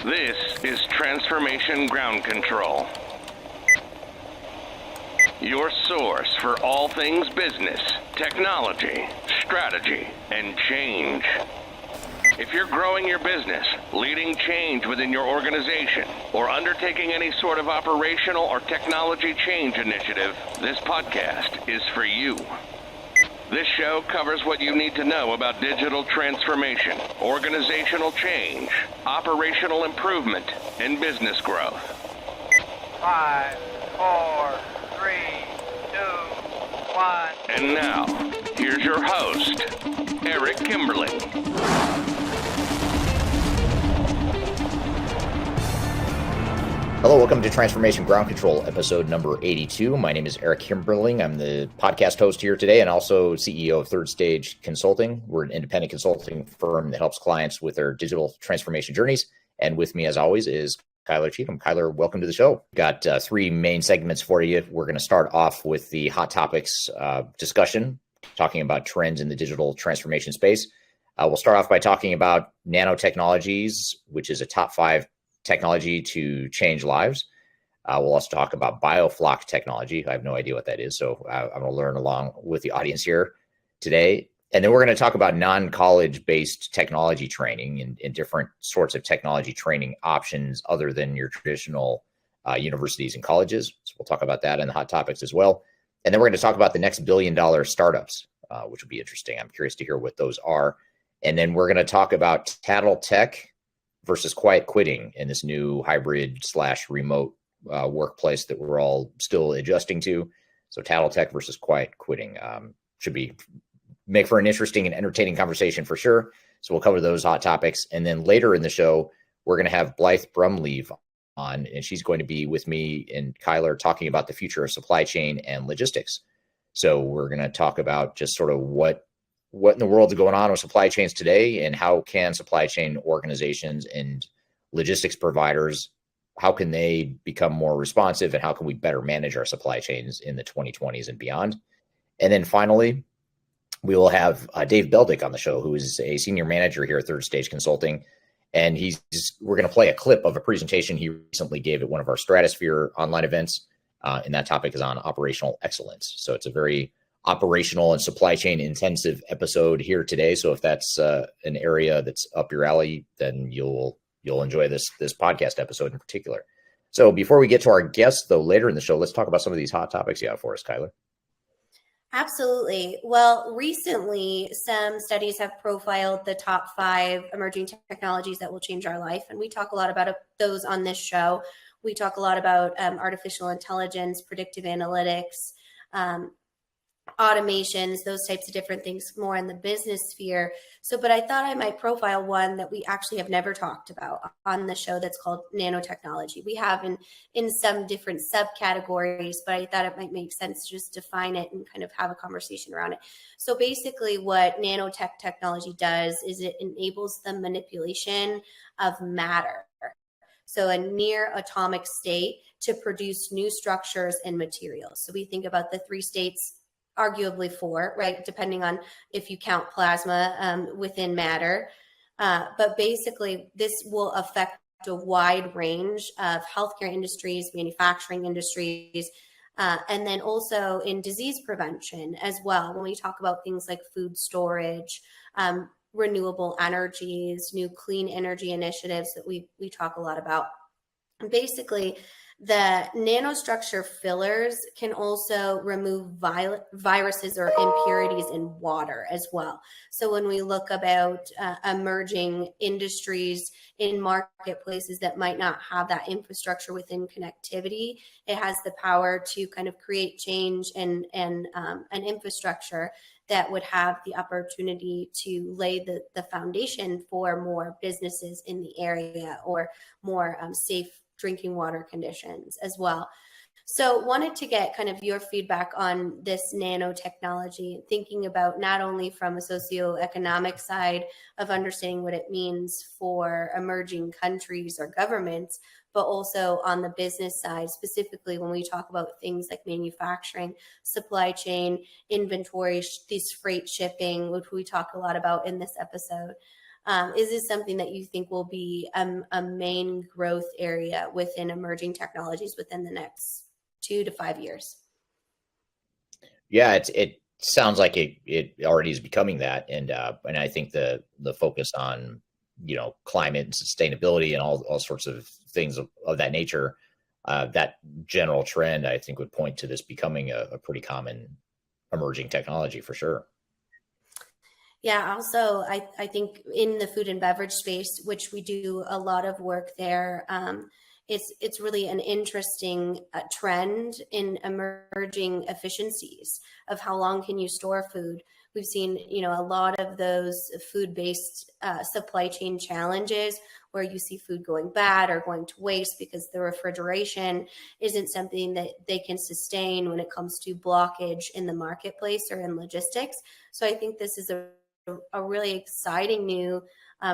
This is Transformation Ground Control, your source for all things business, technology, strategy, and change. If you're growing your business, leading change within your organization, or undertaking any sort of operational or technology change initiative, this podcast is for you. This show covers what you need to know about digital transformation, organizational change, operational improvement, and business growth. 5, 4, 3, 2, 1. And now, here's your host, Eric Kimberling. Hello, welcome to Transformation Ground Control, episode number 82. My name is Eric Kimberling. I'm the podcast host here today and also CEO of Third Stage Consulting. We're an independent consulting firm that helps clients with their digital transformation journeys. And with me, as always, is Kyler Cheatham. Kyler, welcome to the show. Got three main segments for you. We're going to start off with the hot topics discussion, talking about trends in the digital transformation space. We'll start off by talking about nanotechnologies, which is a top 5 technology to change lives. We'll also talk about Bioflock technology. I have no idea what that is, so I'm going to learn along with the audience here today. And then we're going to talk about non-college based technology training and different sorts of technology training options other than your traditional universities and colleges. So we'll talk about that in the hot topics as well. And then we're going to talk about the next $1 billion startups, which will be interesting. I'm curious to hear what those are. And then we're going to talk about Tattle tech versus quiet quitting in this new hybrid / remote workplace that we're all still adjusting to. So Tattle tech versus quiet quitting should make for an interesting and entertaining conversation for sure. So we'll cover those hot topics. And then later in the show, we're going to have Blythe Brumleve on, and she's going to be with me and Kyler talking about the future of supply chain and logistics. So we're going to talk about just sort of what in the world is going on with supply chains today, and how can supply chain organizations and logistics providers, how can they become more responsive, and how can we better manage our supply chains in the 2020s and beyond? And then finally, we will have Dave Beldyk on the show, who is a senior manager here at Third Stage Consulting. And we're going to play a clip of a presentation he recently gave at one of our Stratosphere online events. And that topic is on operational excellence. So it's a very operational and supply chain intensive episode here today. So if that's an area that's up your alley, then you'll enjoy this podcast episode in particular. So before we get to our guests, though, later in the show, let's talk about some of these hot topics you have for us, Kyler. Absolutely. Well, recently, some studies have profiled the top 5 emerging technologies that will change our life. And we talk a lot about those on this show. We talk a lot about artificial intelligence, predictive analytics, automations, those types of different things more in the business sphere. But I thought I might profile one that we actually have never talked about on the show that's called nanotechnology. We have in some different subcategories, but I thought it might make sense to just define it and kind of have a conversation around it. So basically what nanotech technology does is it enables the manipulation of matter. So a near atomic state to produce new structures and materials. So we think about the 3 states, arguably 4, right? Depending on if you count plasma within matter. But basically, this will affect a wide range of healthcare industries, manufacturing industries, and then also in disease prevention as well. When we talk about things like food storage, renewable energies, new clean energy initiatives that we talk a lot about. And basically, the nanostructure fillers can also remove viruses or impurities in water as well. So when we look about emerging industries in marketplaces that might not have that infrastructure within connectivity, it has the power to kind of create change and an infrastructure that would have the opportunity to lay the foundation for more businesses in the area or more safe drinking water conditions as well. So wanted to get kind of your feedback on this nanotechnology, thinking about not only from a socioeconomic side of understanding what it means for emerging countries or governments, but also on the business side, specifically when we talk about things like manufacturing, supply chain, inventory, these freight shipping, which we talk a lot about in this episode. Is this something that you think will be a main growth area within emerging technologies within the next 2 to 5 years? Yeah, it sounds like it already is becoming that, and I think the focus on climate and sustainability and all sorts of things of that nature, that general trend, I think would point to this becoming a pretty common emerging technology for sure. Yeah, also, I think in the food and beverage space, which we do a lot of work there, it's really an interesting trend in emerging efficiencies of how long can you store food. We've seen, a lot of those food-based supply chain challenges where you see food going bad or going to waste because the refrigeration isn't something that they can sustain when it comes to blockage in the marketplace or in logistics. So I think this is a really exciting new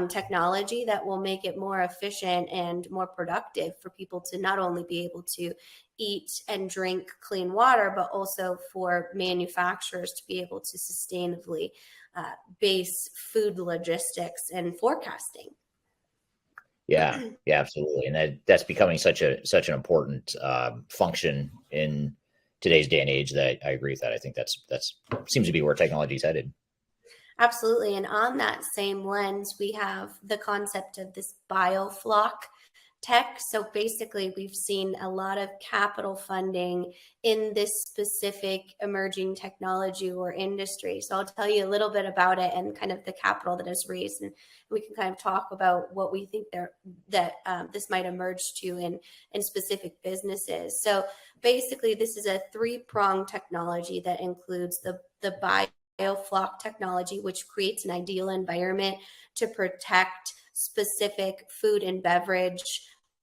technology that will make it more efficient and more productive for people to not only be able to eat and drink clean water, but also for manufacturers to be able to sustainably base food logistics and forecasting. Yeah, yeah, absolutely, and that's becoming such an important function in today's day and age that I agree with that. I think that's seems to be where technology is headed. Absolutely. And on that same lens, we have the concept of this bioflock tech. So basically, we've seen a lot of capital funding in this specific emerging technology or industry. So I'll tell you a little bit about it and kind of the capital that is raised, and we can kind of talk about what we think that this might emerge to in specific businesses. So basically, this is a three-pronged technology that includes the Bioflock technology, which creates an ideal environment to protect specific food and beverage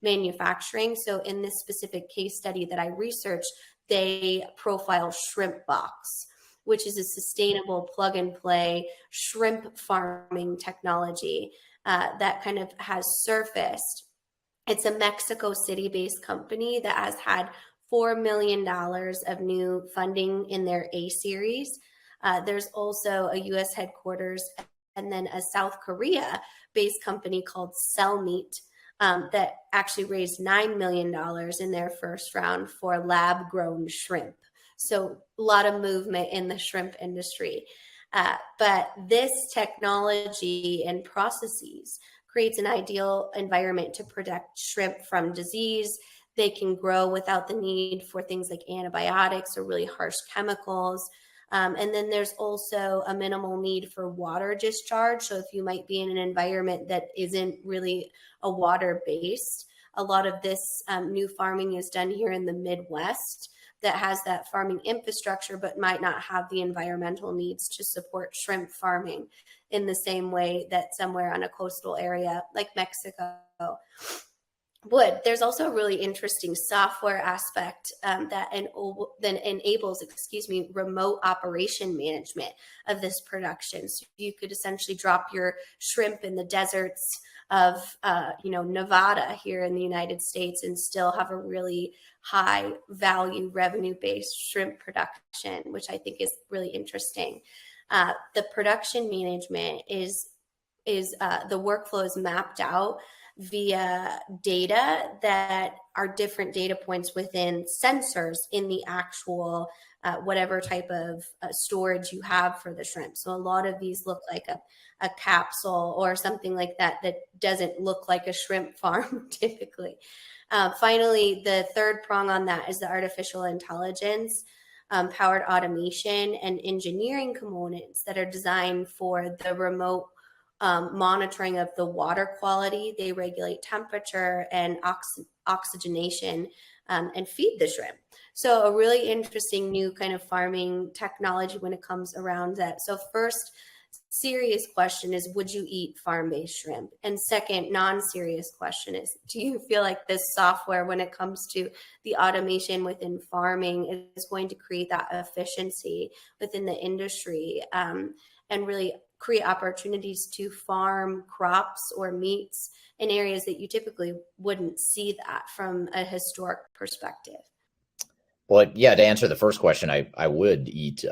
manufacturing. So in this specific case study that I researched, they profile Shrimp Box, which is a sustainable plug and play shrimp farming technology that kind of has surfaced. It's a Mexico City based company that has had $4 million of new funding in their A series. There's also a US headquarters and then a South Korea based company called Cellmeat that actually raised $9 million in their first round for lab grown shrimp. So a lot of movement in the shrimp industry. But this technology and processes creates an ideal environment to protect shrimp from disease. They can grow without the need for things like antibiotics or really harsh chemicals. And then there's also a minimal need for water discharge. So if you might be in an environment that isn't really a water based, a lot of this new farming is done here in the Midwest that has that farming infrastructure, but might not have the environmental needs to support shrimp farming in the same way that somewhere on a coastal area like Mexico would. There's also a really interesting software aspect that enables, remote operation management of this production. So you could essentially drop your shrimp in the deserts of, Nevada here in the United States and still have a really high value revenue based shrimp production, which I think is really interesting. The production management is the workflow is mapped out via data that are different data points within sensors in the actual whatever type of storage you have for the shrimp. So a lot of these look like a capsule or something like that that doesn't look like a shrimp farm typically. Finally, the third prong on that is the artificial intelligence powered automation and engineering components that are designed for the remote monitoring of the water quality. They regulate temperature and oxygenation and feed the shrimp. So a really interesting new kind of farming technology when it comes around that. So first serious question is, would you eat farm-based shrimp? And second, non-serious question is, do you feel like this software, when it comes to the automation within farming, is going to create that efficiency within the industry and really create opportunities to farm crops or meats in areas that you typically wouldn't see that from a historic perspective? Well, yeah, to answer the first question, I would eat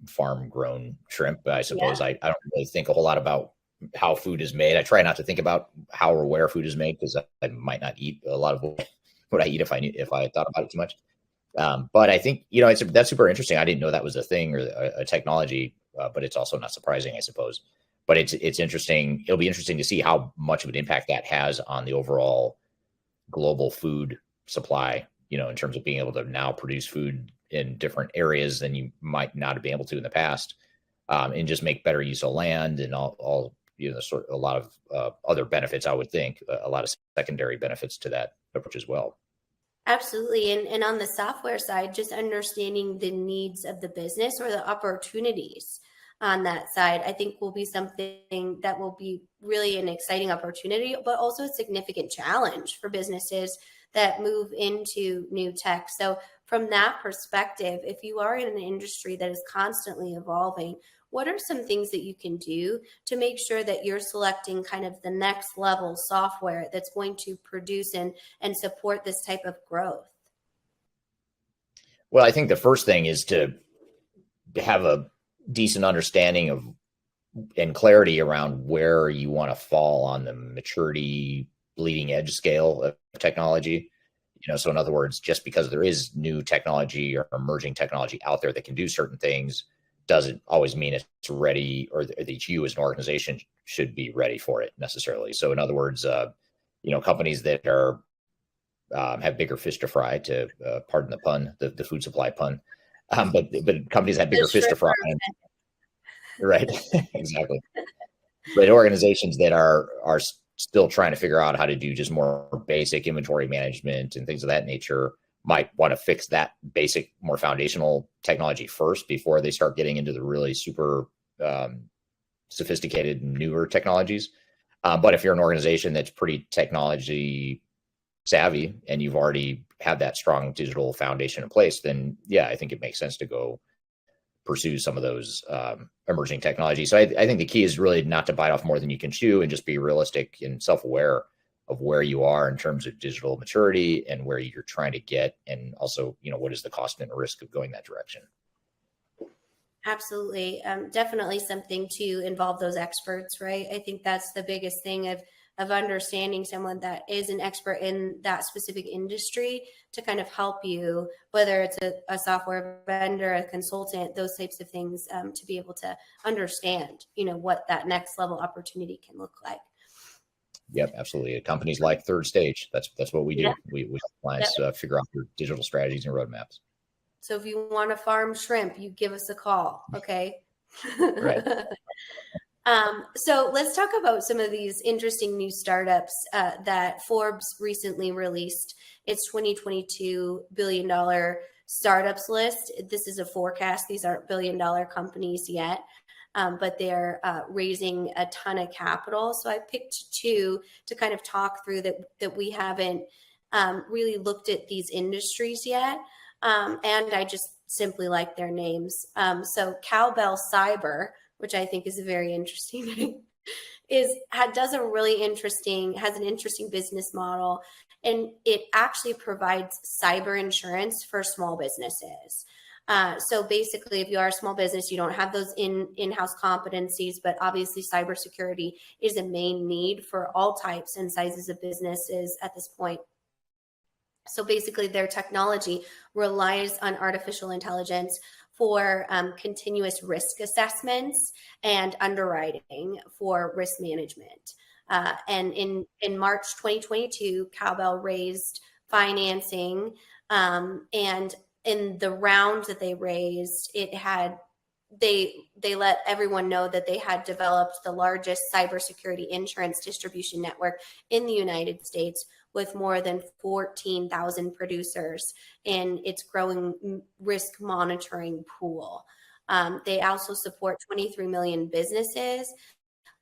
farm grown shrimp. I suppose I don't really think a whole lot about how food is made. I try not to think about how or where food is made because I might not eat a lot of what I eat if I thought about it too much. But I think, that's super interesting. I didn't know that was a thing or a technology, but it's also not surprising, I suppose. But it's interesting. It'll be interesting to see how much of an impact that has on the overall global food supply, in terms of being able to now produce food in different areas than you might not have been able to in the past, and just make better use of land and all sort of a lot of other benefits, I would think, a lot of secondary benefits to that approach as well. Absolutely. And on the software side, just understanding the needs of the business or the opportunities on that side, I think will be something that will be really an exciting opportunity, but also a significant challenge for businesses that move into new tech. So from that perspective, if you are in an industry that is constantly evolving, what are some things that you can do to make sure that you're selecting kind of the next level software that's going to produce and support this type of growth? Well, I think the first thing is to have a decent understanding of and clarity around where you want to fall on the maturity bleeding edge scale of technology. So in other words, just because there is new technology or emerging technology out there that can do certain things doesn't always mean it's ready, or that you as an organization should be ready for it necessarily. So in other words, companies that are have bigger fish to fry, to pardon the pun, the food supply pun, but companies have bigger fish to fry. Right, exactly. But organizations that are still trying to figure out how to do just more basic inventory management and things of that nature might want to fix that basic, more foundational technology first before they start getting into the really super sophisticated newer technologies. But if you're an organization that's pretty technology savvy and you've already had that strong digital foundation in place, then I think it makes sense to go pursue some of those emerging technologies. So I think the key is really not to bite off more than you can chew and just be realistic and self-aware of where you are in terms of digital maturity and where you're trying to get. And also, what is the cost and risk of going that direction? Absolutely. Definitely something to involve those experts, right? I think that's the biggest thing of understanding someone that is an expert in that specific industry to kind of help you, whether it's a software vendor, a consultant, those types of things, to be able to understand, what that next level opportunity can look like. Yep, absolutely. Companies like Third Stage, that's what we do. Yeah. We help clients figure out their digital strategies and roadmaps. So if you want to farm shrimp, you give us a call, okay? Right. So let's talk about some of these interesting new startups that Forbes recently released its 2022 billion-dollar startups list. This is a forecast. These aren't billion-dollar companies yet, but they're raising a ton of capital. So I picked two to kind of talk through that we haven't really looked at these industries yet. And I just simply like their names. So Cowbell Cyber, which I think is a very interesting name, has an interesting business model, and it actually provides cyber insurance for small businesses. So basically, if you are a small business, you don't have those in-house competencies, but obviously cybersecurity is a main need for all types and sizes of businesses at this point. So basically, their technology relies on artificial intelligence for continuous risk assessments and underwriting for risk management. And in March 2022, Cowbell raised financing, and in the round that they raised, they let everyone know that they had developed the largest cybersecurity insurance distribution network in the United States, with more than 14,000 producers in its growing risk monitoring pool. They also support 23 million businesses,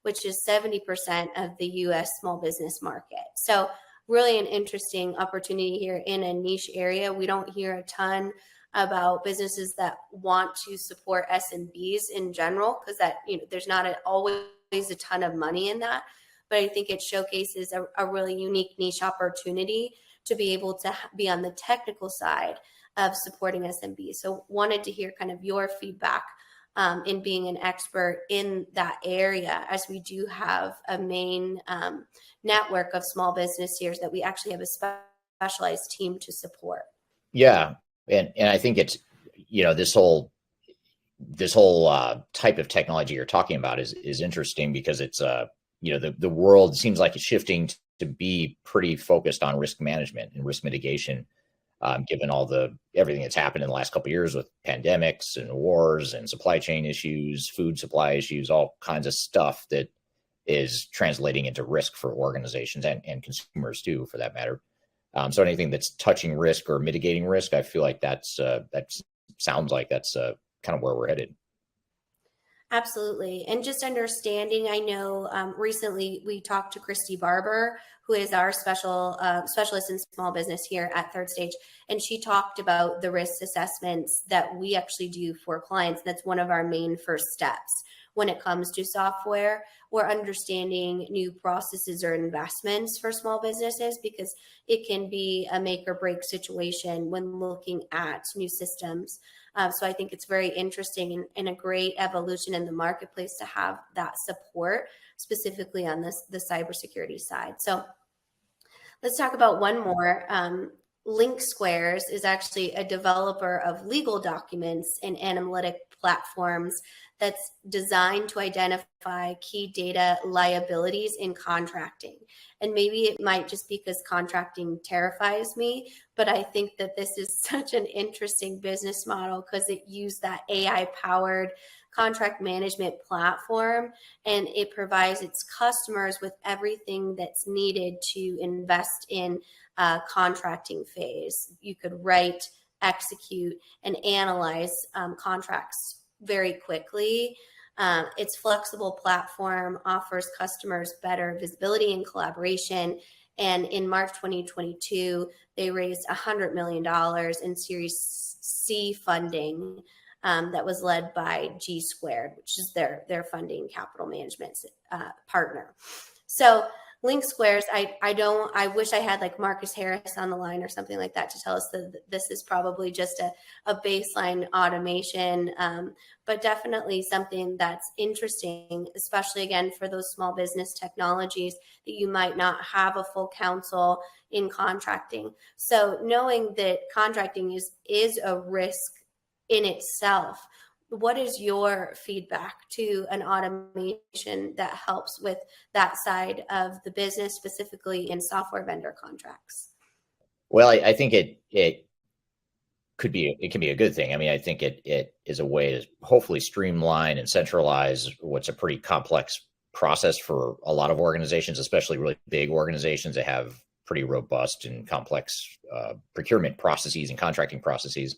which is 70% of the US small business market. So really an interesting opportunity here in a niche area. We don't hear a ton about businesses that want to support SMBs in general, because there's not always a ton of money in that. But I think it showcases a really unique niche opportunity to be able to be on the technical side of supporting SMBs. So wanted to hear kind of your feedback in being an expert in that area, as we do have a main network of small businesses that we actually have a specialized team to support. Yeah, and I think it's, this whole type of technology you're talking about is interesting because it's the world seems like it's shifting to be pretty focused on risk management and risk mitigation, given everything that's happened in the last couple of years with pandemics and wars and supply chain issues, food supply issues, all kinds of stuff that is translating into risk for organizations and consumers too, for that matter. So anything that's touching risk or mitigating risk, I feel like that sounds like that's kind of where we're headed. Absolutely. And just understanding, I know recently we talked to Christy Barber, who is our specialist in small business here at Third Stage. And she talked about the risk assessments that we actually do for clients. That's one of our main first steps when it comes to software. We're understanding new processes or investments for small businesses, because it can be a make or break situation when looking at new systems. So I think it's very interesting and a great evolution in the marketplace to have that support, specifically on the cybersecurity side. So let's talk about one more. Link Squares is actually a developer of legal documents and analytic platforms that's designed to identify key data liabilities in contracting. And maybe it might just because contracting terrifies me, but I think that this is such an interesting business model because it used that AI-powered contract management platform, and it provides its customers with everything that's needed to invest in contracting phase. You could write, execute, and analyze contracts very quickly. Its flexible platform offers customers better visibility and collaboration. And in March 2022, they raised $100 million in Series C funding that was led by G Squared, which is their funding capital management partner. So Link Squares, I wish I had like Marcus Harris on the line or something like that to tell us that this is probably just a baseline automation, but definitely something that's interesting, especially again for those small business technologies that you might not have a full counsel in contracting. So knowing that contracting is a risk in itself, what is your feedback to an automation that helps with that side of the business, specifically in software vendor contracts? Well, I think it can be a good thing. I mean, I think it is a way to hopefully streamline and centralize what's a pretty complex process for a lot of organizations, especially really big organizations that have pretty robust and complex procurement processes and contracting processes.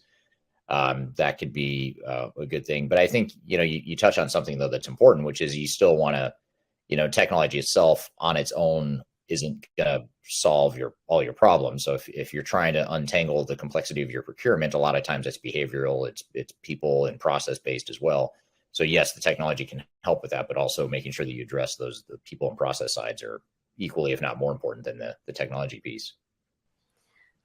That could be a good thing. But I think, you touch on something though that's important, which is you still want to, technology itself on its own isn't going to solve all your problems. So if you're trying to untangle the complexity of your procurement, a lot of times it's behavioral, it's people and process based as well. So yes, the technology can help with that, but also making sure that you address the people and process sides are equally, if not more important than the technology piece.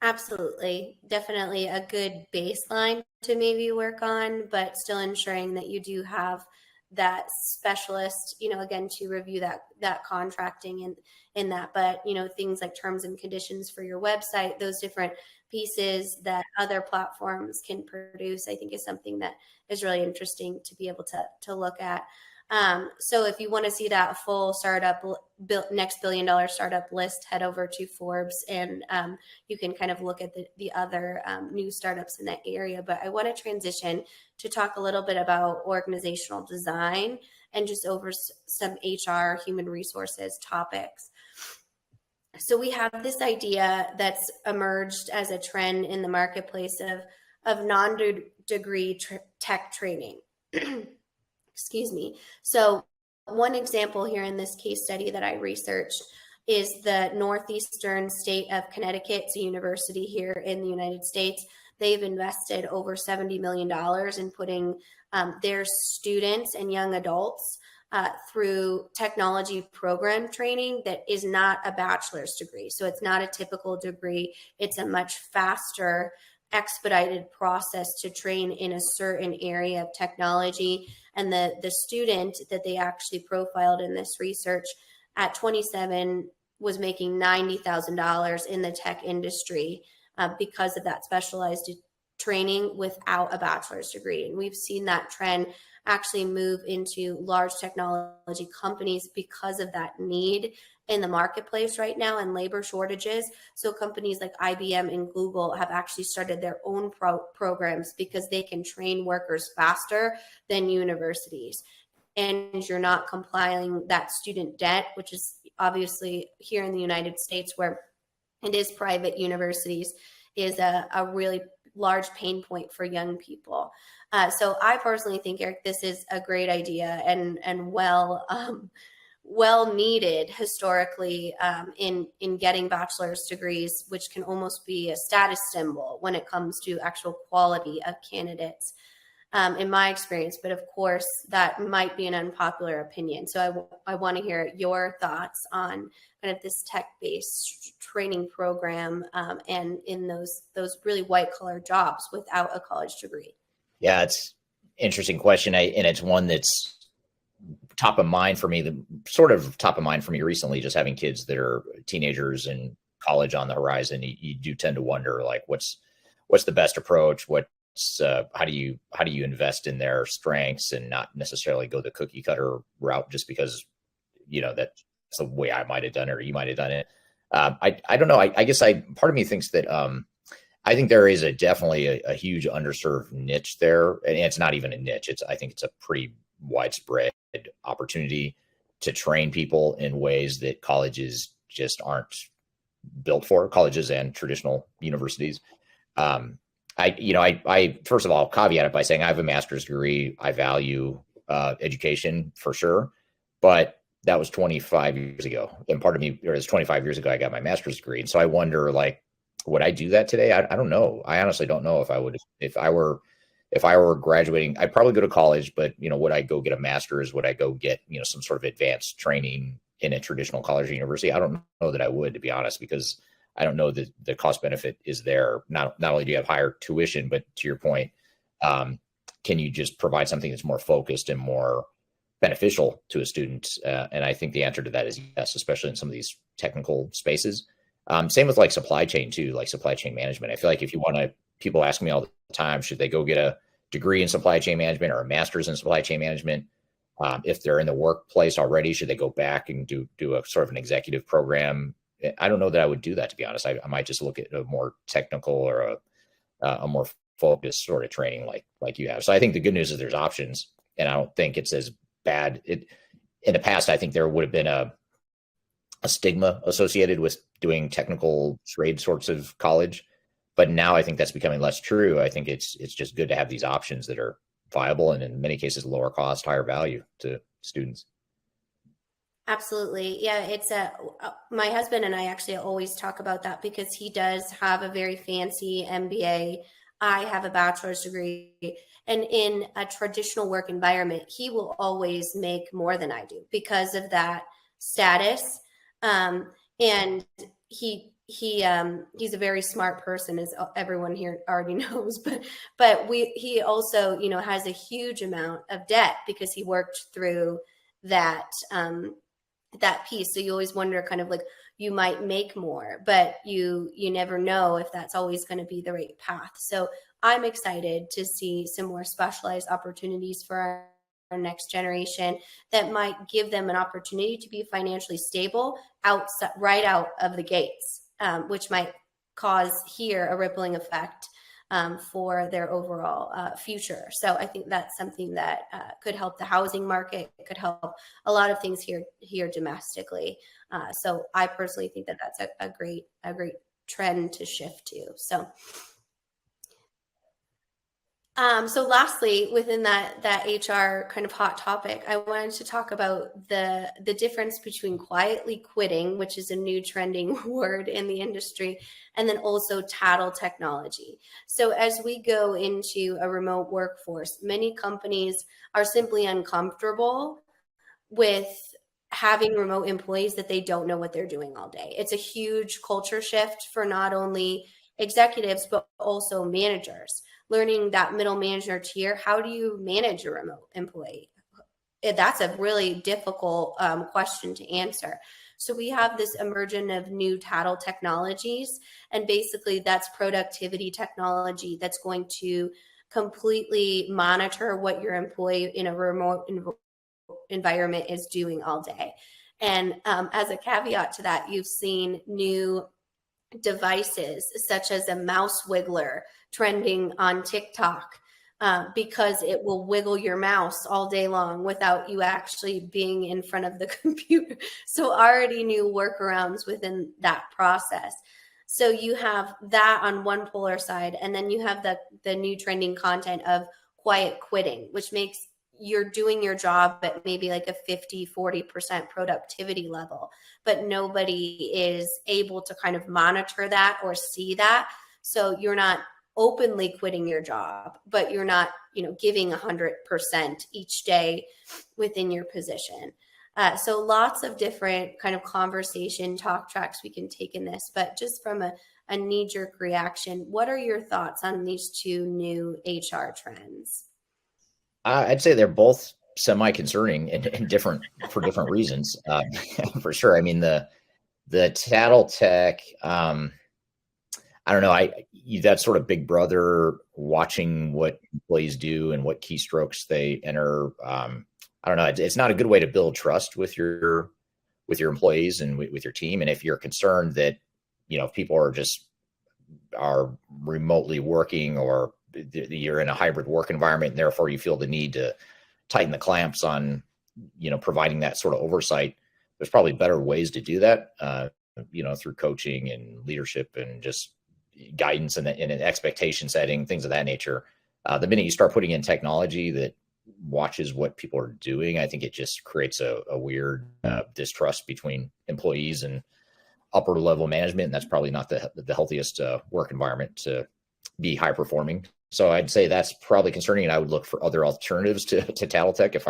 Absolutely. Definitely a good baseline to maybe work on, but still ensuring that you do have that specialist, again, to review that contracting and in that, but, things like terms and conditions for your website, those different pieces that other platforms can produce, I think is something that is really interesting to be able to look at. So if you want to see that full next $1 billion startup list, head over to Forbes and you can kind of look at the other new startups in that area. But I want to transition to talk a little bit about organizational design and just over some HR, human resources topics. So we have this idea that's emerged as a trend in the marketplace of non-degree tech training. Excuse me. So one example here in this case study that I researched is the Northeastern state of Connecticut. It's a university here in the United States. They've invested over $70 million in putting their students and young adults through technology program training that is not a bachelor's degree. So it's not a typical degree. It's a much faster expedited process to train in a certain area of technology. And the student that they actually profiled in this research at 27 was making $90,000 in the tech industry because of that specialized training without a bachelor's degree. And we've seen that trend actually move into large technology companies because of that need in the marketplace right now and labor shortages. So companies like IBM and Google have actually started their own programs because they can train workers faster than universities. And you're not compiling that student debt, which is obviously here in the United States where it is private universities, is a really large pain point for young people. So I personally think, Eric, this is a great idea and well needed historically in getting bachelor's degrees, which can almost be a status symbol when it comes to actual quality of candidates. In my experience, but of course that might be an unpopular opinion. So I want to hear your thoughts on kind of this tech-based training program and in those really white-collar jobs without a college degree. Yeah, it's an interesting question, and it's one that's top of mind for me. The sort of top of mind for me recently, just having kids that are teenagers and college on the horizon. You do tend to wonder, like, what's the best approach? How do you invest in their strengths and not necessarily go the cookie cutter route just because that's the way I might have done it or you might have done it. I don't know. I guess part of me thinks that I think there is definitely a huge underserved niche there, and it's not even a niche. I think it's a pretty widespread opportunity to train people in ways that colleges just aren't built for. Colleges and traditional universities. I first of all caveat it by saying I have a master's degree. I value education for sure, but that was 25 years ago. And part of me, or it's 25 years ago, I got my master's degree. And so I wonder, like, would I do that today? I don't know. I honestly don't know if I would. If I were graduating, I'd probably go to college, but would I go get a master's? Would I go get, some sort of advanced training in a traditional college or university? I don't know that I would, to be honest, because I don't know that the cost benefit is there. Not only do you have higher tuition, but to your point, can you just provide something that's more focused and more beneficial to a student? And I think the answer to that is yes, especially in some of these technical spaces. Same with like supply chain too, like supply chain management. I feel like if you want to, people ask me all the time, should they go get a degree in supply chain management or a master's in supply chain management? If they're in the workplace already, should they go back and do a sort of an executive program? I don't know that I would do that, to be honest. I might just look at a more technical or a more focused sort of training like you have. So I think the good news is there's options, and I don't think it's as bad. In the past, I think there would have been a stigma associated with doing technical trade sorts of college, but now I think that's becoming less true. I think it's just good to have these options that are viable and in many cases lower cost, higher value to students. Absolutely. Yeah, it's my husband and I actually always talk about that because he does have a very fancy MBA. I have a bachelor's degree, and in a traditional work environment, he will always make more than I do because of that status. And he's a very smart person, as everyone here already knows, but he also, has a huge amount of debt because he worked through that piece. So you always wonder, kind of like, you might make more, but you never know if that's always going to be the right path. So I'm excited to see some more specialized opportunities for our next generation that might give them an opportunity to be financially stable right out of the gates, which might cause here a rippling effect for their overall future. So I think that's something that could help the housing market. It could help a lot of things here domestically. So I personally think that that's a great trend to shift to. So lastly, within that HR kind of hot topic, I wanted to talk about the difference between quietly quitting, which is a new trending word in the industry, and then also Tattle technology. So as we go into a remote workforce, many companies are simply uncomfortable with having remote employees that they don't know what they're doing all day. It's a huge culture shift for not only executives, but also managers, learning that middle manager tier. How do you manage a remote employee? That's a really difficult question to answer. So we have this emergence of new Tattle technologies, and basically that's productivity technology that's going to completely monitor what your employee in a remote environment is doing all day. And as a caveat to that, you've seen new devices such as a mouse wiggler trending on TikTok, because it will wiggle your mouse all day long without you actually being in front of the computer. So already new workarounds within that process. So you have that on one polar side, and then you have the new trending content of quiet quitting, which makes you're doing your job at maybe like a 50-40% productivity level, but nobody is able to kind of monitor that or see that. So you're not openly quitting your job, but you're not, giving 100% each day within your position. So lots of different kind of conversation talk tracks we can take in this, but just from a knee-jerk reaction, what are your thoughts on these two new HR trends? I'd say they're both semi-concerning and different for different reasons. For sure. I mean, the Tattle tech, I don't know. That's sort of big brother watching what employees do and what keystrokes they enter. I don't know. It's not a good way to build trust with your employees and with your team. And if you're concerned that, if people are remotely working, or you're in a hybrid work environment, and therefore you feel the need to tighten the clamps on, providing that sort of oversight, there's probably better ways to do that, through coaching and leadership and just guidance and an expectation setting, things of that nature. The minute you start putting in technology that watches what people are doing, I think it just creates a weird distrust between employees and upper level management. And that's probably not the healthiest work environment to be high performing. So I'd say that's probably concerning, and I would look for other alternatives to Tattletech if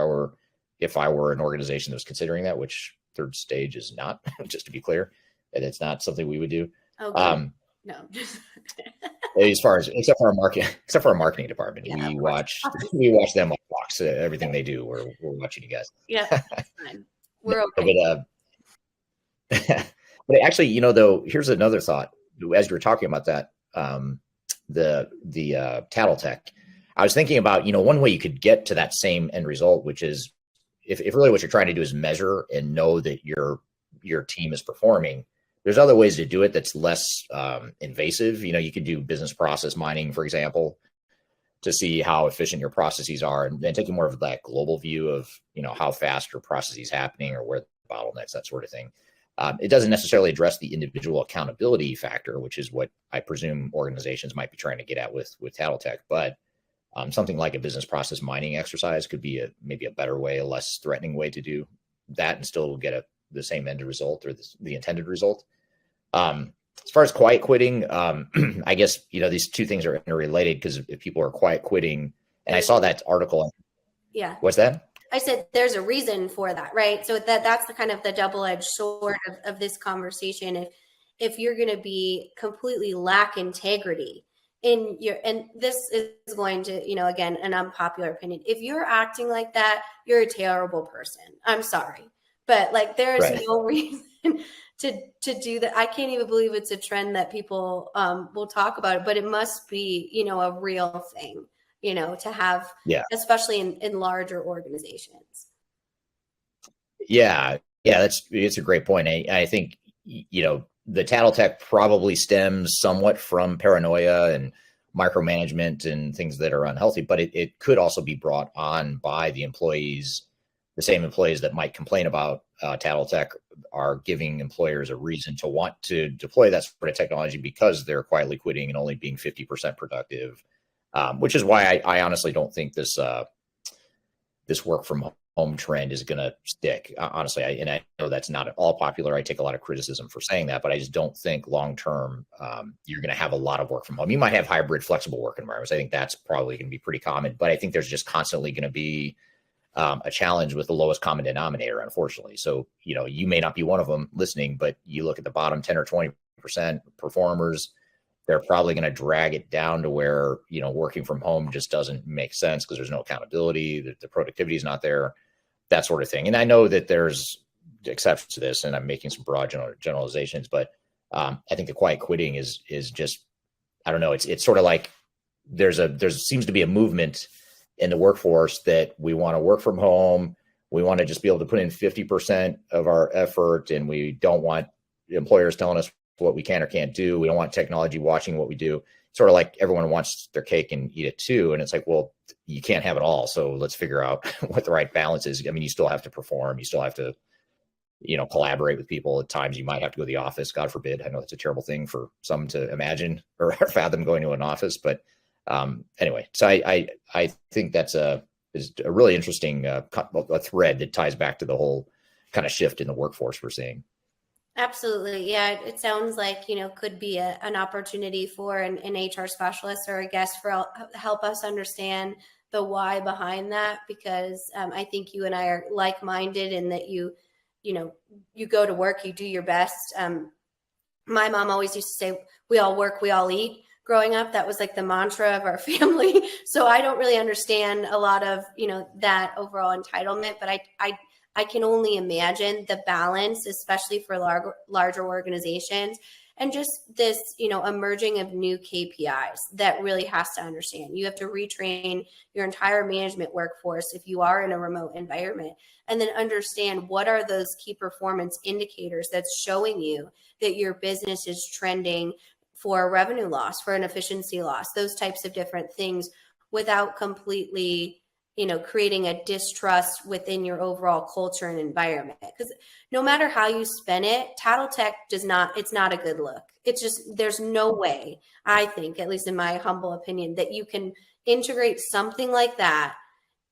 I were an organization that was considering that, which Third Stage is not, just to be clear, and it's not something we would do. Okay. No. except for our marketing department, yeah, we watch them like Fox. Everything they do, we're watching you guys. Yeah, fine. We're okay. But actually, though, here's another thought. As you were talking about that, the Tattle tech, I was thinking about, one way you could get to that same end result, which is if really what you're trying to do is measure and know that your team is performing. There's other ways to do it that's less invasive. You could do business process mining, for example, to see how efficient your processes are, and then taking more of that global view of, how fast your processes happening or where the bottlenecks, that sort of thing. It doesn't necessarily address the individual accountability factor, which is what I presume organizations might be trying to get at with Tattletech. But something like a business process mining exercise could be maybe a better way, a less threatening way to do that, and still get the same end result, or the intended result. As far as quiet quitting, I guess, these two things are interrelated, because if people are quiet quitting, and I saw that article. Yeah. What's that? I said there's a reason for that, right? So that's the kind of the double-edged sword of this conversation. If you're going to be completely lack integrity in and this is going to, again, an unpopular opinion. If you're acting like that, you're a terrible person. I'm sorry, but there's right. No reason to do that. I can't even believe it's a trend that people will talk about it, but it must be, a real thing. To have, especially in larger organizations. Yeah, it's a great point. I think, the Tattletech probably stems somewhat from paranoia and micromanagement and things that are unhealthy, but it could also be brought on by the employees. The same employees that might complain about Tattletech are giving employers a reason to want to deploy that sort of technology, because they're quietly quitting and only being 50% productive. Which is why I honestly don't think this work from home trend is going to stick. Honestly, I know that's not at all popular. I take a lot of criticism for saying that, but I just don't think long term you're going to have a lot of work from home. You might have hybrid, flexible work environments. I think that's probably going to be pretty common, but I think there's just constantly going to be a challenge with the lowest common denominator, unfortunately. So, you may not be one of them listening, but you look at the bottom 10 or 20% performers. they're probably going to drag it down to where, working from home just doesn't make sense because there's no accountability, the productivity is not there, that sort of thing. And I know that there's exceptions to this, and I'm making some broad generalizations, but I think the quiet quitting is just, I don't know. It's sort of like there seems to be a movement in the workforce that we want to work from home. We want to just be able to put in 50% of our effort, and we don't want employers telling us what we can or can't do. We don't want technology watching what we do. Sort of like everyone wants their cake and eat it too. And it's like, well, you can't have it all. So let's figure out what the right balance is. I mean, you still have to perform. You still have to, collaborate with people. At times you might have to go to the office. God forbid. I know it's a terrible thing for some to imagine or fathom going to an office. But anyway, so I think that's is a really interesting a thread that ties back to the whole kind of shift in the workforce we're seeing. Absolutely. Yeah. It sounds like, could be an opportunity for an HR specialist or a guest for help us understand the why behind that, because I think you and I are like-minded in that you go to work, you do your best. My mom always used to say, we all work, we all eat. Growing up, that was like the mantra of our family. So I don't really understand a lot of, that overall entitlement, but I can only imagine the balance, especially for larger organizations, and just this, emerging of new KPIs that really has to understand. You have to retrain your entire management workforce if you are in a remote environment, and then understand what are those key performance indicators that's showing you that your business is trending for revenue loss, for an efficiency loss, those types of different things, without completely creating a distrust within your overall culture and environment. Because no matter how you spin it, Tattletech it's not a good look. It's just, there's no way, I think, at least in my humble opinion, that you can integrate something like that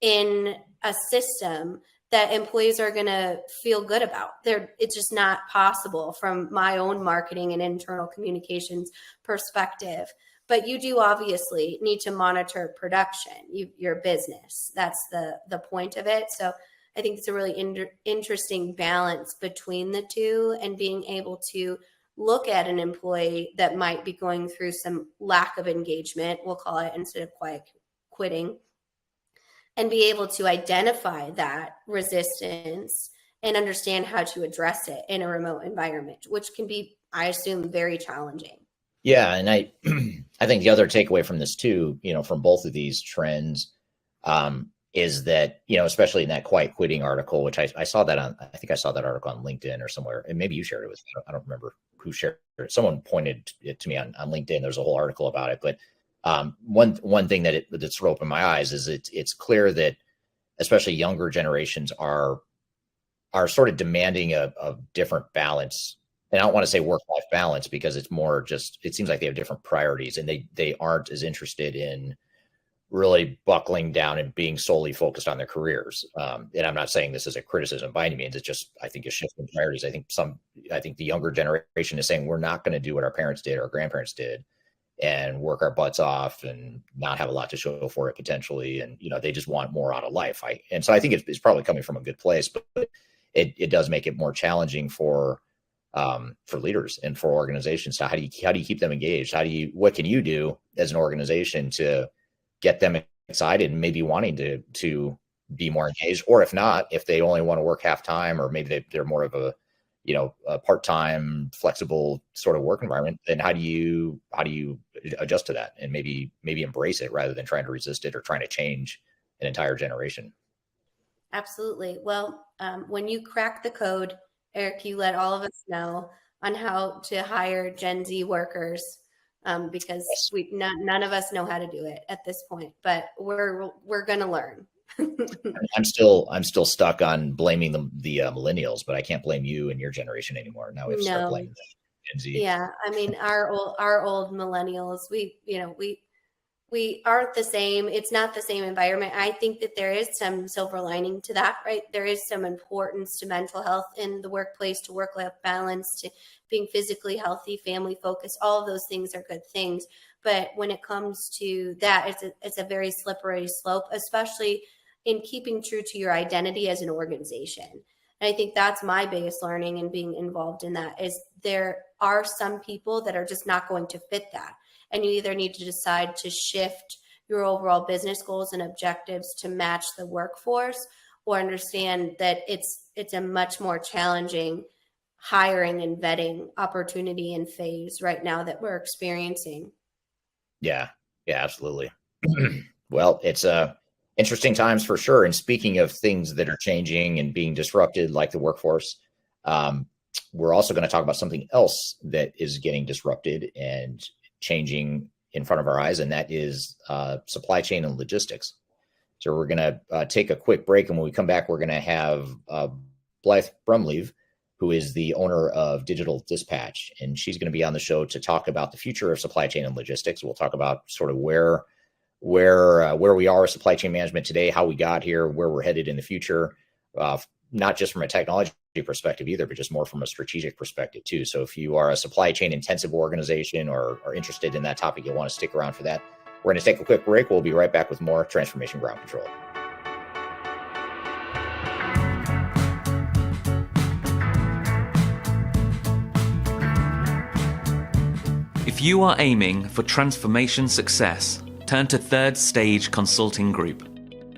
in a system that employees are going to feel good about. It's just not possible from my own marketing and internal communications perspective. But you do obviously need to monitor production, your business. That's the point of it. So I think it's a really interesting balance between the two, and being able to look at an employee that might be going through some lack of engagement, we'll call it, instead of quiet quitting, and be able to identify that resistance and understand how to address it in a remote environment, which can be, I assume, very challenging. Yeah, and I think the other takeaway from this too, from both of these trends, is that, especially in that quiet quitting article, which I saw that I think I saw that article on LinkedIn or somewhere, and maybe you shared it with me. I don't remember who shared it. Someone pointed it to me on LinkedIn. There's a whole article about it. But one thing that sort of opened my eyes is it's clear that especially younger generations are sort of demanding a different balance. And I don't want to say work-life balance, because it's more just, it seems like they have different priorities, and they aren't as interested in really buckling down and being solely focused on their careers. And I'm not saying this is a criticism by any means. It's just, I think, a shift in priorities. I think the younger generation is saying, we're not going to do what our parents did, our grandparents did, and work our butts off and not have a lot to show for it potentially. And, they just want more out of life. And so I think it's probably coming from a good place, but it does make it more challenging for leaders and for organizations. So how do you keep them engaged? What can you do as an organization to get them excited and maybe wanting to be more engaged? Or if not, if they only want to work half time, or maybe they're more of a part-time flexible sort of work environment, then how do you adjust to that and maybe embrace it rather than trying to resist it or trying to change an entire generation? Absolutely. Well, when you crack the code, Eric, you let all of us know on how to hire Gen Z workers, because none of us know how to do it at this point, but we're going to learn. I'm still stuck on blaming the millennials, but I can't blame you and your generation anymore. Now we have to start blaming Gen Z. Yeah, I mean, our old millennials, we aren't the same. It's not the same environment. I think that there is some silver lining to that, right? There is some importance to mental health in the workplace, to work-life balance, to being physically healthy, family focused. All of those things are good things. But when it comes to that, it's a very slippery slope, especially in keeping true to your identity as an organization. And I think that's my biggest learning in being involved in that is there are some people that are just not going to fit that. And you either need to decide to shift your overall business goals and objectives to match the workforce, or understand that it's a much more challenging hiring and vetting opportunity and phase right now that we're experiencing. Yeah, yeah, absolutely. Well, it's interesting times for sure. And speaking of things that are changing and being disrupted, like the workforce, um, we're also going to talk about something else that is getting disrupted and changing in front of our eyes, and that is supply chain and logistics. So we're going to take a quick break, and when we come back, we're going to have Blythe Brumleve, who is the owner of Digital Dispatch, and she's going to be on the show to talk about the future of supply chain and logistics. We'll talk about sort of where we are with supply chain management today, how we got here, where we're headed in the future, not just from a technology perspective either, but just more from a strategic perspective too. So if you are a supply chain intensive organization or are interested in that topic, you'll want to stick around for that. We're going to take a quick break. We'll be right back with more Transformation Ground Control. If you are aiming for transformation success, turn to Third Stage Consulting Group.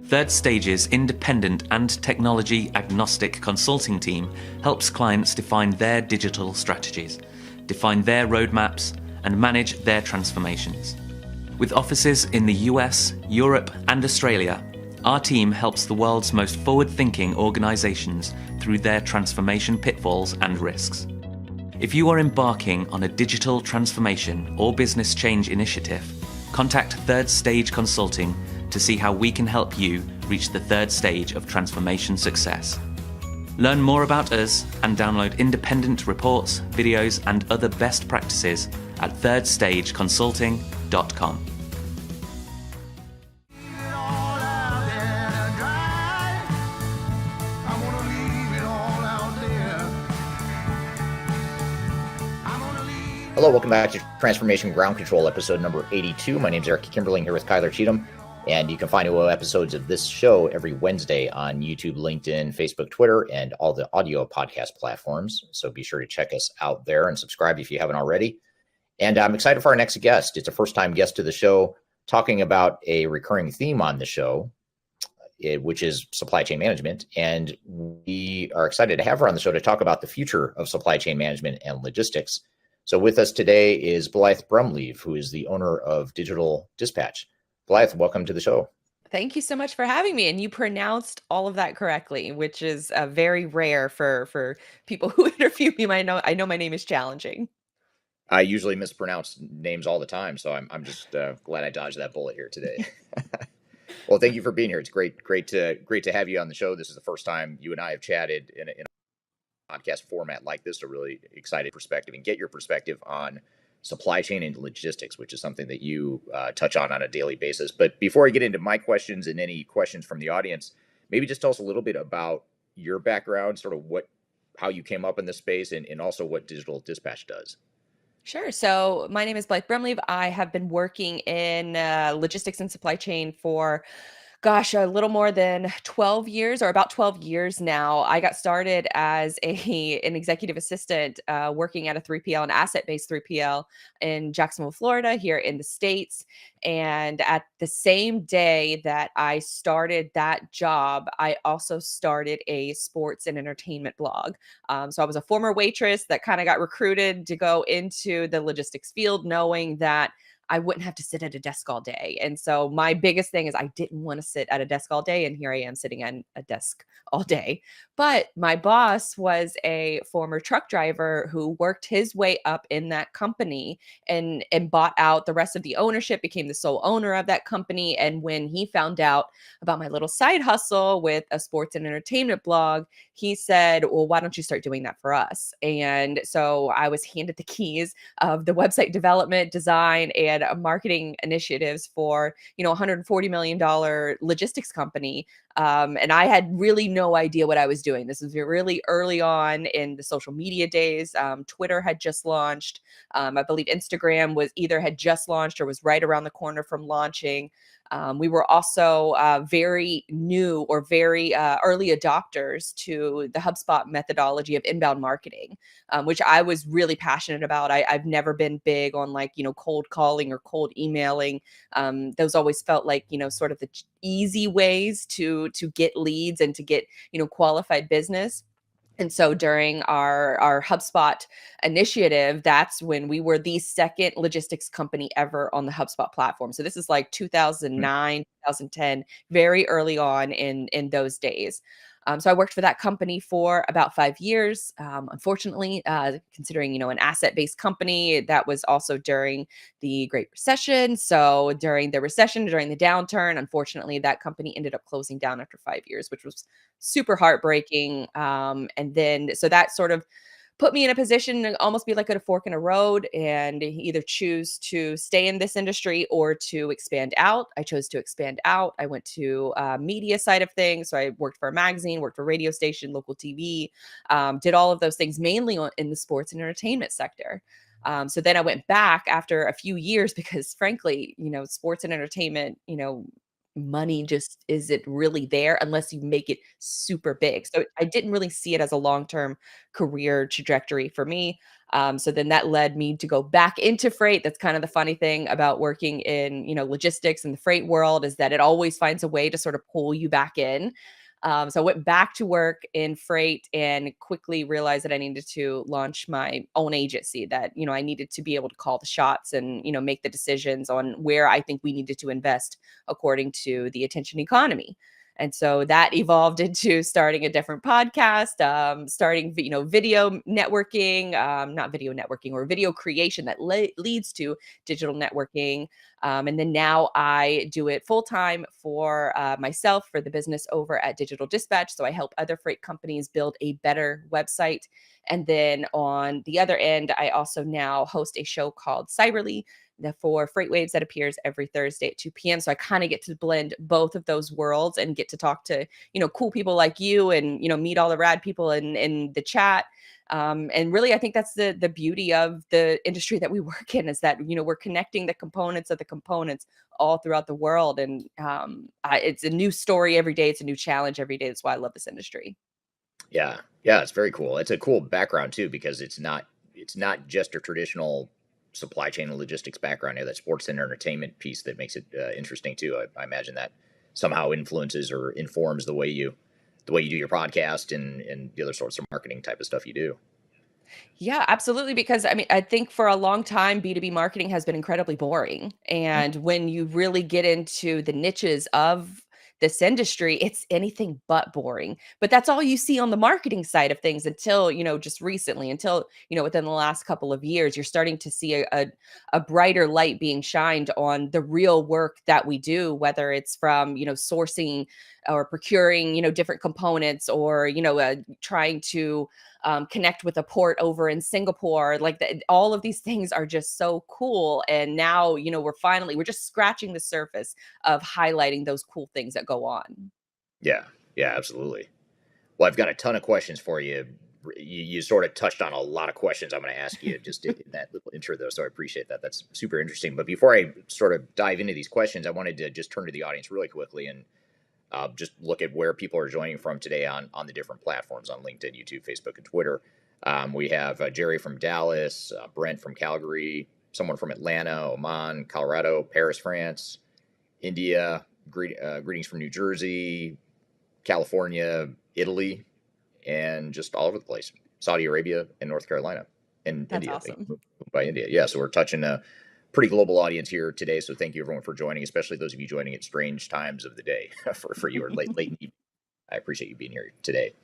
Third Stage's independent and technology agnostic consulting team helps clients define their digital strategies, define their roadmaps, and manage their transformations. With offices in the US, Europe, and Australia, our team helps the world's most forward-thinking organizations through their transformation pitfalls and risks. If you are embarking on a digital transformation or business change initiative, contact Third Stage Consulting to see how we can help you reach the third stage of transformation success. Learn more about us and download independent reports, videos, and other best practices at thirdstageconsulting.com. Hello, welcome back to Transformation Ground Control, episode number 82. My name is Eric Kimberling here with Kyler Cheatham, and you can find new episodes of this show every Wednesday on YouTube, LinkedIn, Facebook, Twitter, and all the audio podcast platforms. So be sure to check us out there and subscribe if you haven't already. And I'm excited for our next guest. It's a first-time guest to the show, talking about a recurring theme on the show, which is supply chain management. And we are excited to have her on the show to talk about the future of supply chain management and logistics. So with us today is Blythe Brumleve, who is the owner of Digital Dispatch. Blythe, welcome to the show. Thank you so much for having me. And you pronounced all of that correctly, which is very rare for people who interview me. I know my name is challenging. I usually mispronounce names all the time, so I'm just glad I dodged that bullet here today. Well, thank you for being here. It's great to have you on the show. This is the first time you and I have chatted in a podcast format like this. A really excited perspective and get your perspective on supply chain and logistics, which is something that you touch on a daily basis. But before I get into my questions and any questions from the audience, maybe just tell us a little bit about your background, sort of how you came up in this space, and also what Digital Dispatch does. Sure. So my name is Blythe Brumleve. I have been working in logistics and supply chain for a little more than 12 years, or about 12 years now. I got started as an executive assistant working at a 3PL, an asset-based 3PL in Jacksonville, Florida, here in the States. And at the same day that I started that job, I also started a sports and entertainment blog. So I was a former waitress that kind of got recruited to go into the logistics field, knowing that I wouldn't have to sit at a desk all day. And so my biggest thing is I didn't want to sit at a desk all day. And here I am sitting at a desk all day. But my boss was a former truck driver who worked his way up in that company and bought out the rest of the ownership, became the sole owner of that company. And when he found out about my little side hustle with a sports and entertainment blog, he said, well, why don't you start doing that for us? And so I was handed the keys of the website development, design, and marketing initiatives for, $140 million logistics company And I had really no idea what I was doing. This was really early on in the social media days. Twitter had just launched. I believe Instagram had just launched or was right around the corner from launching. We were also very new or very early adopters to the HubSpot methodology of inbound marketing, which I was really passionate about. I've never been big on cold calling or cold emailing. Those always felt like, sort of the easy ways to get leads and to get, qualified business. And so during our HubSpot initiative, that's when we were the second logistics company ever on the HubSpot platform. So this is like 2009, 2010, very early on in those days. So I worked for that company for about 5 years. Unfortunately, considering, an asset-based company, that was also during the Great Recession. So during the recession, during the downturn, unfortunately, that company ended up closing down after 5 years, which was super heartbreaking. And then, so that sort of put me in a position to almost be like at a fork in a road and either choose to stay in this industry or to expand out. I chose to expand out. I went to media side of things. So I worked for a magazine, worked for a radio station, local TV, did all of those things mainly in the sports and entertainment sector. So then I went back after a few years because frankly, sports and entertainment, money just isn't really there unless you make it super big. So I didn't really see it as a long-term career trajectory for me. So then that led me to go back into freight. That's kind of the funny thing about working in, logistics and the freight world is that it always finds a way to sort of pull you back in. So I went back to work in freight and quickly realized that I needed to launch my own agency, that, I needed to be able to call the shots and, make the decisions on where I think we needed to invest according to the attention economy. And so that evolved into starting a different podcast, starting, video networking, not video networking or video creation that leads to digital networking. And then now I do it full time for myself, for the business over at Digital Dispatch. So I help other freight companies build a better website. And then on the other end, I also now host a show called Cyberly for Freight Waves that appears every Thursday at 2 p.m. So I kind of get to blend both of those worlds and get to talk to, cool people like you and, meet all the rad people in the chat. And really, I think that's the beauty of the industry that we work in is that, we're connecting the components of the components all throughout the world. And it's a new story every day. It's a new challenge every day. That's why I love this industry. Yeah. Yeah. It's very cool. It's a cool background too, because it's not just a traditional supply chain and logistics background. That sports and entertainment piece that makes it interesting too. I imagine that somehow influences or informs the way you do your podcast and the other sorts of marketing type of stuff you do. Yeah, absolutely. Because I think for a long time, B2B marketing has been incredibly boring. And when you really get into the niches of this industry, it's anything but boring. But that's all you see on the marketing side of things until, just recently, until, within the last couple of years, you're starting to see a brighter light being shined on the real work that we do, whether it's from, sourcing or procuring, different components or, trying to connect with a port over in Singapore. All of these things are just so cool. And now, we're just scratching the surface of highlighting those cool things that go on. Yeah. Yeah, absolutely. Well, I've got a ton of questions for you. You sort of touched on a lot of questions I'm going to ask you just in that little intro, though. So I appreciate that. That's super interesting. But before I sort of dive into these questions, I wanted to just turn to the audience really quickly and just look at where people are joining from today on the different platforms on LinkedIn, YouTube, Facebook, and Twitter. We have Jerry from Dallas, Brent from Calgary, someone from Atlanta, Oman, Colorado, Paris, France, India, greetings from New Jersey, California, Italy, and just all over the place. Saudi Arabia and North Carolina and That's India. awesome. By India. Yeah, so we're touching a pretty global audience here today. So thank you everyone for joining, especially those of you joining at strange times of the day for you or late in the evening. I appreciate you being here today.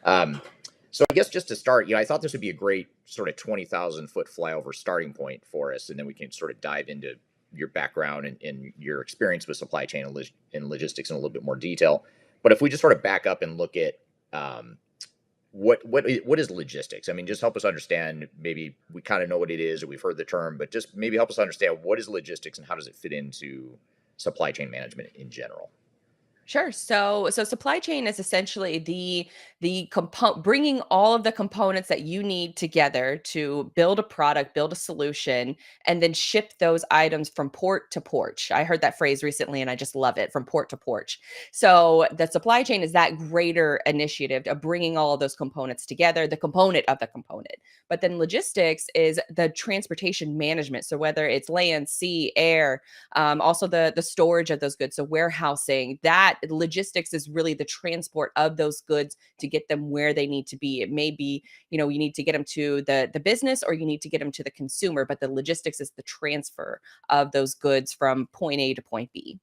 So I guess just to start, I thought this would be a great sort of 20,000 foot flyover starting point for us. And then we can sort of dive into your background and your experience with supply chain and logistics in a little bit more detail. But if we just sort of back up and look at what is logistics? I mean, just help us understand. Maybe we kind of know what it is, or we've heard the term, but just maybe help us understand what is logistics and how does it fit into supply chain management in general. Sure. So supply chain is essentially bringing all of the components that you need together to build a product, build a solution, and then ship those items from port to porch. I heard that phrase recently, and I just love it, from port to porch. So the supply chain is that greater initiative of bringing all of those components together, the component of the component. But then logistics is the transportation management. So whether it's land, sea, air, also the storage of those goods, so warehousing, that logistics is really the transport of those goods to get them where they need to be. It may be, you need to get them to the business, or you need to get them to the consumer, but the logistics is the transfer of those goods from point A to point B.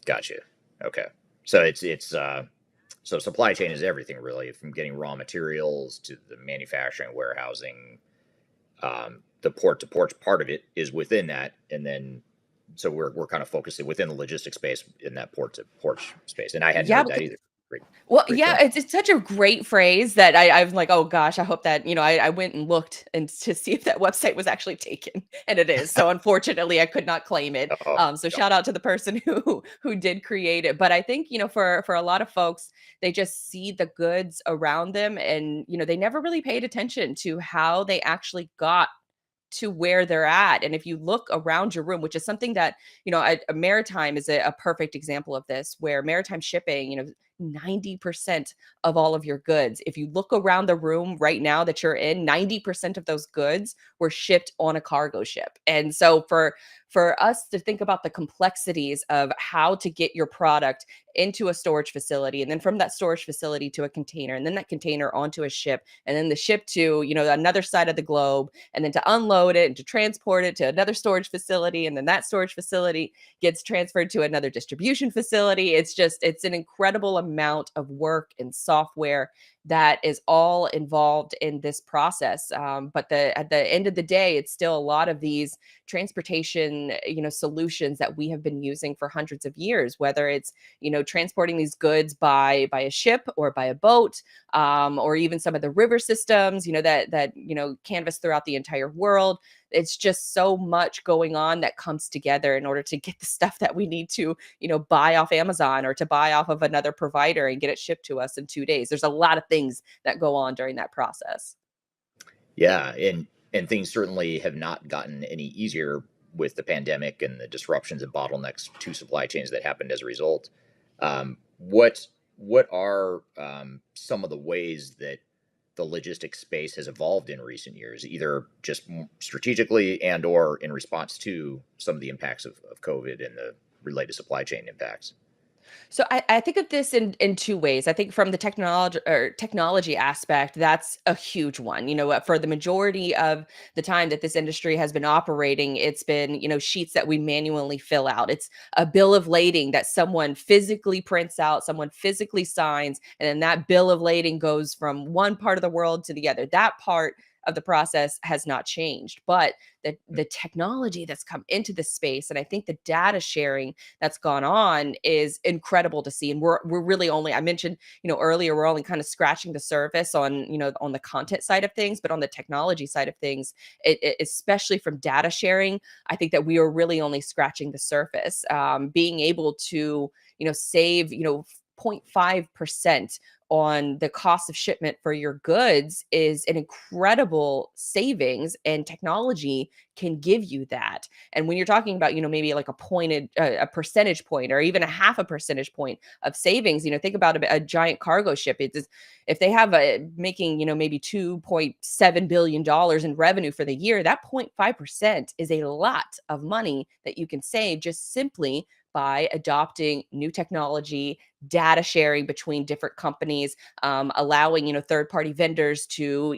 Gotcha. Okay. So so supply chain is everything really, from getting raw materials to the manufacturing, warehousing. The port to porch part of it is within that, and then so we're kind of focusing within the logistics space in that port to porch space. And I hadn't Yeah, heard that either. Great, well, great yeah, term. it's such a great phrase that I was like, oh gosh, I hope that, I went and looked and to see if that website was actually taken, and it is. So unfortunately, I could not claim it. Oh, So no. shout out to the person who did create it. But I think, for a lot of folks, they just see the goods around them, and they never really paid attention to how they actually got to where they're at. And if you look around your room, which is something that, a maritime is a perfect example of this, where maritime shipping, 90% of all of your goods, if you look around the room right now that you're in, 90% of those goods were shipped on a cargo ship. And so for us to think about the complexities of how to get your product into a storage facility, and then from that storage facility to a container, and then that container onto a ship, and then the ship to, another side of the globe, and then to unload it and to transport it to another storage facility, and then that storage facility gets transferred to another distribution facility. It's an incredible amount of work and software that is all involved in this process. But at the end of the day, it's still a lot of these transportation, solutions that we have been using for hundreds of years, whether it's, transporting these goods by a ship or by a boat, or even some of the river systems, that canvas throughout the entire world. It's just so much going on that comes together in order to get the stuff that we need to, buy off Amazon or to buy off of another provider and get it shipped to us in 2 days. There's a lot of things that go on during that process. Yeah, and things certainly have not gotten any easier with the pandemic and the disruptions and bottlenecks to supply chains that happened as a result. What are some of the ways that the logistics space has evolved in recent years, either just strategically and or in response to some of the impacts of COVID and the related supply chain impacts? So I think of this in two ways. I think from the technology aspect, that's a huge one. For the majority of the time that this industry has been operating, it's been, sheets that we manually fill out. It's a bill of lading that someone physically prints out, someone physically signs, and then that bill of lading goes from one part of the world to the other. That part of the process has not changed, but the technology that's come into the space, and I think the data sharing that's gone on, is incredible to see. And we're really only, I mentioned, earlier, we're only kind of scratching the surface on, on the content side of things, but on the technology side of things, especially from data sharing, I think that we are really only scratching the surface. Being able to, save, 0.5% on the cost of shipment for your goods is an incredible savings, and technology can give you that. And when you're talking about, maybe like a percentage point or even a half a percentage point of savings, think about a giant cargo ship. It's, if they have making, maybe $2.7 billion in revenue for the year, that 0.5% is a lot of money that you can save just simply by adopting new technology, data sharing between different companies, allowing, third-party vendors to,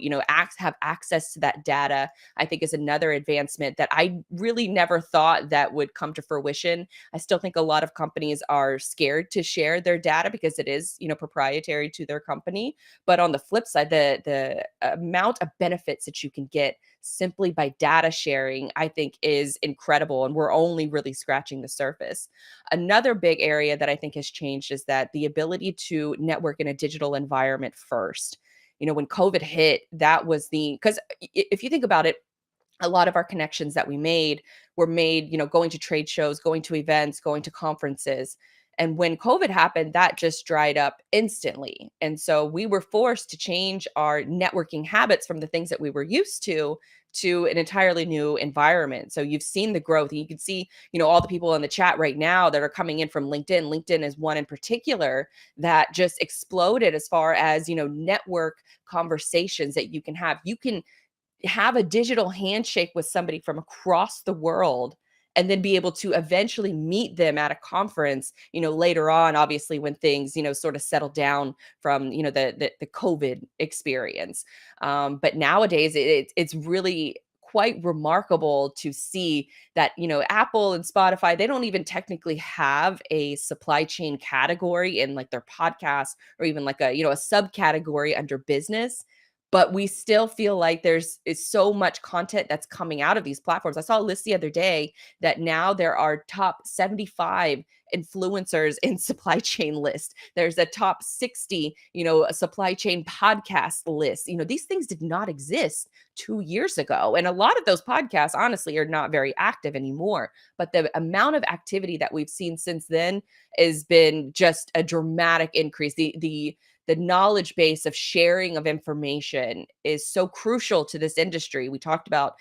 have access to that data. I think is another advancement that I really never thought that would come to fruition. I still think a lot of companies are scared to share their data because it is, proprietary to their company. But on the flip side, the amount of benefits that you can get simply by data sharing, I think, is incredible. And we're only really scratching the surface. Another big area that I think has changed is that the ability to network in a digital environment first. When COVID hit, that was because if you think about it, a lot of our connections that we made were made, going to trade shows, going to events, going to conferences. And when COVID happened, that just dried up instantly. And so we were forced to change our networking habits from the things that we were used to an entirely new environment. So you've seen the growth, and you can see, all the people in the chat right now that are coming in from LinkedIn. LinkedIn is one in particular that just exploded as far as, network conversations that you can have. You can have a digital handshake with somebody from across the world and then be able to eventually meet them at a conference, later on, obviously, when things, sort of settle down from, the COVID experience. But nowadays it's really quite remarkable to see that, Apple and Spotify, they don't even technically have a supply chain category in like their podcast, or even like a, a subcategory under business. But we still feel like is so much content that's coming out of these platforms. I saw a list the other day that now there are top 75 influencers in supply chain list. There's a top 60, a supply chain podcast list. These things did not exist 2 years ago. And a lot of those podcasts, honestly, are not very active anymore. But the amount of activity that we've seen since then has been just a dramatic increase. The knowledge base of sharing of information is so crucial to this industry. We talked about,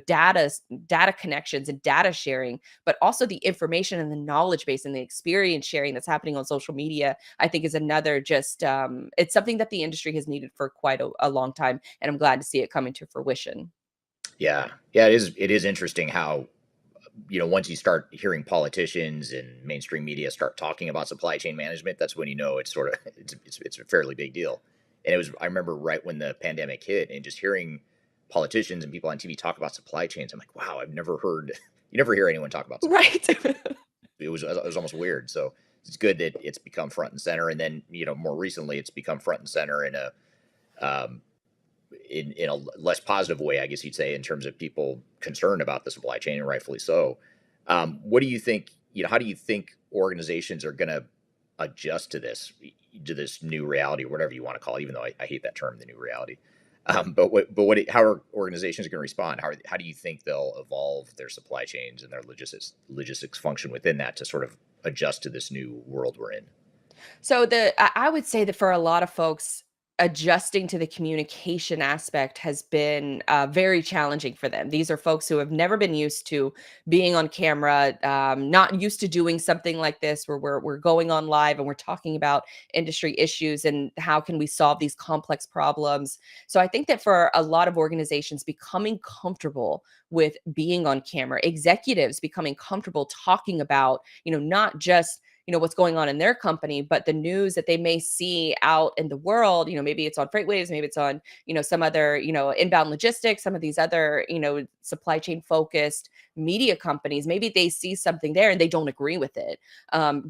data connections and data sharing, but also the information and the knowledge base and the experience sharing that's happening on social media, I think is another it's something that the industry has needed for quite a long time. And I'm glad to see it coming to fruition. Yeah. Yeah. It is interesting how, once you start hearing politicians and mainstream media start talking about supply chain management, that's when it's sort of it's a fairly big deal. And I remember right when the pandemic hit, and just hearing politicians and people on TV talk about supply chains, I'm like, wow, I've never heard. You never hear anyone talk about supply Right. It was almost weird. So it's good that it's become front and center, and then more recently it's become front and center in a um, in a less positive way, I guess you'd say, in terms of people concerned about the supply chain, and rightfully so. What do you think? How do you think organizations are going to adjust to this new reality, or whatever you want to call it? Even though I hate that term, the new reality. How are organizations going to respond? How do you think they'll evolve their supply chains and their logistics function within that to sort of adjust to this new world we're in? So I would say that for a lot of folks, adjusting to the communication aspect has been very challenging for them. These are folks who have never been used to being on camera, not used to doing something like this, where we're going on live and we're talking about industry issues and how can we solve these complex problems. So I think that for a lot of organizations, becoming comfortable with being on camera, executives becoming comfortable talking about, not just what's going on in their company, but the news that they may see out in the world. Maybe it's on FreightWaves, maybe it's on some other inbound logistics, some of these other supply chain focused media companies. Maybe they see something there and they don't agree with it.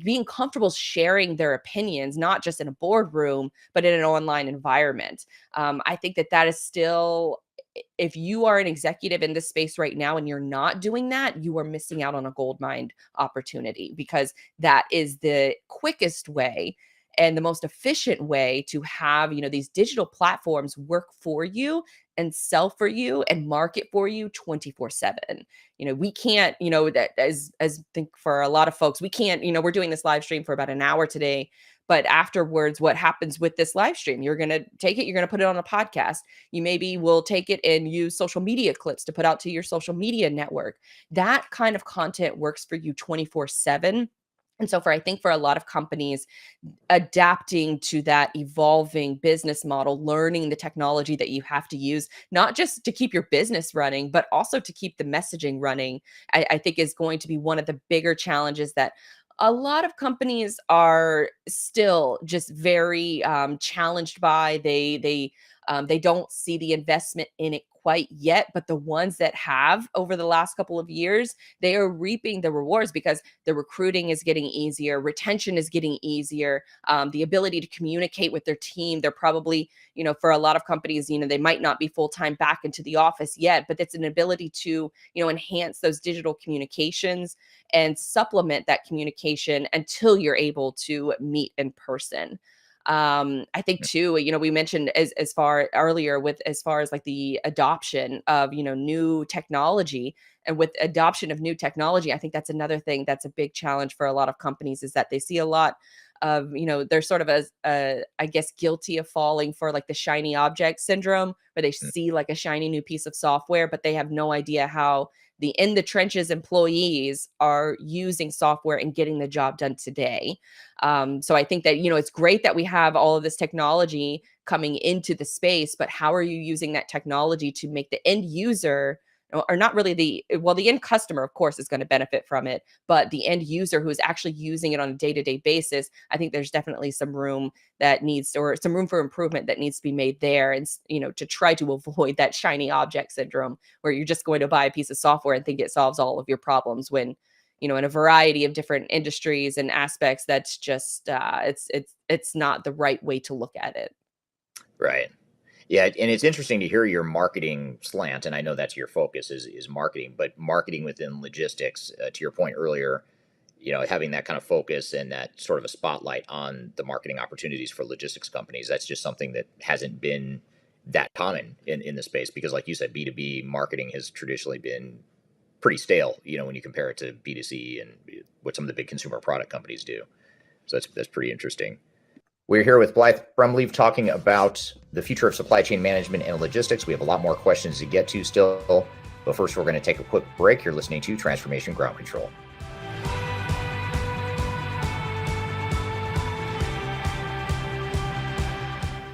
Being comfortable sharing their opinions, not just in a boardroom, but in an online environment. I think that is still, if you are an executive in this space right now and you're not doing that, you are missing out on a gold mine opportunity, because that is the quickest way and the most efficient way to have, these digital platforms work for you and sell for you and market for you 24/7. We can't, that as I think for a lot of folks, we can't, we're doing this live stream for about an hour today. But afterwards, what happens with this live stream? You're going to take it, you're going to put it on a podcast. You maybe will take it and use social media clips to put out to your social media network. That kind of content works for you 24/7. And so I think for a lot of companies, adapting to that evolving business model, learning the technology that you have to use, not just to keep your business running, but also to keep the messaging running, I think is going to be one of the bigger challenges that a lot of companies are still just very challenged by. They don't see the investment in it quite yet, but the ones that have over the last couple of years, they are reaping the rewards, because the recruiting is getting easier, retention is getting easier, the ability to communicate with their team. They're probably, for a lot of companies, they might not be full-time back into the office yet, but it's an ability to, enhance those digital communications and supplement that communication until you're able to meet in person. I think too, we mentioned as far earlier with as far as like the adoption of, new technology. And with adoption of new technology, I think that's another thing that's a big challenge for a lot of companies, is that they see a lot of, they're sort of I guess, guilty of falling for like the shiny object syndrome, where they see like a shiny new piece of software, but they have no idea how the in the trenches employees are using software and getting the job done today. So I think that, it's great that we have all of this technology coming into the space, but how are you using that technology to make the end user, or not really the end customer, of course, is going to benefit from it, but the end user who is actually using it on a day-to-day basis, I think there's definitely some room for improvement that needs to be made there. And, to try to avoid that shiny object syndrome, where you're just going to buy a piece of software and think it solves all of your problems, when, in a variety of different industries and aspects, that's just, it's not the right way to look at it. Right. Yeah, and it's interesting to hear your marketing slant, and I know that's your focus is marketing, but marketing within logistics. To your point earlier, having that kind of focus and that sort of a spotlight on the marketing opportunities for logistics companies. That's just something that hasn't been that common in the space, because, like you said, B2B marketing has traditionally been pretty stale. When you compare it to B2C and what some of the big consumer product companies do. So that's pretty interesting. We're here with Blythe Brumleve talking about the future of supply chain management and logistics. We have a lot more questions to get to still, but first we're going to take a quick break. You're listening to Transformation Ground Control.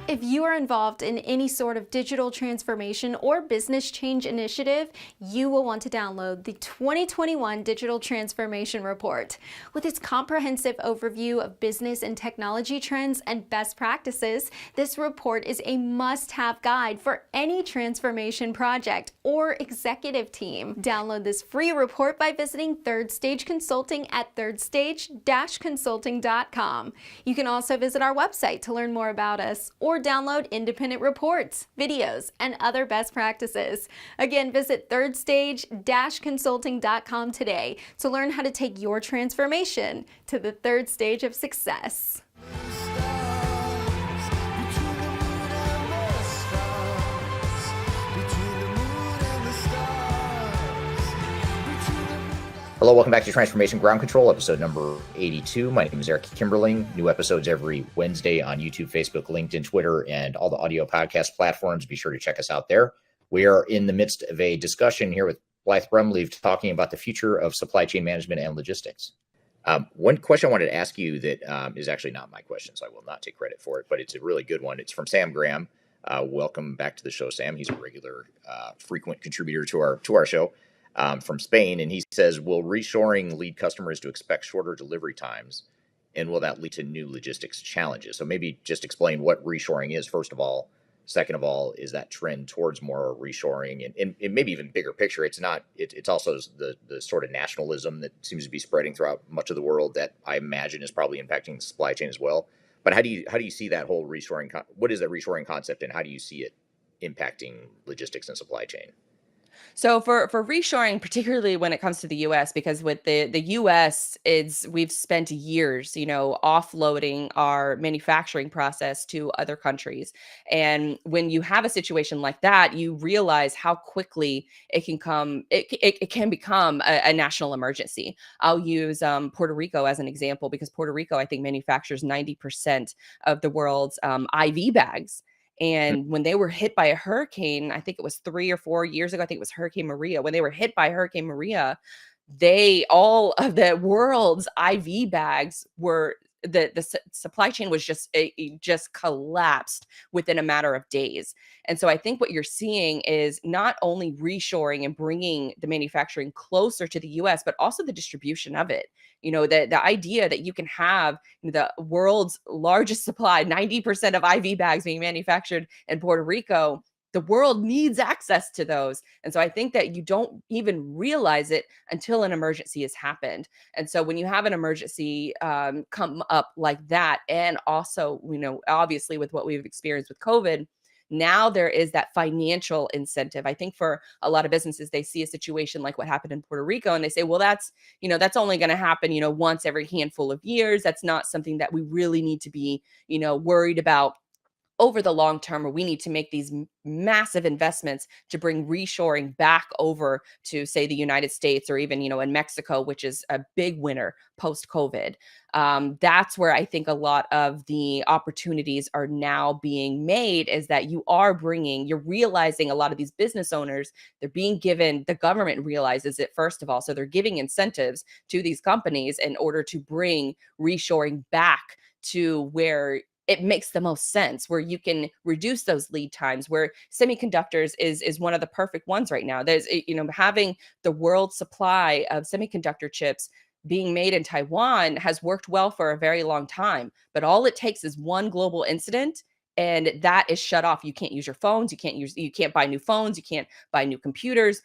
If you are involved in any sort of digital transformation or business change initiative, you will want to download the 2021 Digital Transformation Report. With its comprehensive overview of business and technology trends and best practices, this report is a must-have guide for any transformation project or executive team. Download this free report by visiting Third Stage Consulting at thirdstage-consulting.com. You can also visit our website to learn more about us, or download independent reports, videos, and other best practices. Again, visit thirdstage-consulting.com today to learn how to take your transformation to the third stage of success. Hello, welcome back to Transformation Ground Control, episode number 82. My name is Eric Kimberling. New episodes every Wednesday on YouTube, Facebook, LinkedIn, Twitter, and all the audio podcast platforms. Be sure to check us out there. We are in the midst of a discussion here with Blythe Brumleve talking about the future of supply chain management and logistics. One question I wanted to ask you that is actually not my question, so I will not take credit for it, but it's a really good one. It's from Sam Graham. Welcome back to the show, Sam. He's a regular, frequent contributor to our show. From Spain, and he says, will reshoring lead customers to expect shorter delivery times, and will that lead to new logistics challenges? So maybe just explain what reshoring is, first of all. Second of all, is that trend towards more reshoring, and maybe even bigger picture, it's also the sort of nationalism that seems to be spreading throughout much of the world that I imagine is probably impacting the supply chain as well. But how do you see that whole reshoring? What is that reshoring concept, and how do you see it impacting logistics and supply chain? So for reshoring, particularly when it comes to the US, because with the US, we've spent years, offloading our manufacturing process to other countries. And when you have a situation like that, you realize how quickly it can become a national emergency. I'll use Puerto Rico as an example, because Puerto Rico, I think, manufactures 90% of the world's IV bags. And when they were hit by a hurricane, I think it was 3 or 4 years ago, I think it was Hurricane Maria. When they were hit by Hurricane Maria, all of the world's IV bags were the supply chain was just collapsed within a matter of days. And so I think what you're seeing is not only reshoring and bringing the manufacturing closer to the US, but also the distribution of it. The idea that you can have the world's largest supply, 90% of IV bags being manufactured in Puerto Rico. The world needs access to those. And so I think that you don't even realize it until an emergency has happened. And so when you have an emergency come up like that, and also, obviously with what we've experienced with COVID, Now there is that financial incentive. I think for a lot of businesses, they see a situation like what happened in Puerto Rico and they say, well, that's only going to happen, once every handful of years. That's not something that we really need to be, worried about over the long term, or we need to make these massive investments to bring reshoring back over to, say, the United States, or even, in Mexico, which is a big winner post COVID. That's where I think a lot of the opportunities are now being made, is that you're realizing a lot of these business owners, they're being given, the government realizes it first of all. So they're giving incentives to these companies in order to bring reshoring back to where it makes the most sense, where you can reduce those lead times, where semiconductors is one of the perfect ones right now. There's, having the world supply of semiconductor chips being made in Taiwan has worked well for a very long time, but all it takes is one global incident and that is shut off. You can't use your phones. You can't buy new phones. You can't buy new computers.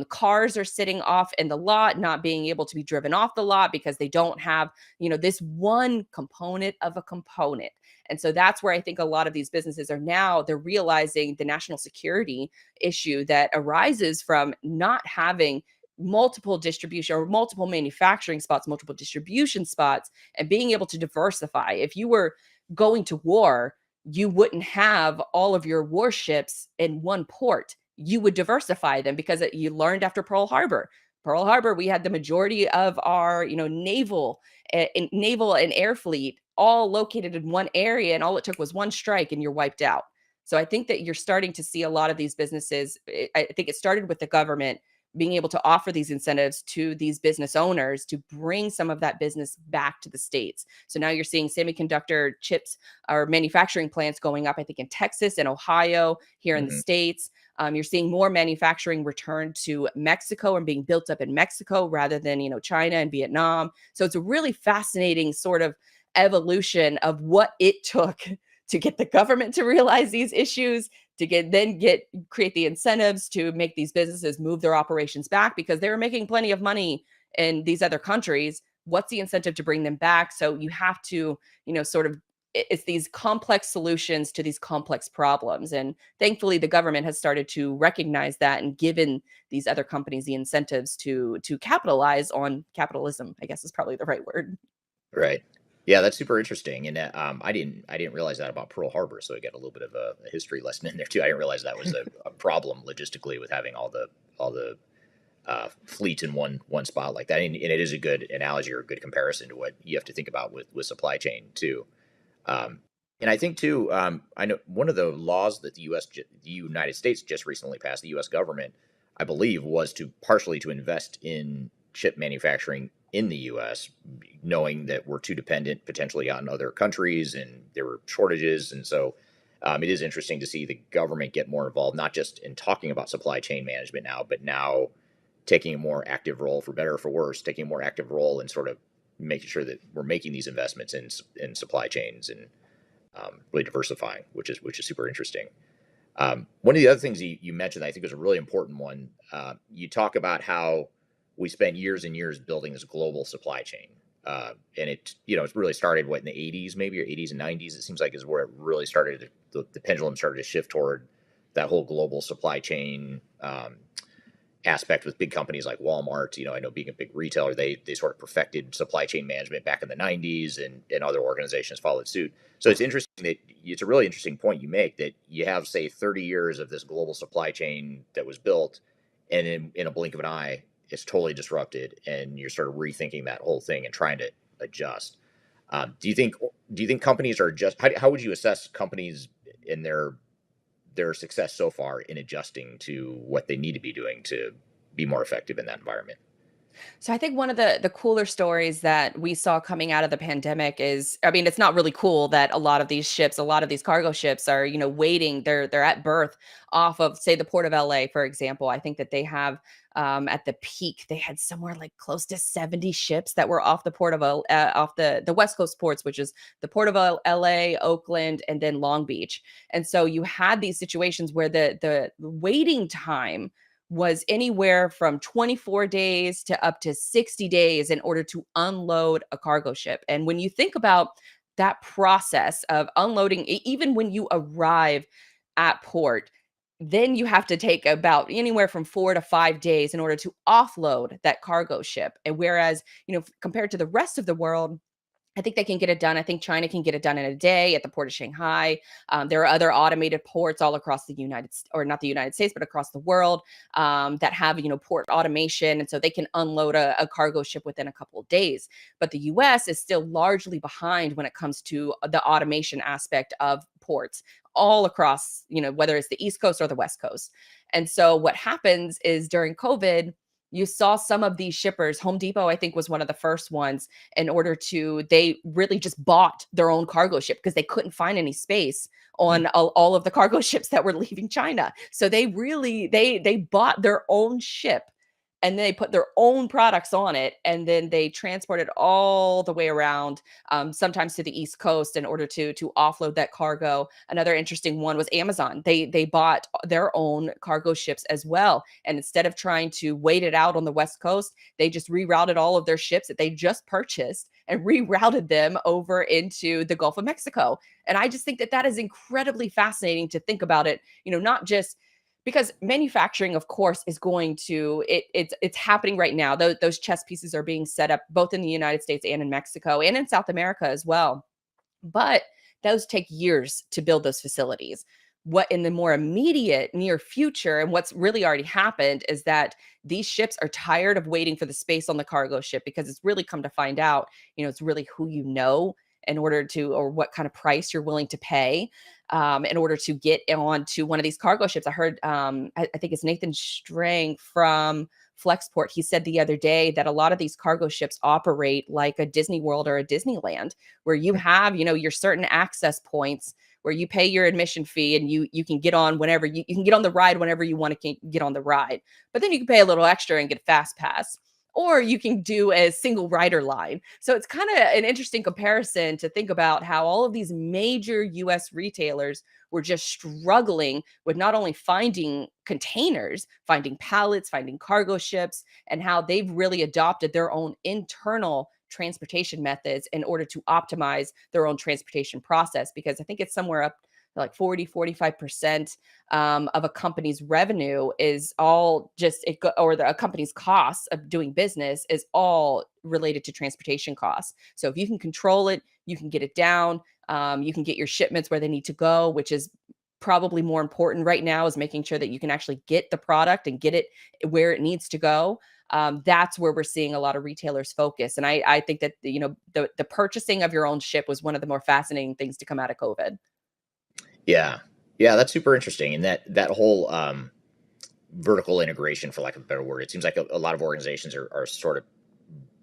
Cars are sitting off in the lot, not being able to be driven off the lot because they don't have, this one component of a component. And so that's where I think a lot of these businesses they're realizing the national security issue that arises from not having multiple distribution or multiple manufacturing spots, multiple distribution spots, and being able to diversify. If you were going to war, you wouldn't have all of your warships in one port. You would diversify them, because you learned after Pearl Harbor. Pearl Harbor, we had the majority of our, naval and air fleet all located in one area, and all it took was one strike and you're wiped out. So I think that you're starting to see a lot of these businesses. I think it started with the government being able to offer these incentives to these business owners to bring some of that business back to the States. So now you're seeing semiconductor chips or manufacturing plants going up, I think in Texas and Ohio, here in the States. You're seeing more manufacturing return to Mexico and being built up in Mexico rather than, China and Vietnam. So it's a really fascinating sort of evolution of what it took to get the government to realize these issues, to create the incentives to make these businesses move their operations back, because they were making plenty of money in these other countries. What's the incentive to bring them back? So you have to, it's these complex solutions to these complex problems. And thankfully, the government has started to recognize that and given these other companies the incentives to capitalize on capitalism, I guess is probably the right word. Right. Yeah, that's super interesting, and I didn't realize that about Pearl Harbor. So I got a little bit of a history lesson in there too. I didn't realize that was a problem logistically with having all the fleets in one spot like that. And it is a good analogy or a good comparison to what you have to think about with supply chain too. And I think too, I know one of the laws that the United States just recently passed, the U.S. government, I believe, was to partially to invest in chip manufacturing in the U.S., knowing that we're too dependent potentially on other countries and there were shortages. And so it is interesting to see the government get more involved, not just in talking about supply chain management now, but now taking a more active role, for better or for worse, taking a more active role in sort of making sure that we're making these investments in supply chains and really diversifying, which is super interesting. One of the other things you mentioned, I think, was a really important one. You talk about how we spent years and years building this global supply chain, and it really started in the 80s, maybe, or 80s and 90s. It seems like is where it really started. The pendulum started to shift toward that whole global supply chain aspect with big companies like Walmart. I know, being a big retailer, they sort of perfected supply chain management back in the 90s, and other organizations followed suit. So it's interesting that it's a really interesting point you make, that you have, say, 30 years of this global supply chain that was built, and in a blink of an eye, it's totally disrupted, and you're sort of rethinking that whole thing and trying to adjust. Do you think companies are just, how would you assess companies in their success so far in adjusting to what they need to be doing to be more effective in that environment? So I think one of the cooler stories that we saw coming out of the pandemic is, I mean, it's not really cool that a lot of these cargo ships are, waiting, they're at berth off of, say, the port of LA, for example. I think that they have, at the peak, they had somewhere like close to 70 ships that were off the port of, off the West Coast ports, which is the port of LA, Oakland, and then Long Beach. And so you had these situations where the waiting time was anywhere from 24 days to up to 60 days in order to unload a cargo ship. And when you think about that process of unloading, even when you arrive at port, then you have to take about anywhere from 4 to 5 days in order to offload that cargo ship. And whereas, compared to the rest of the world, I think they can get it done. I think China can get it done in a day at the port of Shanghai. There are other automated ports all across the or not the United States, but across the world that have, port automation. And so they can unload a cargo ship within a couple of days. But the US is still largely behind when it comes to the automation aspect of ports all across, whether it's the East Coast or the West Coast. And so what happens is during COVID, you saw some of these shippers. Home Depot, I think, was one of the first ones. They really just bought their own cargo ship because they couldn't find any space on all of the cargo ships that were leaving China. So they really, they bought their own ship, and they put their own products on it, and then they transported all the way around, sometimes to the East Coast, in order to offload that cargo. Another interesting one was Amazon. They bought their own cargo ships as well, and instead of trying to wait it out on the West Coast, they just rerouted all of their ships that they just purchased and rerouted them over into the Gulf of Mexico. And I just think that is incredibly fascinating to think about it. Not just because manufacturing, of course, is going to it's happening right now. Those chess pieces are being set up both in the United States and in Mexico and in South America as well. But those take years to build those facilities. What in the more immediate near future, and what's really already happened, is that these ships are tired of waiting for the space on the cargo ship, because it's really come to find out, it's really who in order to, or what kind of price you're willing to pay in order to get onto one of these cargo ships. I heard, I think it's Nathan Strang from Flexport. He said the other day that a lot of these cargo ships operate like a Disney World or a Disneyland, where you have, your certain access points where you pay your admission fee, and you can get on whenever you can get on the ride whenever you want to get on the ride. But then you can pay a little extra and get a fast pass, or you can do a single rider line. So it's kind of an interesting comparison to think about how all of these major US retailers were just struggling with not only finding containers, finding pallets, finding cargo ships, and how they've really adopted their own internal transportation methods in order to optimize their own transportation process. Because I think it's somewhere up like 45% of a company's revenue is all just a company's costs of doing business is all related to transportation costs. So if you can control it, you can get it down. You can get your shipments where they need to go, which is probably more important right now, is making sure that you can actually get the product and get it where it needs to go. That's where we're seeing a lot of retailers focus. And I think that the purchasing of your own ship was one of the more fascinating things to come out of COVID. Yeah, that's super interesting. And that whole vertical integration, for lack of a better word, it seems like a lot of organizations are sort of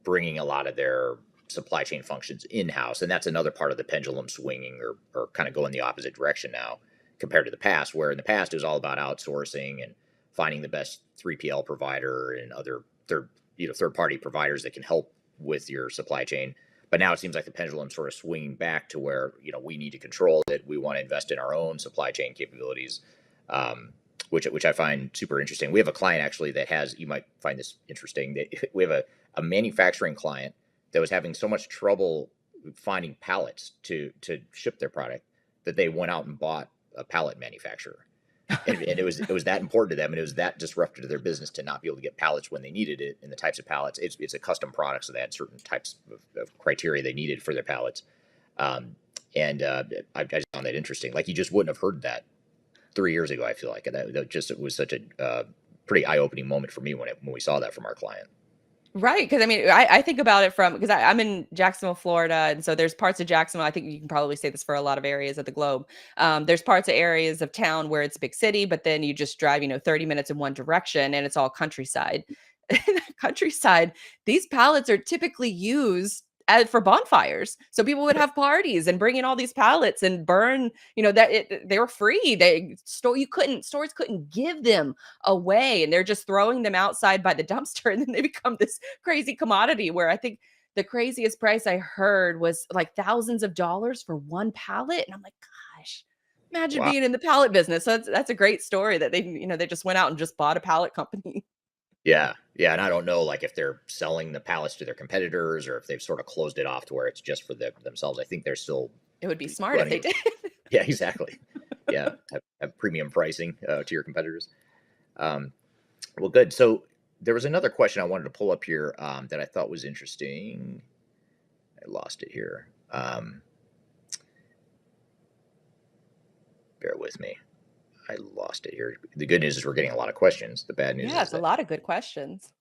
bringing a lot of their supply chain functions in-house. And that's another part of the pendulum swinging or kind of going the opposite direction now compared to the past, where in the past it was all about outsourcing and finding the best 3PL provider and other third-party providers that can help with your supply chain. But now it seems like the pendulum sort of swinging back to where, we need to control it. We want to invest in our own supply chain capabilities, which I find super interesting. We have a client actually that has, you might find this interesting, that we have a manufacturing client that was having so much trouble finding pallets to ship their product that they went out and bought a pallet manufacturer. And it was that important to them, and it was that disruptive to their business to not be able to get pallets when they needed it. And the types of pallets, it's a custom product, so they had certain types of criteria they needed for their pallets. I just found that interesting. Like, you just wouldn't have heard that 3 years ago. I feel like it was such a pretty eye-opening moment for me when we saw that from our client. Right. Because I think about it because I'm in Jacksonville, Florida. And so there's parts of Jacksonville. I think you can probably say this for a lot of areas of the globe. There's parts of areas of town where it's a big city, but then you just drive, 30 minutes in one direction, and it's all countryside. Countryside, these pallets are typically used for bonfires. So people would have parties and bring in all these pallets and burn, they were free. Stores couldn't give them away, and they're just throwing them outside by the dumpster. And then they become this crazy commodity, where I think the craziest price I heard was like thousands of dollars for one pallet. And I'm like, gosh, imagine being in the pallet business. So that's a great story that they just went out and just bought a pallet company. Yeah. And I don't know, like, if they're selling the pallets to their competitors or if they've sort of closed it off to where it's just for themselves. I think they're still. It would be smart if they did. Yeah, exactly. Yeah, have premium pricing to your competitors. Well, good. So there was another question I wanted to pull up here that I thought was interesting. I lost it here. Bear with me. I lost it here. The good news is we're getting a lot of questions. The bad news Yeah, is it's a that, lot of good questions.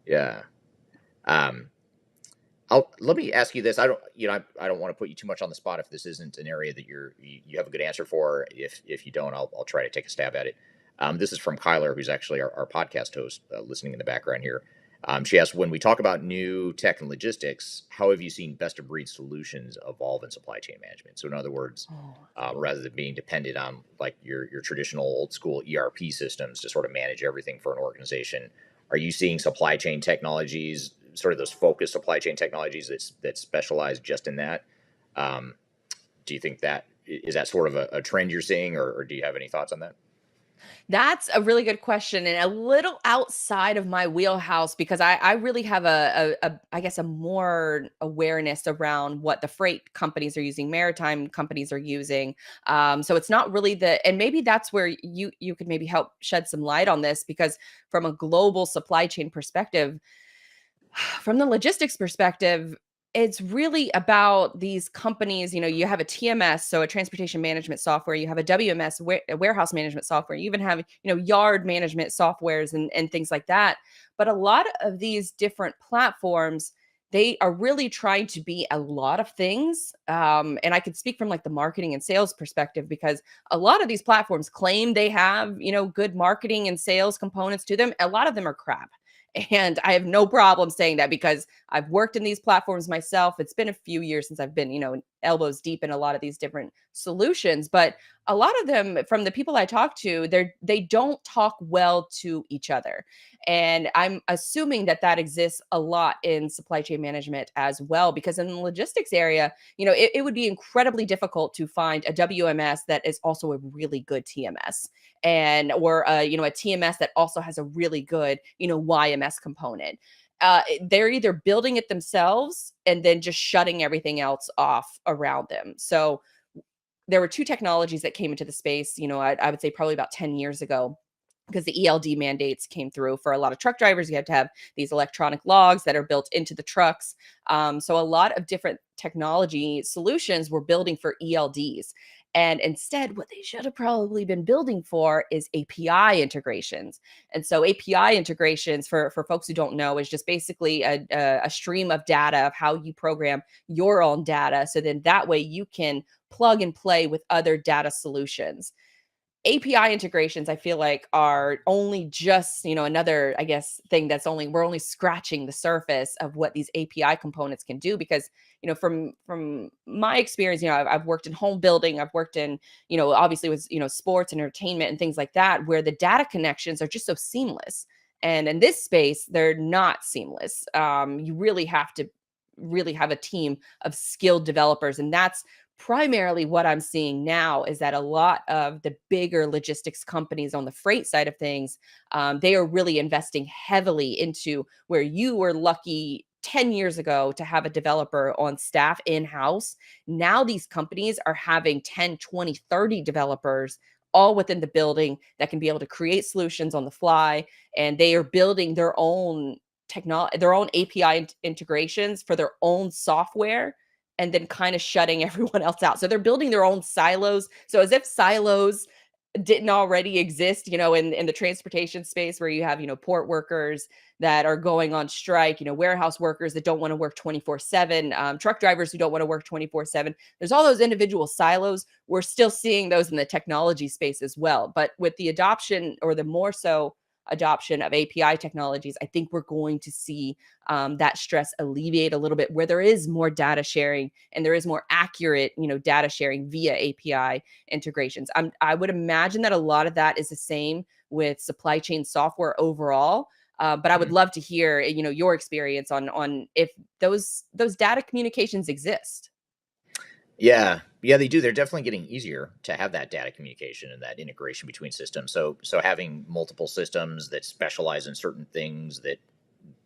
yeah. Um, let me ask you this. I don't want to put you too much on the spot if this isn't an area that you have a good answer for. If you don't, I'll try to take a stab at it. This is from Kyler, who's actually our podcast host, listening in the background here. She asked, when we talk about new tech and logistics, how have you seen best of breed solutions evolve in supply chain management? So, in other words, Oh. rather than being dependent on like your traditional old school ERP systems to sort of manage everything for an organization, are you seeing supply chain technologies, sort of those focused supply chain technologies that specialize just in that? Um, do you think that is that sort of a trend you're seeing, or do you have any thoughts on that? That's a really good question and a little outside of my wheelhouse because I really have I guess a more awareness around what the freight companies are using, maritime companies are using. So it's not really and maybe that's where you could maybe help shed some light on this because from a global supply chain perspective, from the logistics perspective, it's really about these companies. You have a TMS, so a transportation management software. You have a WMS, a warehouse management software. You even have, yard management softwares and things like that. But a lot of these different platforms, they are really trying to be a lot of things. And I could speak from like the marketing and sales perspective because a lot of these platforms claim they have, good marketing and sales components to them. A lot of them are crap. And I have no problem saying that because I've worked in these platforms myself. It's been a few years since I've been, elbows deep in a lot of these different solutions, but a lot of them from the people I talk to, they don't talk well to each other. And I'm assuming that exists a lot in supply chain management as well, because in the logistics area, it would be incredibly difficult to find a WMS that is also a really good TMS or a TMS that also has a really good, YMS component. They're either building it themselves and then just shutting everything else off around them. So there were two technologies that came into the space, I would say probably about 10 years ago, because the ELD mandates came through for a lot of truck drivers. You have to have these electronic logs that are built into the trucks. So a lot of different technology solutions were building for ELDs. And instead, what they should have probably been building for is API integrations. And so API integrations, for folks who don't know, is just basically a stream of data of how you program your own data. So then that way you can plug and play with other data solutions. API integrations, I feel like, are only just, another, I guess, thing we're only scratching the surface of what these API components can do. Because, from my experience, I've worked in home building, I've worked in, obviously with, sports and entertainment and things like that, where the data connections are just so seamless. And in this space, they're not seamless. You really have to really have a team of skilled developers. And that's primarily what I'm seeing now, is that a lot of the bigger logistics companies on the freight side of things, they are really investing heavily into where you were lucky 10 years ago to have a developer on staff in-house. Now these companies are having 10, 20, 30 developers all within the building that can be able to create solutions on the fly. And they are building their own their own API integrations for their own software, and then kind of shutting everyone else out. So they're building their own silos. So as if silos didn't already exist, in the transportation space, where you have, port workers that are going on strike, warehouse workers that don't want to work 24/7, truck drivers who don't want to work 24/7. There's all those individual silos. We're still seeing those in the technology space as well. But with the adoption, or the more so adoption of API technologies, I think we're going to see that stress alleviate a little bit, where there is more data sharing and there is more accurate, data sharing via API integrations. I would imagine that a lot of that is the same with supply chain software overall. But I would love to hear, your experience on if those data communications exist. Yeah, they do. They're definitely getting easier to have that data communication and that integration between systems. So having multiple systems that specialize in certain things that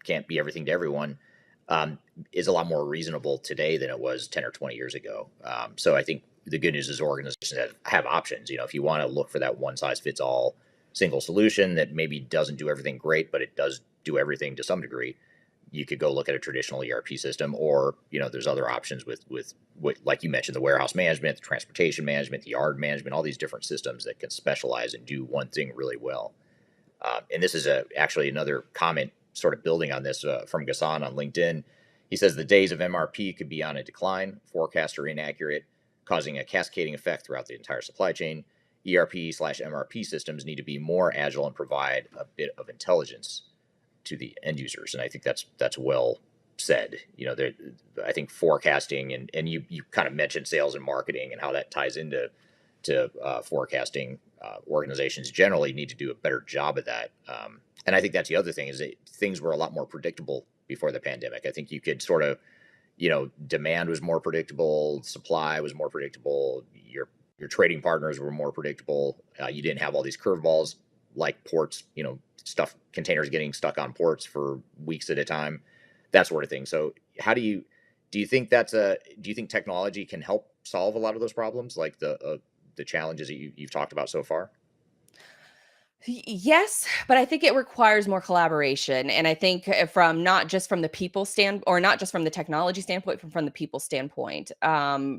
can't be everything to everyone is a lot more reasonable today than it was 10 or 20 years ago. So I think the good news is organizations have options. If you want to look for that one size fits all single solution that maybe doesn't do everything great, but it does do everything to some degree, you could go look at a traditional ERP system, or there's other options with like you mentioned, the warehouse management, the transportation management, the yard management, all these different systems that can specialize and do one thing really well. And this is actually another comment sort of building on this from Ghassan on LinkedIn. He says the days of MRP could be on a decline, forecasts are inaccurate, causing a cascading effect throughout the entire supply chain. ERP/MRP systems need to be more agile and provide a bit of intelligence to the end users. And I think that's well said. I think forecasting and you kind of mentioned sales and marketing and how that ties into forecasting. Organizations generally need to do a better job of that. And I think that's the other thing, is that things were a lot more predictable before the pandemic. I think you could sort of, demand was more predictable, supply was more predictable, your trading partners were more predictable. You didn't have all these curveballs like ports, containers getting stuck on ports for weeks at a time, that sort of thing. So do you think technology can help solve a lot of those problems, like the challenges that you've talked about so far? Yes, but I think it requires more collaboration. And I think from not just from the people or not just from the technology standpoint, from the people standpoint.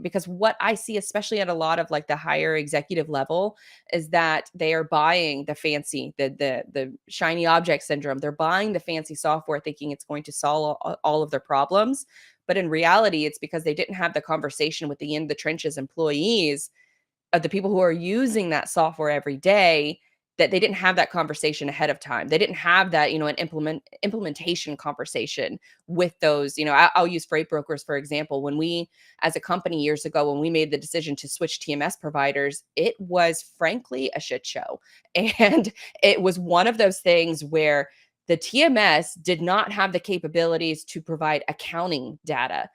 Because what I see, especially at a lot of like the higher executive level, is that they are buying the fancy, the shiny object syndrome. They're buying the fancy software thinking it's going to solve all of their problems. But in reality, it's because they didn't have the conversation with the in the trenches employees of the people who are using that software every day, that they didn't have that conversation ahead of time. They didn't have that, an implementation conversation with those, I'll use freight brokers, for example. When we, as a company years ago, when we made the decision to switch TMS providers, it was frankly a shit show. And it was one of those things where the TMS did not have the capabilities to provide accounting data.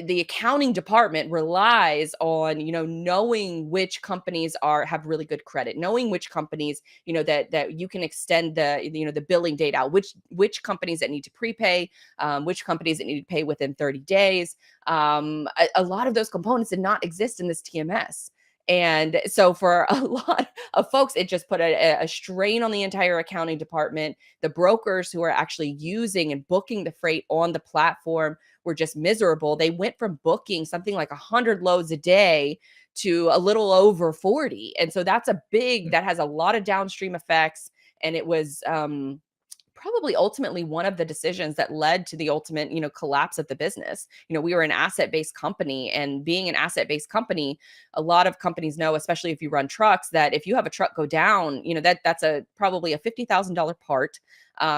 The accounting department relies on, knowing which companies have really good credit, knowing which companies, that you can extend the billing date out, which companies that need to prepay, which companies that need to pay within 30 days. A lot of those components did not exist in this TMS. And so for a lot of folks, it just put a strain on the entire accounting department. The brokers who are actually using and booking the freight on the platform were just miserable. They went from booking something like 100 loads a day to a little over 40. And so that has a lot of downstream effects. And it was probably ultimately one of the decisions that led to the ultimate, collapse of the business. We were an asset-based company, and being an asset-based company, a lot of companies know, especially if you run trucks, that if you have a truck go down, that's probably a $50,000 part.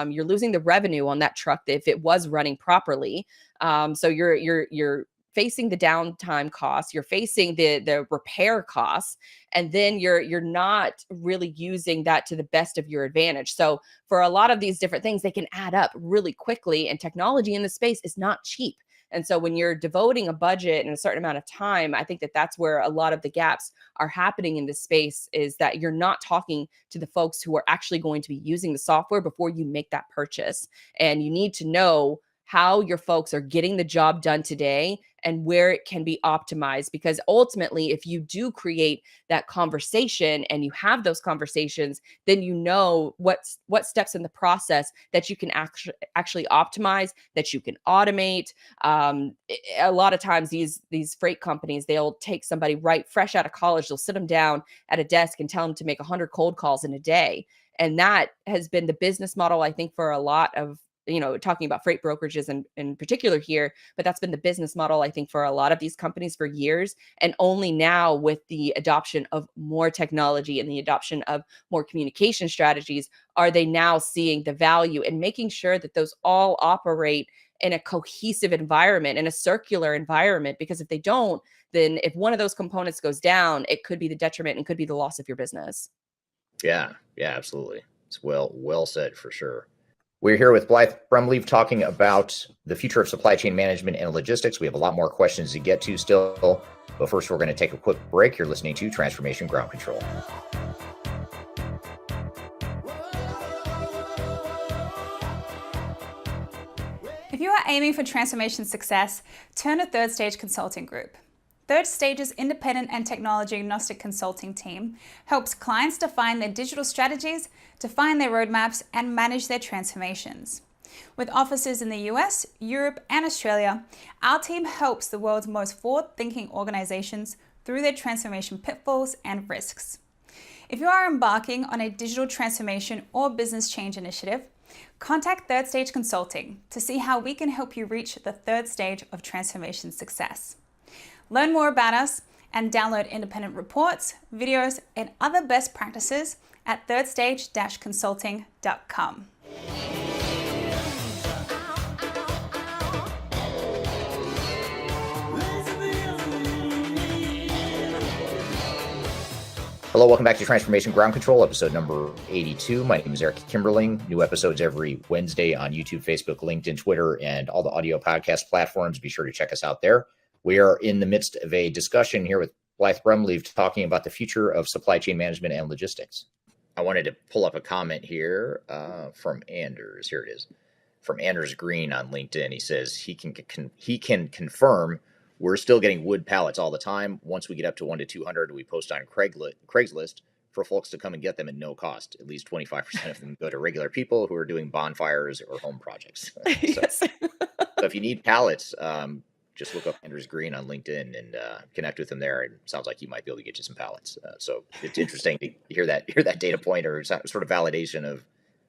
You're losing the revenue on that truck if it was running properly. So you're facing the downtime costs, you're facing the repair costs, and then you're not really using that to the best of your advantage. So for a lot of these different things, they can add up really quickly, and technology in the space is not cheap. And so when you're devoting a budget and a certain amount of time, I think that's where a lot of the gaps are happening in this space, is that you're not talking to the folks who are actually going to be using the software before you make that purchase. And you need to know how your folks are getting the job done today and where it can be optimized. Because ultimately, if you do create that conversation and you have those conversations, then you know what steps in the process that you can actually optimize, that you can automate. A lot of times these freight companies, they'll take somebody right fresh out of college, they'll sit them down at a desk and tell them to make 100 cold calls in a day. And that has been the business model, I think, for a lot of, talking about freight brokerages in particular here, but that's been the business model, I think, for a lot of these companies for years. And only now, with the adoption of more technology and the adoption of more communication strategies, are they now seeing the value and making sure that those all operate in a cohesive environment, in a circular environment. Because if they don't, then if one of those components goes down, it could be the detriment and could be the loss of your business. Yeah, absolutely. It's well said, for sure. We're here with Blythe Brumleve talking about the future of supply chain management and logistics. We have a lot more questions to get to still, but first we're going to take a quick break. You're listening to Transformation Ground Control. If you are aiming for transformation success, turn to Third Stage Consulting Group. Third Stage's independent and technology agnostic consulting team helps clients define their digital strategies, define their roadmaps, and manage their transformations. With offices in the US, Europe, and Australia, our team helps the world's most forward-thinking organizations through their transformation pitfalls and risks. If you are embarking on a digital transformation or business change initiative, contact Third Stage Consulting to see how we can help you reach the third stage of transformation success. Learn more about us and download independent reports, videos, and other best practices at thirdstage-consulting.com. Hello, welcome back to Transformation Ground Control, episode number 82. My name is Eric Kimberling. New episodes every Wednesday on YouTube, Facebook, LinkedIn, Twitter, and all the audio podcast platforms. Be sure to check us out there. We are in the midst of a discussion here with Blythe Brumleve talking about the future of supply chain management and logistics. I wanted to pull up a comment here from Anders. Here it is. From Anders Green on LinkedIn. He says he can confirm we're still getting wood pallets all the time. Once we get up to 1 to 200, we post on Craigslist for folks to come and get them at no cost. At least 25% of them go to regular people who are doing bonfires or home projects. So if you need pallets, just look up Anders Green on LinkedIn and connect with him there. It sounds like he might be able to get you some pallets. So it's interesting to hear that data point or sort of validation of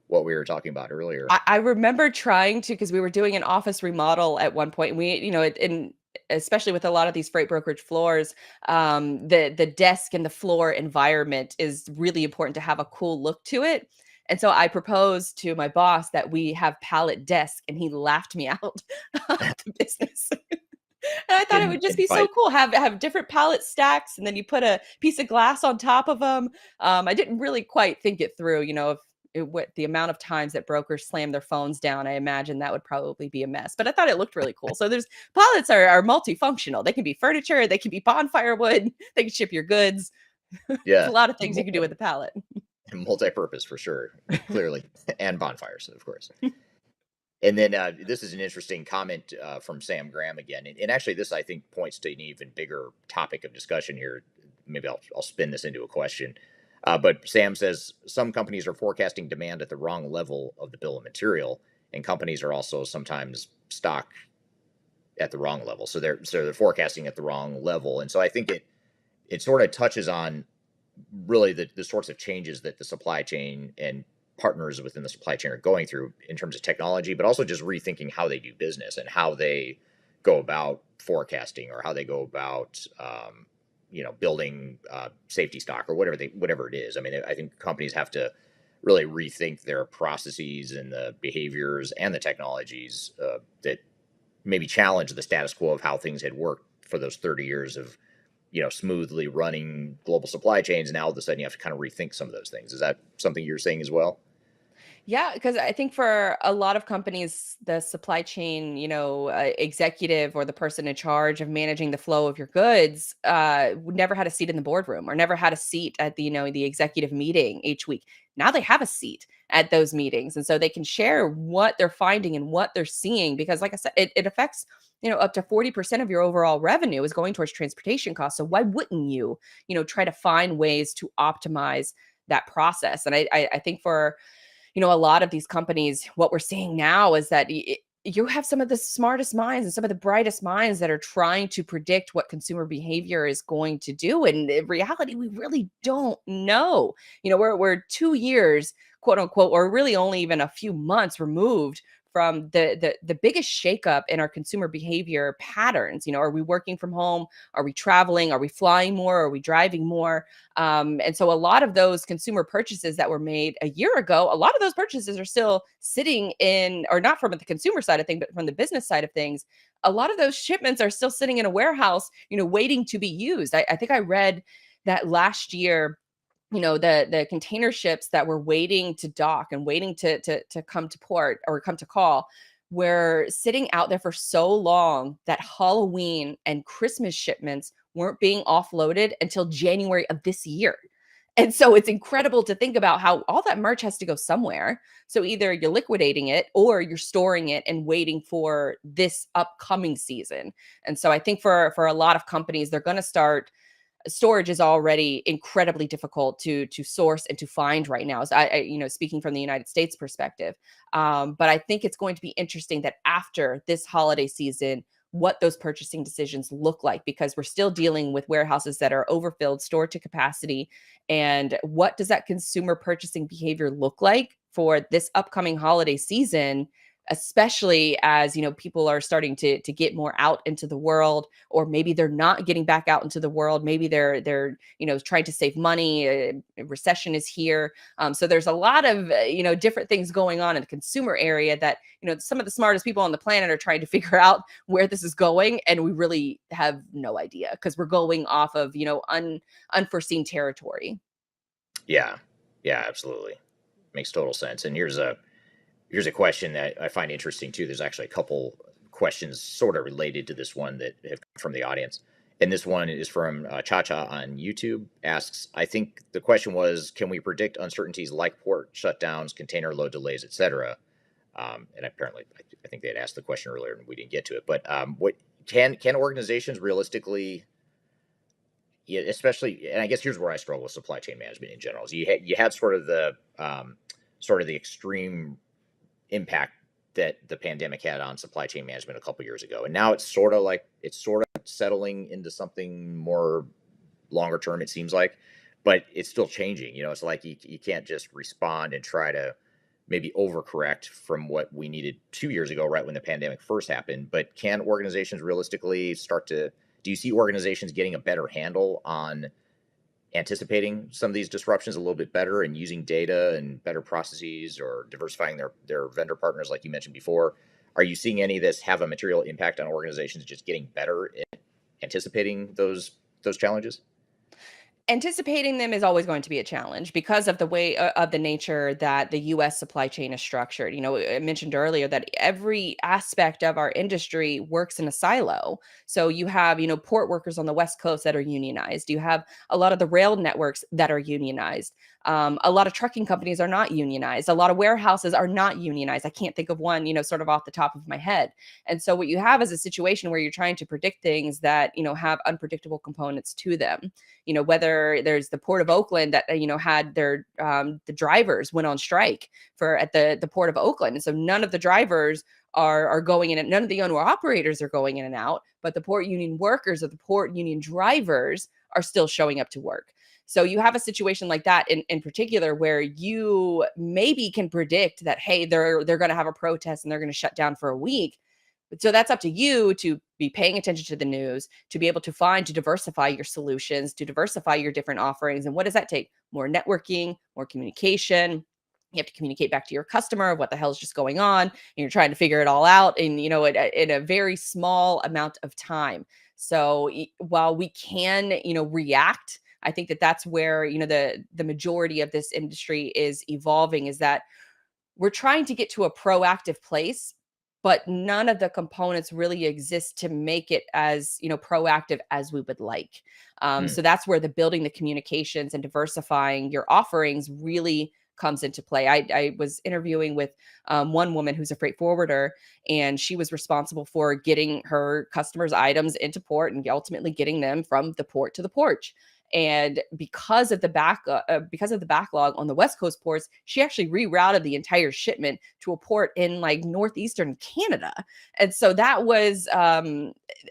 what we were talking about earlier. I remember trying to, because we were doing an office remodel at one point. And especially with a lot of these freight brokerage floors, the desk and the floor environment is really important to have a cool look to it. And so I proposed to my boss that we have pallet desk, and he laughed me out of the business. And I thought it would just be so cool, have different pallet stacks, and then you put a piece of glass on top of them. I didn't really quite think it through, what the amount of times that brokers slam their phones down. I imagine that would probably be a mess, but I thought it looked really cool. So pallets are multifunctional. They can be furniture, they can be bonfire wood, they can ship your goods. Yeah. There's a lot of things you can do with a pallet. Multi-purpose for sure, clearly, and bonfires, of course. And then this is an interesting comment from Sam Graham again. And actually this, I think, points to an even bigger topic of discussion here. Maybe I'll spin this into a question. But Sam says some companies are forecasting demand at the wrong level of the bill of material, and companies are also sometimes stock at the wrong level. So they're forecasting at the wrong level. And so I think it sort of touches on really the sorts of changes that the supply chain and partners within the supply chain are going through in terms of technology, but also just rethinking how they do business and how they go about forecasting or how they go about building safety stock or whatever it is. I mean, I think companies have to really rethink their processes and the behaviors and the technologies that maybe challenge the status quo of how things had worked for those 30 years of smoothly running global supply chains. Now all of a sudden you have to kind of rethink some of those things. Is that something you're saying as well? Yeah, because I think for a lot of companies, the supply chain, executive or the person in charge of managing the flow of your goods never had a seat in the boardroom or never had a seat at the executive meeting each week. Now they have a seat at those meetings. And so they can share what they're finding and what they're seeing, because like I said, it affects, up to 40% of your overall revenue is going towards transportation costs. So why wouldn't you, try to find ways to optimize that process? And I think for a lot of these companies, what we're seeing now is that you have some of the smartest minds and some of the brightest minds that are trying to predict what consumer behavior is going to do. And in reality, we really don't know. We're 2 years, quote unquote, or really only even a few months removed from the biggest shakeup in our consumer behavior patterns. Are we working from home? Are we traveling? Are we flying more? Are we driving more? And so a lot of those consumer purchases that were made a year ago, a lot of those purchases are still sitting in, or not from the consumer side of things, but from the business side of things. A lot of those shipments are still sitting in a warehouse, waiting to be used. I think I read that last year, the container ships that were waiting to dock and waiting to come to port or come to call were sitting out there for so long that Halloween and Christmas shipments weren't being offloaded until January of this year. And so it's incredible to think about how all that merch has to go somewhere. So either you're liquidating it or you're storing it and waiting for this upcoming season. And so I think for a lot of companies, they're going to start. Storage is already incredibly difficult to source and to find right now. So speaking from the United States perspective, but I think it's going to be interesting that after this holiday season, what those purchasing decisions look like, because we're still dealing with warehouses that are overfilled, stored to capacity, and what does that consumer purchasing behavior look like for this upcoming holiday season, especially as people are starting to get more out into the world, or maybe they're not getting back out into the world. Maybe they're trying to save money. Recession is here, so there's a lot of different things going on in the consumer area that some of the smartest people on the planet are trying to figure out where this is going, and we really have no idea because we're going off of unforeseen territory. Yeah, absolutely, makes total sense. And here's a question that I find interesting too. There's actually a couple questions sort of related to this one that have come from the audience. And this one is from Cha-Cha on YouTube. Asks, I think the question was, can we predict uncertainties like port shutdowns, container load delays, etc.? And apparently, I think they had asked the question earlier and we didn't get to it. But what can organizations realistically, especially, and I guess here's where I struggle with supply chain management in general, is you had sort of the extreme impact that the pandemic had on supply chain management a couple years ago, and now it's sort of settling into something more longer term, it seems like, but it's still changing. It's like you can't just respond and try to maybe overcorrect from what we needed 2 years ago, right when the pandemic first happened. But can organizations realistically do you see organizations getting a better handle on anticipating some of these disruptions a little bit better and using data and better processes, or diversifying their vendor partners like you mentioned before? Are you seeing any of this have a material impact on organizations just getting better at anticipating those challenges? Anticipating them is always going to be a challenge because of the way of the nature that the US supply chain is structured. I mentioned earlier that every aspect of our industry works in a silo. So you have, port workers on the West Coast that are unionized. You have a lot of the rail networks that are unionized. A lot of trucking companies are not unionized. A lot of warehouses are not unionized. I can't think of one, sort of off the top of my head. And so what you have is a situation where you're trying to predict things that, have unpredictable components to them. Whether there's the Port of Oakland that, had their, the drivers went on strike at the Port of Oakland. And so none of the drivers are going in, and none of the owner operators are going in and out, but the port union workers or the port union drivers are still showing up to work. So you have a situation like that in particular, where you maybe can predict that, hey, they're going to have a protest and they're going to shut down for a week. So that's up to you to be paying attention to the news, to be able to diversify your solutions, to diversify your different offerings. And what does that take? More networking, more communication. You have to communicate back to your customer of what the hell is just going on. And you're trying to figure it all out in a very small amount of time. So while we can, react, I think that's where, the majority of this industry is evolving, is that we're trying to get to a proactive place, but none of the components really exist to make it as, proactive as we would like. So that's where the building the communications and diversifying your offerings really comes into play. I was interviewing with one woman who's a freight forwarder, and she was responsible for getting her customers' items into port and ultimately getting them from the port to the porch. And because of the backlog on the West Coast ports, she actually rerouted the entire shipment to a port in northeastern Canada. And so that was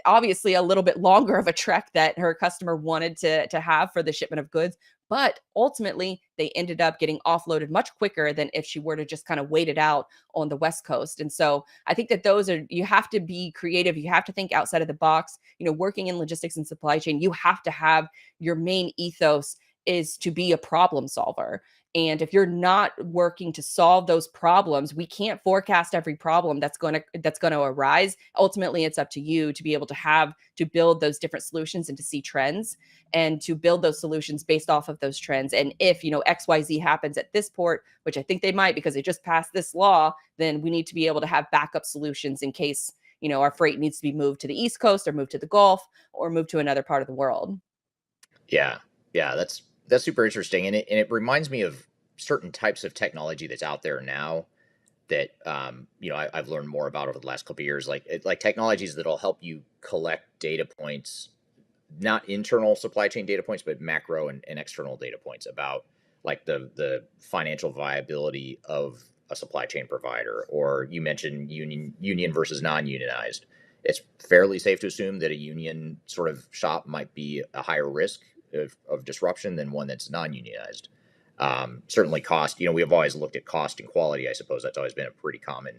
obviously a little bit longer of a trek that her customer wanted to have for the shipment of goods. But ultimately, they ended up getting offloaded much quicker than if she were to just kind of wait it out on the West Coast. And so I think that you have to be creative. You have to think outside of the box. Working in logistics and supply chain, you have to have your main ethos is to be a problem solver. And if you're not working to solve those problems, we can't forecast every problem that's going to arise. Ultimately, it's up to you to be able to build those different solutions and to see trends and to build those solutions based off of those trends. And if, XYZ happens at this port, which I think they might because they just passed this law, then we need to be able to have backup solutions in case, our freight needs to be moved to the East Coast or moved to the Gulf or moved to another part of the world. Yeah, That's super interesting, and it reminds me of certain types of technology that's out there now that I've learned more about over the last couple of years, like technologies that'll help you collect data points, not internal supply chain data points, but macro and external data points about like the financial viability of a supply chain provider. Or you mentioned union versus non-unionized. It's fairly safe to assume that a union sort of shop might be a higher risk of disruption than one that's non-unionized. Certainly cost, we have always looked at cost and quality. I suppose that's always been a pretty common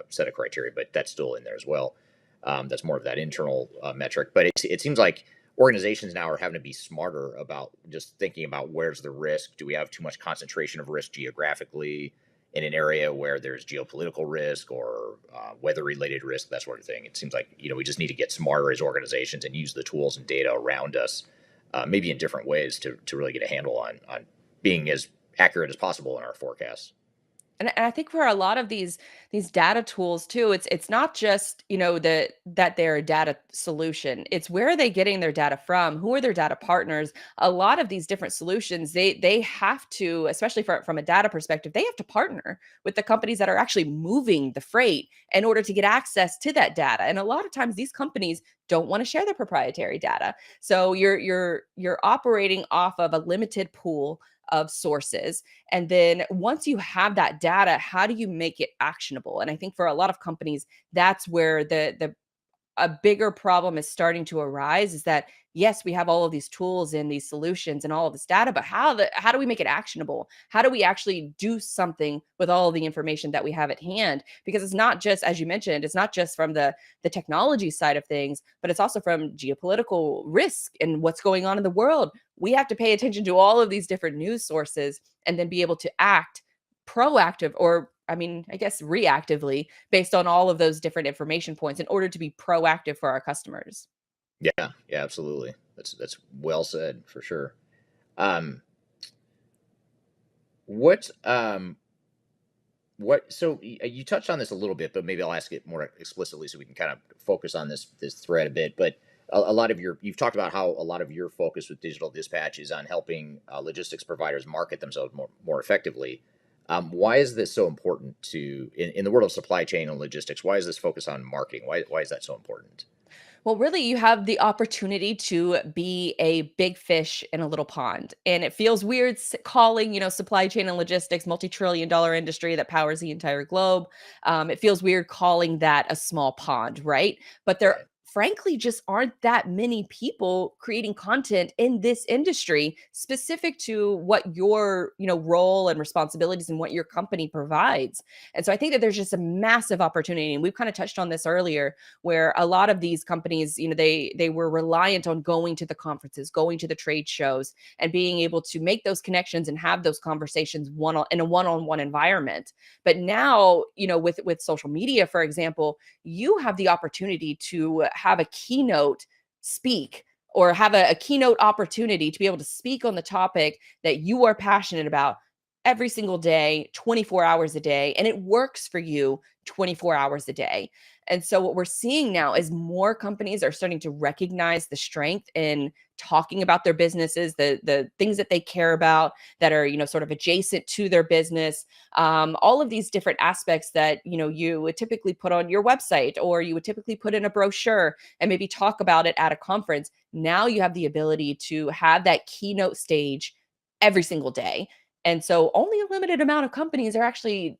set of criteria, but that's still in there as well. That's more of that internal metric. But it seems like organizations now are having to be smarter about just thinking about where's the risk. Do we have too much concentration of risk geographically in an area where there's geopolitical risk or weather-related risk, that sort of thing? It seems like we just need to get smarter as organizations and use the tools and data around us, maybe in different ways to really get a handle on being as accurate as possible in our forecasts. And I think for a lot of these data tools too, it's not just that they're a data solution. It's where are they getting their data from? Who are their data partners? A lot of these different solutions, they have to, especially from a data perspective, they have to partner with the companies that are actually moving the freight in order to get access to that data. And a lot of times these companies don't want to share their proprietary data. So you're operating off of a limited pool of sources. And then once you have that data, how do you make it actionable? And I think for a lot of companies, that's where the a bigger problem is starting to arise, is that yes, we have all of these tools and these solutions and all of this data, but how do we make it actionable? How do we actually do something with all of the information that we have at hand? Because it's not just, as you mentioned, it's not just from the technology side of things, but it's also from geopolitical risk and what's going on in the world. We have to pay attention to all of these different news sources and then be able to act proactive, or I guess reactively, based on all of those different information points in order to be proactive for our customers. Yeah, absolutely. That's well said for sure. Um, what so you touched on this a little bit, but maybe I'll ask it more explicitly so we can kind of focus on this thread a bit. But a lot of you've talked about how a lot of your focus with digital dispatch is on helping logistics providers market themselves more effectively. Why is this so important in the world of supply chain and logistics? Why is this focus on marketing? Why is that so important? Well, really, you have the opportunity to be a big fish in a little pond. And it feels weird calling, supply chain and logistics, multi-trillion-dollar industry that powers the entire globe. It feels weird calling that a small pond, right? But there Right. frankly just aren't that many people creating content in this industry specific to what your, role and responsibilities and what your company provides. And so I think that there's just a massive opportunity. And we've kind of touched on this earlier, where a lot of these companies, they were reliant on going to the conferences, going to the trade shows, and being able to make those connections and have those conversations in a one-on-one environment. But now, with social media, for example, you have the opportunity to have a keynote speak, or have a keynote opportunity to be able to speak on the topic that you are passionate about every single day, 24 hours a day, and it works for you 24 hours a day. And so what we're seeing now is more companies are starting to recognize the strength in talking about their businesses, the things that they care about that are, sort of adjacent to their business. All of these different aspects that, you would typically put on your website, or you would typically put in a brochure and maybe talk about it at a conference. Now you have the ability to have that keynote stage every single day. And so only a limited amount of companies are actually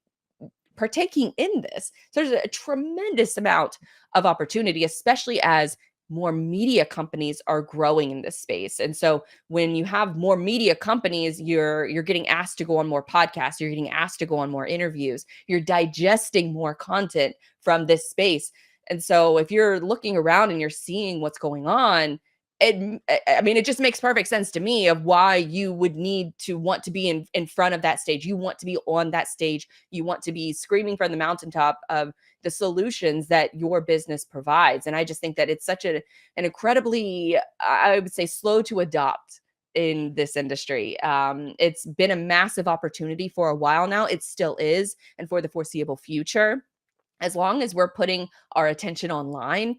partaking in this. So there's a tremendous amount of opportunity, especially as more media companies are growing in this space. And so when you have more media companies, you're getting asked to go on more podcasts, you're getting asked to go on more interviews, you're digesting more content from this space. And so if you're looking around and you're seeing what's going on, it just makes perfect sense to me of why you would need to want to be in front of that stage. You want to be on that stage. You want to be screaming from the mountaintop of the solutions that your business provides. And I just think that it's such an incredibly, I would say, slow to adopt in this industry. It's been a massive opportunity for a while now. It still is, and for the foreseeable future. as long as we're putting our attention online,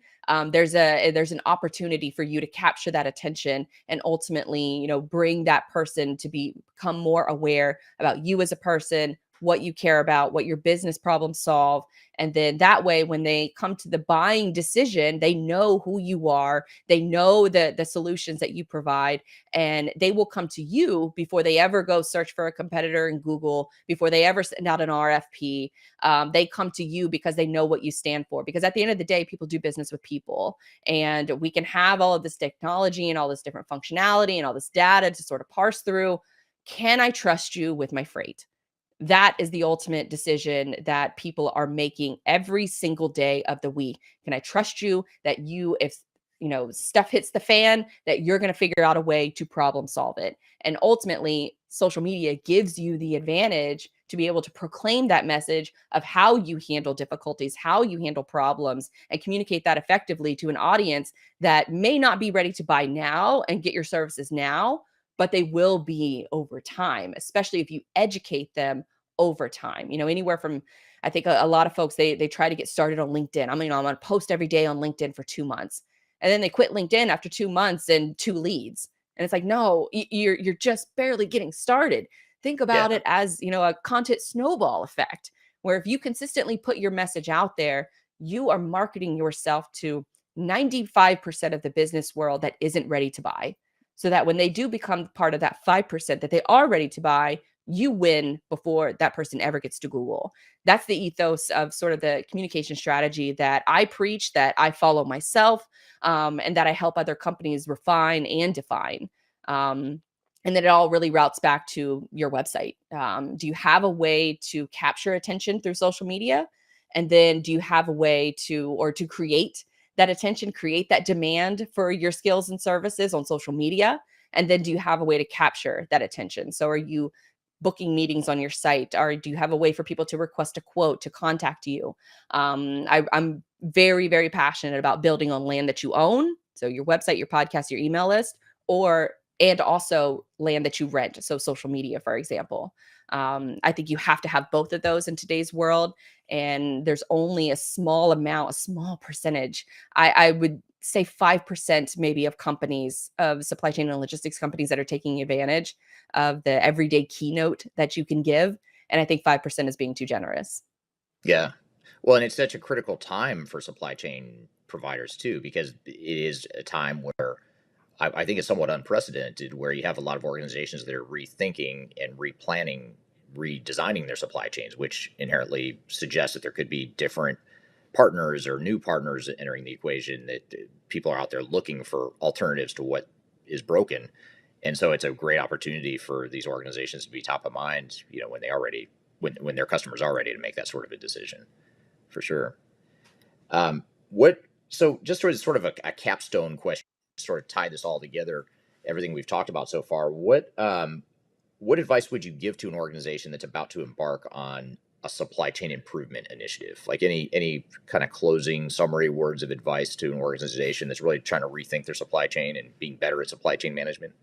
there's an opportunity for you to capture that attention and ultimately, bring that person to become more aware about you as a person, what you care about, what your business problems solve. And then that way, when they come to the buying decision, they know who you are, they know the solutions that you provide, and they will come to you before they ever go search for a competitor in Google, before they ever send out an RFP. They come to you because they know what you stand for. Because at the end of the day, people do business with people, and we can have all of this technology and all this different functionality and all this data to sort of parse through. Can I trust you with my freight? That is the ultimate decision that people are making every single day of the week. Can I trust you that if stuff hits the fan, that you're going to figure out a way to problem solve it? And ultimately, social media gives you the advantage to be able to proclaim that message of how you handle difficulties, how you handle problems, and communicate that effectively to an audience that may not be ready to buy now and get your services now, but they will be over time, especially if you educate them over time. Anywhere from, I think a lot of folks, they try to get started on LinkedIn. I'm going to post every day on LinkedIn for 2 months. And then they quit LinkedIn after 2 months and 2 leads. And it's like, no, you're just barely getting started. Think about it as, a content snowball effect, where if you consistently put your message out there, you are marketing yourself to 95% of the business world that isn't ready to buy. So that when they do become part of that 5% that they are ready to buy, you win before that person ever gets to Google. That's the ethos of sort of the communication strategy that I preach, that I follow myself, and that I help other companies refine and define. And then it all really routes back to your website. Do you have a way to capture attention through social media? And then do you have a way to create that attention, create that demand for your skills and services on social media? And then do you have a way to capture that attention? So are you booking meetings on your site? Or do you have a way for people to request a quote, to contact you? I'm very, very passionate about building on land that you own. So your website, your podcast, your email list, and also land that you rent. So social media, for example. I think you have to have both of those in today's world. And there's only a small percentage. I would say 5% maybe of companies, of supply chain and logistics companies, that are taking advantage of the everyday keynote that you can give. And I think 5% is being too generous. Yeah. Well, and it's such a critical time for supply chain providers too, because it is a time where I think it's somewhat unprecedented, where you have a lot of organizations that are rethinking and replanning, redesigning their supply chains, which inherently suggests that there could be different partners or new partners entering the equation, that people are out there looking for alternatives to what is broken. And so it's a great opportunity for these organizations to be top of mind, when they are ready, when their customers are ready to make that sort of a decision, for sure. So just sort of a capstone question, sort of tie this all together, everything we've talked about so far. What advice would you give to an organization that's about to embark on a supply chain improvement initiative? Like any kind of closing summary words of advice to an organization that's really trying to rethink their supply chain and being better at supply chain management?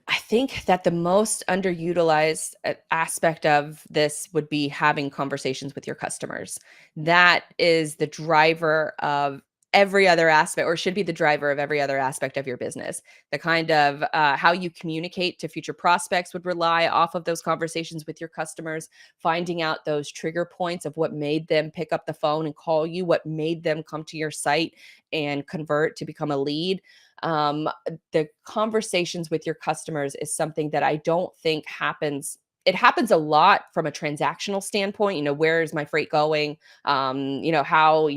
I think that the most underutilized aspect of this would be having conversations with your customers. That is the driver of every other aspect, or should be the driver of every other aspect of your business. The kind of how you communicate to future prospects would rely off of those conversations with your customers, finding out those trigger points of what made them pick up the phone and call you, what made them come to your site and convert to become a lead. The conversations with your customers is something that I don't think happens. It happens a lot from a transactional standpoint. Where is my freight going? How,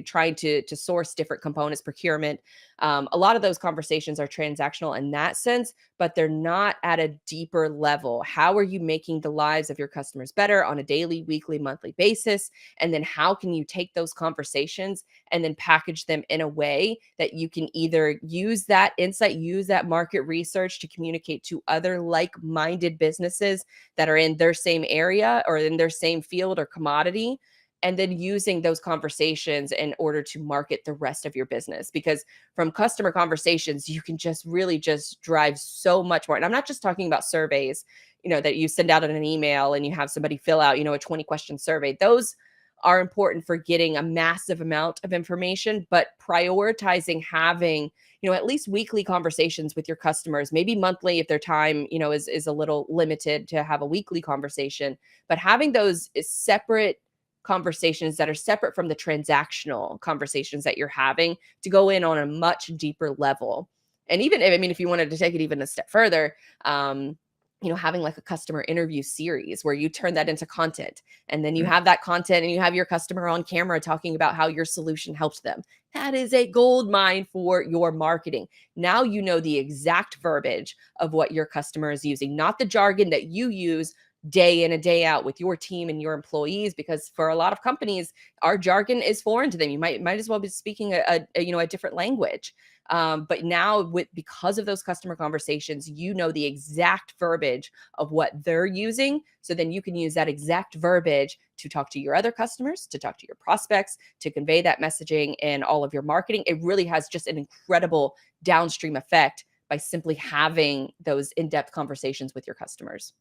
trying to source different components, procurement. A lot of those conversations are transactional in that sense, but they're not at a deeper level. How are you making the lives of your customers better on a daily, weekly, monthly basis? And then how can you take those conversations and then package them in a way that you can either use that insight, use that market research to communicate to other like-minded businesses that are in their same area or in their same field or commodity, and then using those conversations in order to market the rest of your business. Because from customer conversations, you can just really just drive so much more. And I'm not just talking about surveys, that you send out in an email and you have somebody fill out, a 20-question survey. Those are important for getting a massive amount of information, but prioritizing having, at least weekly conversations with your customers, maybe monthly if their time, is a little limited to have a weekly conversation, but having those separate conversations that are separate from the transactional conversations that you're having to go in on a much deeper level. And even, if you wanted to take it even a step further, having like a customer interview series where you turn that into content, and then you have that content and you have your customer on camera talking about how your solution helped them. That is a gold mine for your marketing. Now you know the exact verbiage of what your customer is using, not the jargon that you use day in and day out with your team and your employees, because for a lot of companies, our jargon is foreign to them. You might as well be speaking a different language. But now because of those customer conversations, the exact verbiage of what they're using. So then you can use that exact verbiage to talk to your other customers, to talk to your prospects, to convey that messaging in all of your marketing. It really has just an incredible downstream effect by simply having those in-depth conversations with your customers.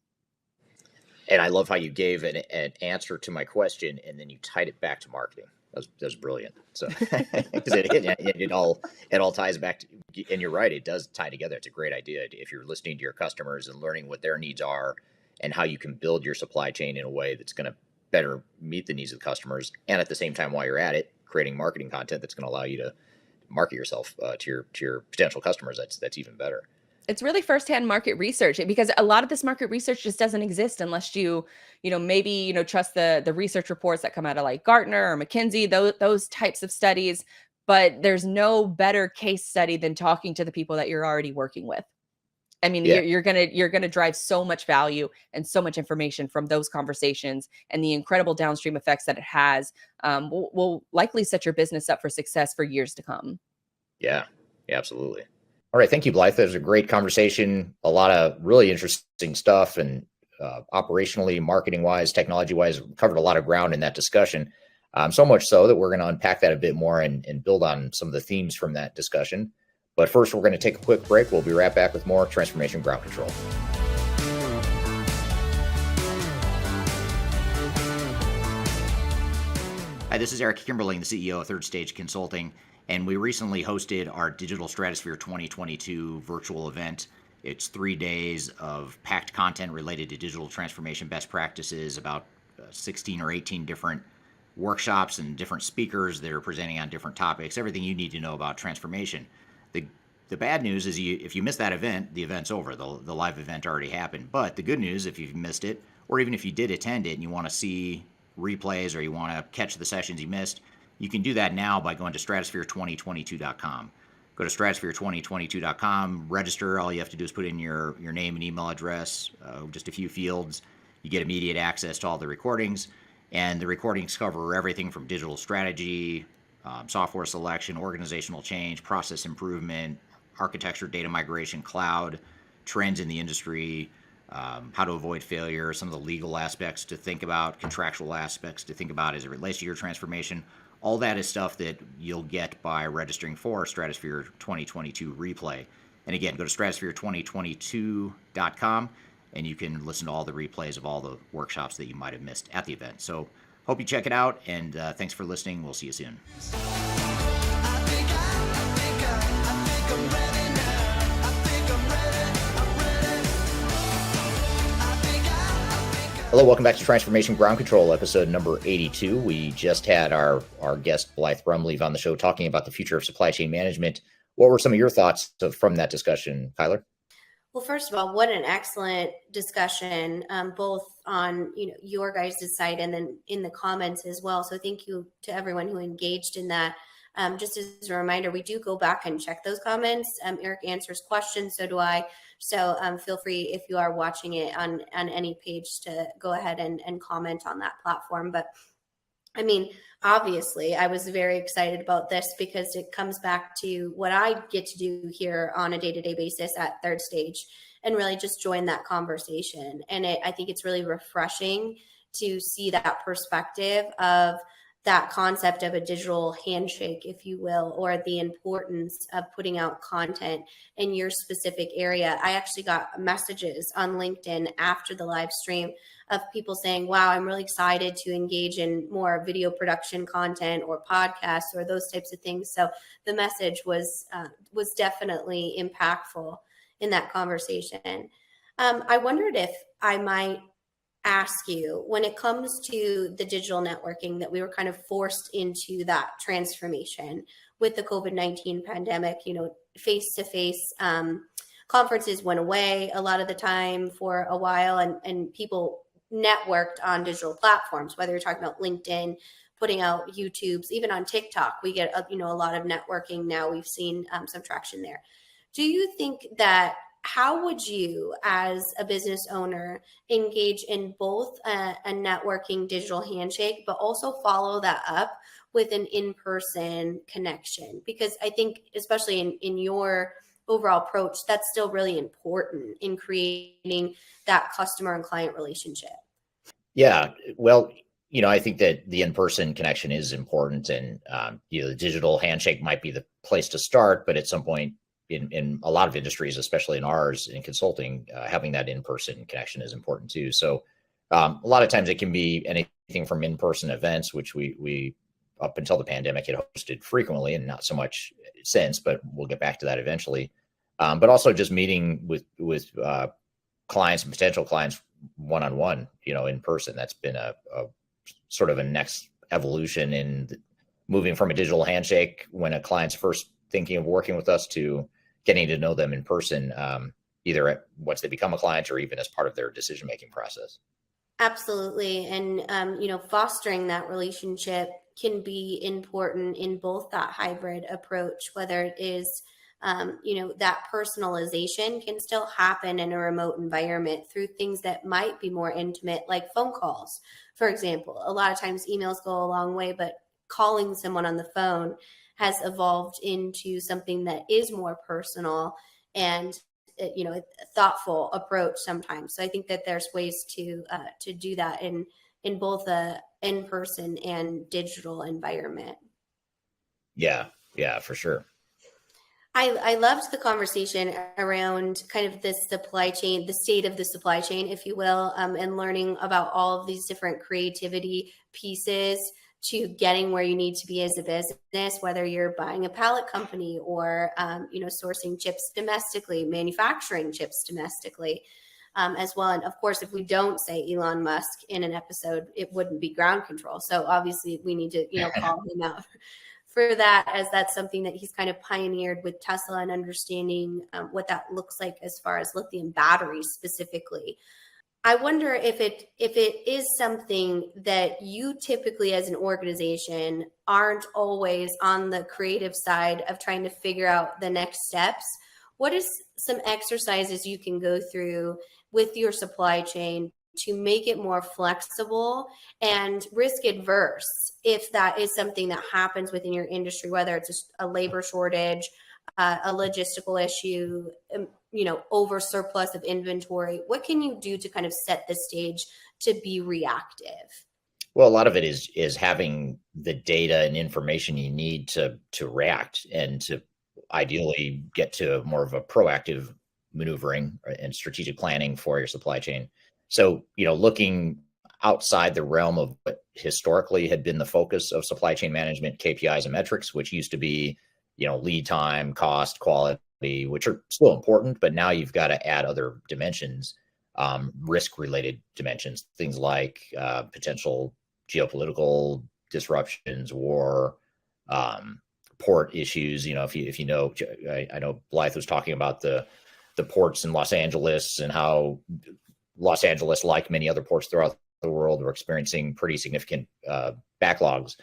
And I love how you gave an answer to my question, and then you tied it back to marketing. That was brilliant. So because it all ties back to, and you're right, it does tie together. It's a great idea if you're listening to your customers and learning what their needs are and how you can build your supply chain in a way that's going to better meet the needs of the customers, and at the same time, while you're at it, creating marketing content that's going to allow you to market yourself to your potential customers. That's even better. It's really firsthand market research, because a lot of this market research just doesn't exist unless you trust the research reports that come out of like Gartner or McKinsey, those types of studies. But there's no better case study than talking to the people that you're already working with. You're gonna drive so much value and so much information from those conversations, and the incredible downstream effects that it has will likely set your business up for success for years to come. Yeah, absolutely. All right. Thank you, Blythe. That was a great conversation. A lot of really interesting stuff, and operationally, marketing-wise, technology-wise, covered a lot of ground in that discussion. So much so that we're going to unpack that a bit more and build on some of the themes from that discussion. But first, we're going to take a quick break. We'll be right back with more Transformation Ground Control. Hi, this is Eric Kimberling, the CEO of Third Stage Consulting. And we recently hosted our Digital Stratosphere 2022 virtual event. It's 3 days of packed content related to digital transformation best practices, about 16 or 18 different workshops and different speakers that are presenting on different topics, everything you need to know about transformation. The bad news is if you miss that event, the event's over. The live event already happened. But the good news, if you've missed it, or even if you did attend it and you want to see replays or you want to catch the sessions you missed, you can do that now by going to stratosphere2022.com. Go to stratosphere2022.com, register. All you have to do is put in your name and email address, just a few fields. You get immediate access to all the recordings. And the recordings cover everything from digital strategy, software selection, organizational change, process improvement, architecture, data migration, cloud, trends in the industry, how to avoid failure, some of the legal aspects to think about, contractual aspects to think about as it relates to your transformation. All that is stuff that you'll get by registering for Stratosphere 2022 replay. And again, go to stratosphere2022.com and you can listen to all the replays of all the workshops that you might have missed at the event. So hope you check it out, and thanks for listening. We'll see you soon. Hello, welcome back to Transformation Ground Control, episode number 82. We just had our guest, Blythe Brumleve, on the show talking about the future of supply chain management. What were some of your thoughts from that discussion, Kyler? Well, first of all, what an excellent discussion, both on your guys' site and then in the comments as well. So thank you to everyone who engaged in that. Just as a reminder, we do go back and check those comments. Eric answers questions, so do I. So feel free, if you are watching it on any page, to go ahead and comment on that platform. But obviously, I was very excited about this because it comes back to what I get to do here on a day-to-day basis at Third Stage and really just join that conversation. And I think it's really refreshing to see that perspective of that concept of a digital handshake, if you will, or the importance of putting out content in your specific area. I actually got messages on LinkedIn after the live stream of people saying, wow, I'm really excited to engage in more video production content or podcasts or those types of things. So the message was definitely impactful in that conversation. I wondered if I might ask you, when it comes to the digital networking, that we were kind of forced into that transformation with the COVID-19 pandemic, face-to-face conferences went away a lot of the time for a while, and people networked on digital platforms, whether you're talking about LinkedIn, putting out YouTubes, even on TikTok, we get a lot of networking now. We've seen some traction there. Do you think that, how would you as a business owner engage in both a networking digital handshake, but also follow that up with an in-person connection? Because I think, especially in your overall approach, that's still really important in creating that customer and client relationship. Yeah, well, I think that the in-person connection is important, and the digital handshake might be the place to start, but at some point in a lot of industries, especially in ours in consulting, having that in-person connection is important too. So a lot of times it can be anything from in-person events, which we up until the pandemic had hosted frequently, and not so much since, but we'll get back to that eventually. But also just meeting with clients and potential clients one-on-one, in person. That's been a sort of a next evolution in moving from a digital handshake when a client's first thinking of working with us to getting to know them in person, either once they become a client or even as part of their decision-making process. Absolutely. And, fostering that relationship can be important in both that hybrid approach, whether it is, that personalization can still happen in a remote environment through things that might be more intimate, like phone calls, for example. A lot of times emails go a long way, but calling someone on the phone has evolved into something that is more personal and a thoughtful approach sometimes. So I think that there's ways to do that in both a in-person and digital environment. Yeah, for sure. I loved the conversation around kind of the supply chain, the state of the supply chain, if you will, and learning about all of these different creativity pieces to getting where you need to be as a business, whether you're buying a pallet company or, sourcing chips domestically, manufacturing chips domestically, as well. And of course, if we don't say Elon Musk in an episode, it wouldn't be ground control. So obviously we need to, call him out for that, as that's something that he's kind of pioneered with Tesla and understanding what that looks like as far as lithium batteries specifically. I wonder if it is something that you typically as an organization aren't always on the creative side of trying to figure out the next steps. What is some exercises you can go through with your supply chain to make it more flexible and risk adverse if that is something that happens within your industry, whether it's a labor shortage, a logistical issue, over surplus of inventory? What can you do to kind of set the stage to be reactive? Well, a lot of it is having the data and information you need to react and to ideally get to more of a proactive maneuvering and strategic planning for your supply chain. So, looking outside the realm of what historically had been the focus of supply chain management, KPIs and metrics, which used to be, lead time, cost, quality, which are still important, but now you've got to add other dimensions, risk-related dimensions, things like potential geopolitical disruptions, war, port issues. If you know, I know Blythe was talking about the ports in Los Angeles and how Los Angeles, like many other ports throughout the world, are experiencing pretty significant backlogs.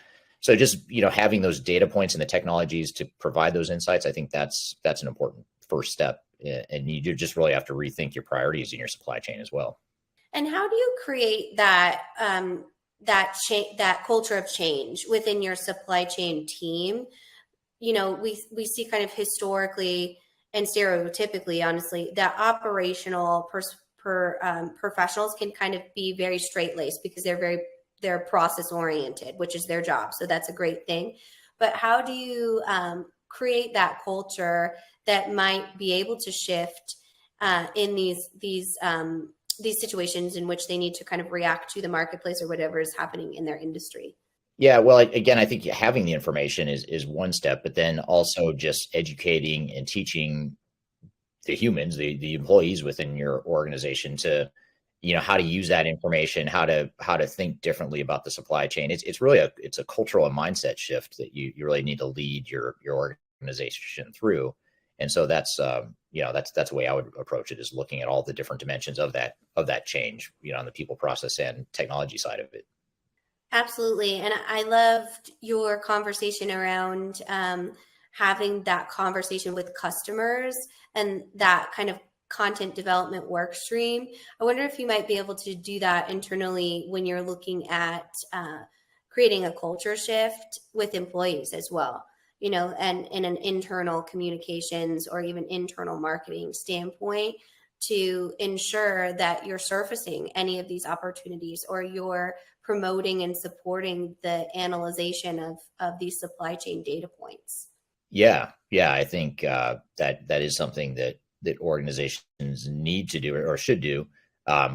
So just, having those data points and the technologies to provide those insights, I think that's an important first step. And you just really have to rethink your priorities in your supply chain as well. And how do you create that that culture of change within your supply chain team? We see kind of historically and stereotypically, honestly, that operational professionals can kind of be very straight-laced because they're process oriented, which is their job. So that's a great thing. But how do you create that culture that might be able to shift in these these situations in which they need to kind of react to the marketplace or whatever is happening in their industry. Yeah, well, again, I think having the information is one step, but then also just educating and teaching the humans, the employees within your organization to, how to use that information, how to think differently about the supply chain. It's really it's a cultural and mindset shift that you really need to lead your organization through. And so that's the way I would approach it, is looking at all the different dimensions of that change, on the people, process, and technology side of it. Absolutely. And I loved your conversation around having that conversation with customers and that kind of content development work stream. I wonder if you might be able to do that internally when you're looking at creating a culture shift with employees as well, and in an internal communications or even internal marketing standpoint, to ensure that you're surfacing any of these opportunities, or you're promoting and supporting the analyzation of these supply chain data points. Yeah, I think that is something that organizations need to do or should do.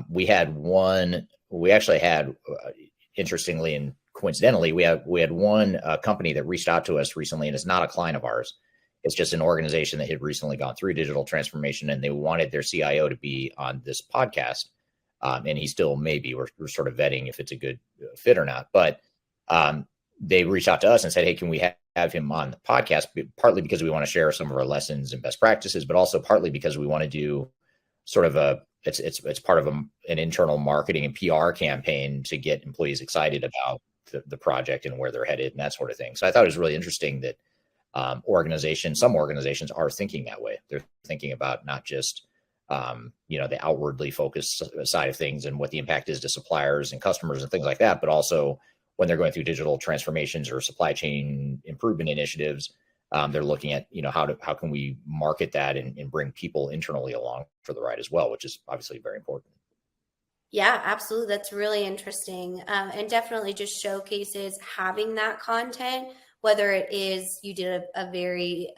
We actually had, interestingly and coincidentally, we had one company that reached out to us recently, and it's not a client of ours. It's just an organization that had recently gone through digital transformation, and they wanted their CIO to be on this podcast. And he still may be. We're sort of vetting if it's a good fit or not. But they reached out to us and said, hey, can we have him on the podcast? Partly because we want to share some of our lessons and best practices, but also partly because we want to do sort of it's part of an internal marketing and PR campaign to get employees excited about the project and where they're headed and that sort of thing. So I thought it was really interesting that some organizations are thinking that way. They're thinking about not just the outwardly focused side of things and what the impact is to suppliers and customers and things like that, but also when they're going through digital transformations or supply chain improvement initiatives, they're looking at, how can we market that and bring people internally along for the ride as well, which is obviously very important. Yeah, absolutely. That's really interesting. And definitely just showcases having that content, whether it is you did a very,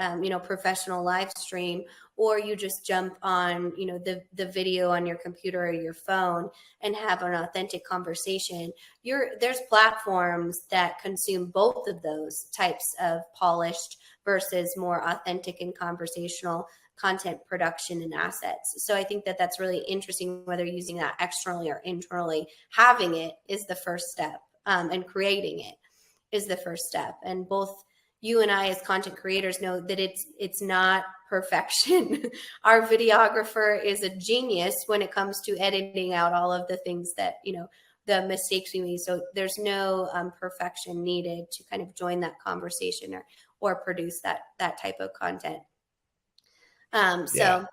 professional live stream, or you just jump on, the video on your computer or your phone and have an authentic conversation. There's platforms that consume both of those types of polished versus more authentic and conversational content production and assets. So I think that that's really interesting, whether using that externally or internally. Having it is the first step, and creating it is the first step. And both you and I as content creators know that it's not perfection. Our videographer is a genius when it comes to editing out all of the things that, the mistakes we made. So there's no perfection needed to kind of join that conversation or produce that type of content. So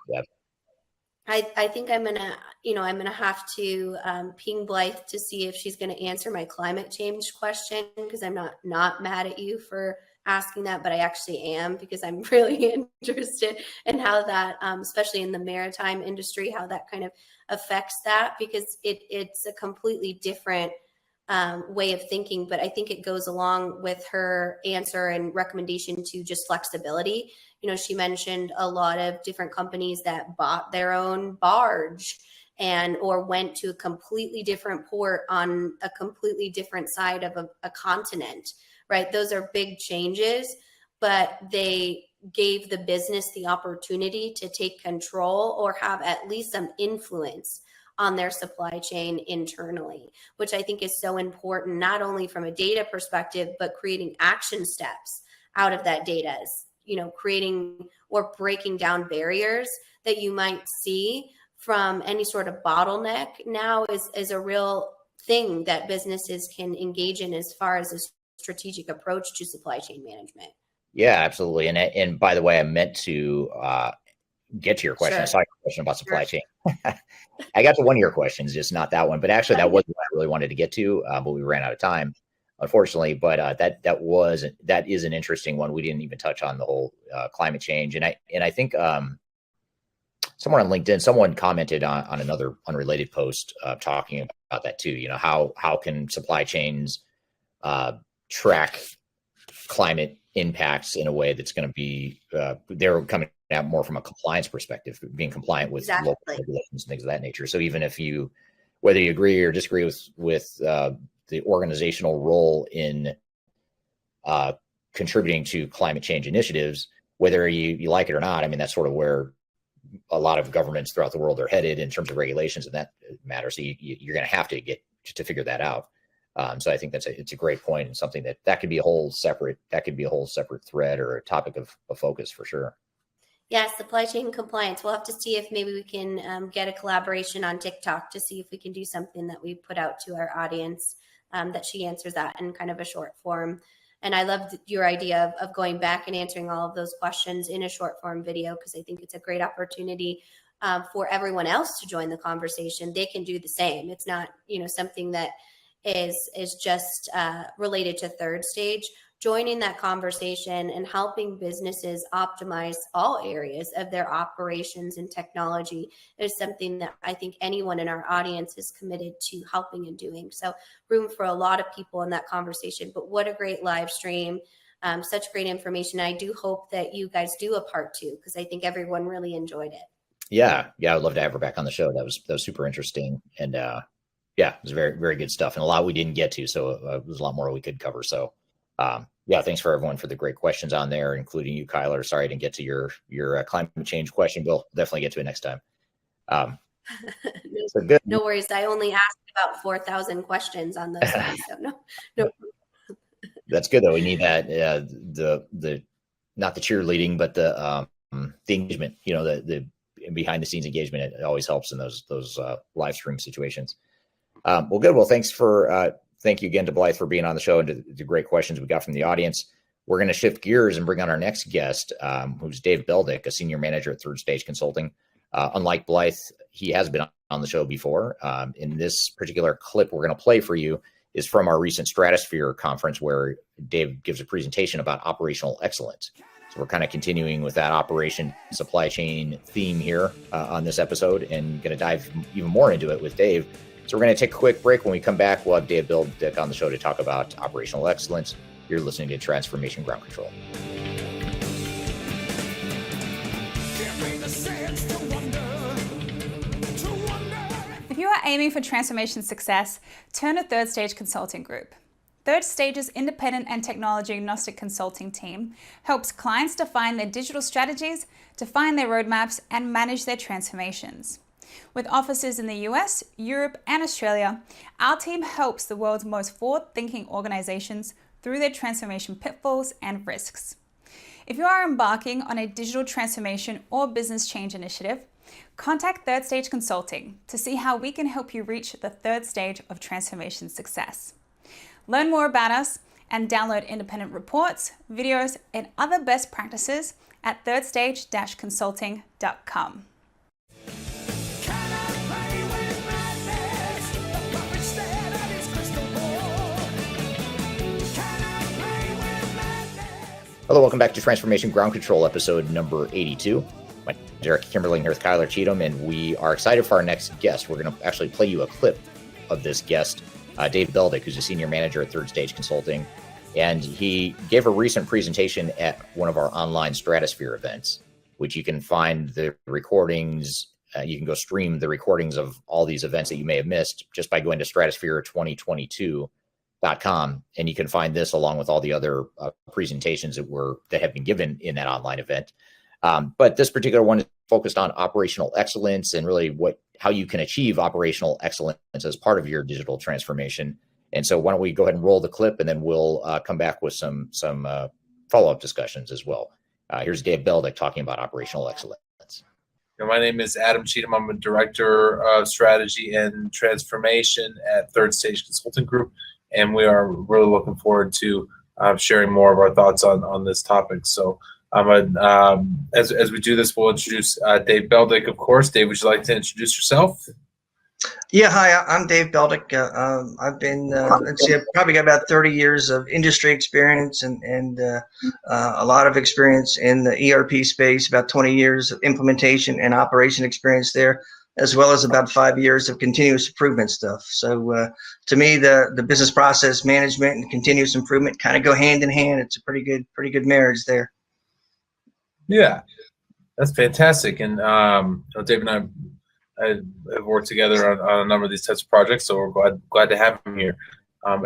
I think I'm gonna have to ping Blythe to see if she's gonna answer my climate change question, because I'm not mad at you for asking that, but I actually am, because I'm really interested in how that, especially in the maritime industry, how that kind of affects that, because it's a completely different way of thinking. But I think it goes along with her answer and recommendation to just flexibility. She mentioned a lot of different companies that bought their own barge or went to a completely different port on a completely different side of a continent, right? Those are big changes, but they gave the business the opportunity to take control or have at least some influence on their supply chain internally, which I think is so important, not only from a data perspective, but creating action steps out of that data, creating or breaking down barriers that you might see from any sort of bottleneck now is a real thing that businesses can engage in as far as a strategic approach to supply chain management. Yeah, absolutely. And by the way, I meant to get to your question. Sure. I saw your question about supply chain. I got to one of your questions, just not that one. But actually, that was what I really wanted to get to, but we ran out of time, unfortunately. But that is an interesting one. We didn't even touch on the whole climate change, and I think someone on LinkedIn, someone commented on another unrelated post talking about that too. How can supply chains track climate impacts in a way that's going to be, they're coming out more from a compliance perspective, being compliant with local regulations and things of that nature. So even if whether you agree or disagree with the organizational role in contributing to climate change initiatives, whether you like it or not, I mean, that's sort of where a lot of governments throughout the world are headed in terms of regulations and that matter. So you're going to have to get to figure that out. So I think it's a great point, and something that could be a whole separate thread or a topic of focus for sure. Yeah, supply chain compliance. We'll have to see if maybe we can get a collaboration on TikTok to see if we can do something that we put out to our audience that she answers that in kind of a short form. And I loved your idea of going back and answering all of those questions in a short form video, because I think it's a great opportunity for everyone else to join the conversation. They can do the same. It's not, something that is just related to third stage. Joining that conversation and helping businesses optimize all areas of their operations and technology is something that I think anyone in our audience is committed to helping and doing. So room for a lot of people in that conversation, but what a great live stream. Such great information. I do hope that you guys do a part 2, because I think everyone really enjoyed it. Yeah. I'd love to have her back on the show. That was super interesting. And it was very, very good stuff, and a lot we didn't get to. So it was a lot more we could cover. So thanks for everyone for the great questions on there, including you, Kyler. Sorry I didn't get to your climate change question. We'll definitely get to it next time. So good. No worries. I only asked about 4,000 questions on those ones, so no. That's good though. We need that the not the cheerleading, but the engagement. The behind the scenes engagement. It always helps in those live stream situations. Well, good. Well, thank you again to Blythe for being on the show and to the great questions we got from the audience. We're going to shift gears and bring on our next guest, who's Dave Beldyk, a senior manager at Third Stage Consulting. Unlike Blythe, he has been on the show before. In this particular clip we're going to play for you is from our recent Stratosphere conference, where Dave gives a presentation about operational excellence. So we're kind of continuing with that operation supply chain theme here on this episode, and going to dive even more into it with Dave. So we're going to take a quick break. When we come back, we'll have Dave Beldyk on the show to talk about operational excellence. You're listening to Transformation Ground Control. If you are aiming for transformation success, turn to Third Stage Consulting Group. Third Stage's independent and technology agnostic consulting team helps clients define their digital strategies, define their roadmaps, and manage their transformations. With offices in the US, Europe, and Australia, our team helps the world's most forward-thinking organizations through their transformation pitfalls and risks. If you are embarking on a digital transformation or business change initiative, contact Third Stage Consulting to see how we can help you reach the third stage of transformation success. Learn more about us and download independent reports, videos, and other best practices at thirdstage-consulting.com. Hello, welcome back to Transformation Ground Control, episode number 82. My name is Eric Kimberling here with Kyler Cheatham, and we are excited for our next guest. We're going to actually play you a clip of this guest, Dave Beldyk, who's a senior manager at Third Stage Consulting. And he gave a recent presentation at one of our online Stratosphere events, which you can find the recordings. You can go stream the recordings of all these events that you may have missed just by going to stratosphere2022.com, and you can find this along with all the other presentations that have been given in that online event. But this particular one is focused on operational excellence and really how you can achieve operational excellence as part of your digital transformation. And so why don't we go ahead and roll the clip, and then we'll come back with some follow-up discussions as well. Here's Dave Beldyk talking about operational excellence. My name is Adam Cheatham. I'm a director of strategy and transformation at Third Stage Consulting Group, and we are really looking forward to sharing more of our thoughts on this topic. So as we do this, we'll introduce Dave Beldyk, of course. Dave, would you like to introduce yourself? Yeah, hi, I'm Dave Beldyk. I've been, I've probably got about 30 years of industry experience and a lot of experience in the ERP space, about 20 years of implementation and operation experience there. as well as about 5 years of continuous improvement stuff. So to me, the business process management and continuous improvement kind of go hand in hand. It's a pretty good marriage there. Yeah, that's fantastic. And Dave and I have worked together on a number of these types of projects, so we're glad to have him here.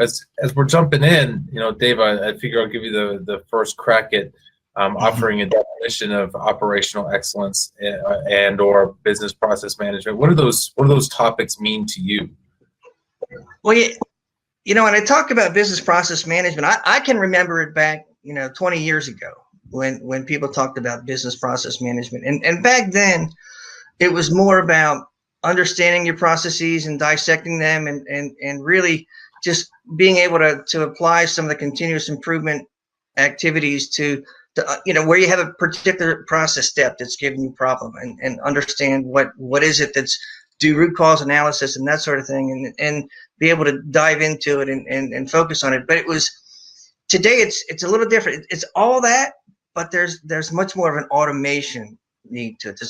As we're jumping in, Dave, I figure I'll give you the first crack at offering a definition of operational excellence and or business process management. What do those topics mean to you? Well, when I talk about business process management, I can remember it back 20 years ago when people talked about business process management, and back then it was more about understanding your processes and dissecting them and really just being able to apply some of the continuous improvement activities to where you have a particular process step that's giving you a problem and understand what is it that's do root cause analysis and that sort of thing and be able to dive into it and focus on it. But today it's a little different. It's all that, but there's much more of an automation need to it.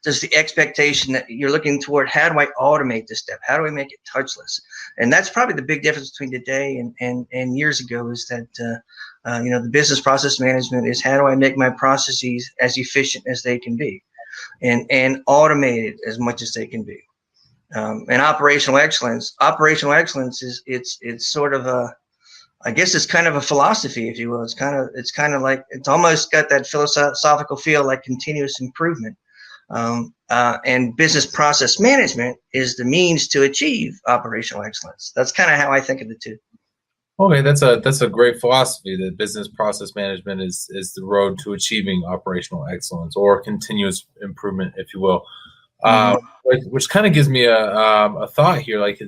There's the expectation that you're looking toward, how do I automate this step? How do I make it touchless? And that's probably the big difference between today and years ago, is that the business process management is, how do I make my processes as efficient as they can be and automate it as much as they can be. And operational excellence is it's sort of I guess it's kind of a philosophy, if you will. It's kind of like, it's almost got that philosophical feel like continuous improvement. And business process management is the means to achieve operational excellence. That's kind of how I think of the two. Okay, that's a great philosophy, that business process management is the road to achieving operational excellence or continuous improvement, if you will. Which kind of gives me a thought here, like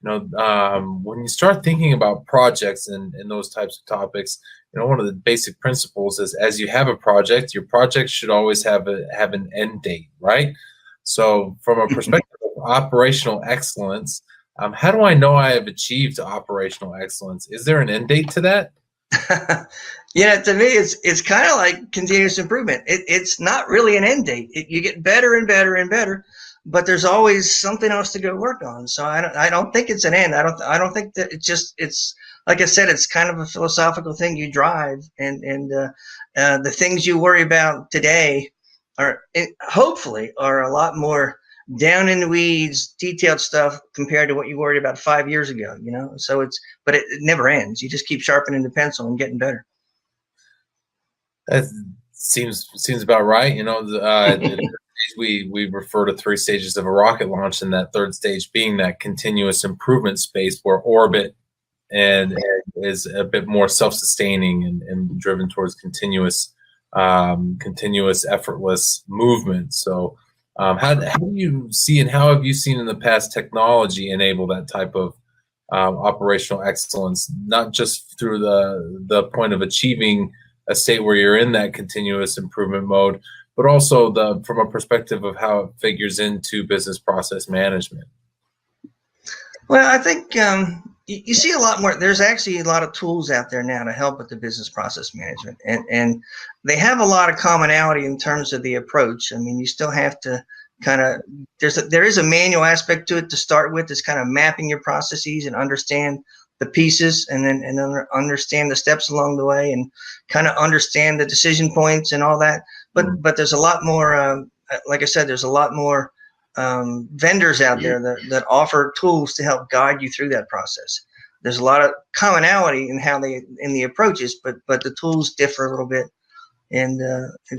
when you start thinking about projects and those types of topics, one of the basic principles is, as you have a project, your project should always have an end date, right? So from a perspective of operational excellence, how do I know I have achieved operational excellence? Is there an end date to that? To me, it's kind of like continuous improvement. It's not really an end date. You get better and better and better, but there's always something else to go work on. So I don't think it's an end. I don't think that it's like I said, it's kind of a philosophical thing you drive, and the things you worry about today hopefully are a lot more down in the weeds, detailed stuff compared to what you worried about 5 years ago. So but it never ends. You just keep sharpening the pencil and getting better. That seems about right. We refer to 3 stages of a rocket launch, and that third stage being that continuous improvement space where orbit and is a bit more self-sustaining and driven towards continuous effortless movement. So how do you see, and how have you seen in the past technology enable that type of operational excellence, not just through the point of achieving a state where you're in that continuous improvement mode, but also from a perspective of how it figures into business process management? Well, I think you see a lot more. There's actually a lot of tools out there now to help with the business process management, and they have a lot of commonality in terms of the approach. I mean, you still have to there is a manual aspect to it to start with. It's kind of mapping your processes and understand the pieces, and then understand the steps along the way, and kind of understand the decision points and all that. But there's a lot more. Like I said, there's a lot more vendors out there that offer tools to help guide you through that process. There's a lot of commonality in the approaches, but the tools differ a little bit. And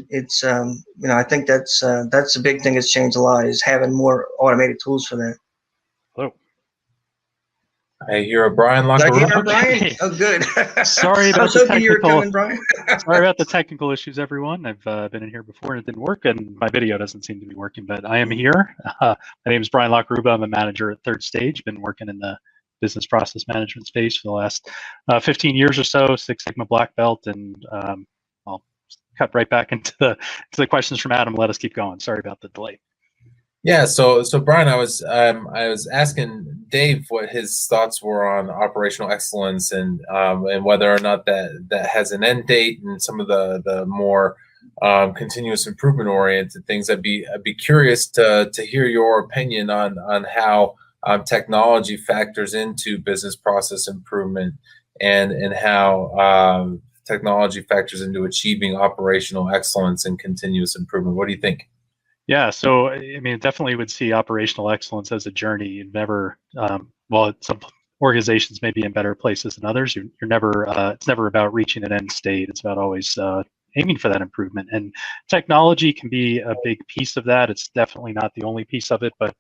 it's I think that's a big thing that's changed a lot, is having more automated tools for that. Hello. I hear a Brian Locker. Did I hear Brian? Oh, good. Sorry about I was hoping you were coming, Brian. Sorry about the technical issues, everyone. I've been in here before and it didn't work, and my video doesn't seem to be working, but I am here. My name is Brian Locker. I'm a manager at Third Stage. Been working in the business process management space for the last 15 years or so, Six Sigma black belt, and I'll cut right back into the questions from Adam. Let us keep going. Sorry about the delay. Yeah, so Brian, I was asking Dave what his thoughts were on operational excellence and whether or not that has an end date, and some of the more continuous improvement oriented things. I'd be curious to hear your opinion on how technology factors into business process improvement, and how technology factors into achieving operational excellence and continuous improvement. What do you think? Yeah, so I mean, definitely would see operational excellence as a journey. You've never, well, some organizations may be in better places than others. You're never, it's never about reaching an end state. It's about always aiming for that improvement. And technology can be a big piece of that. It's definitely not the only piece of it, but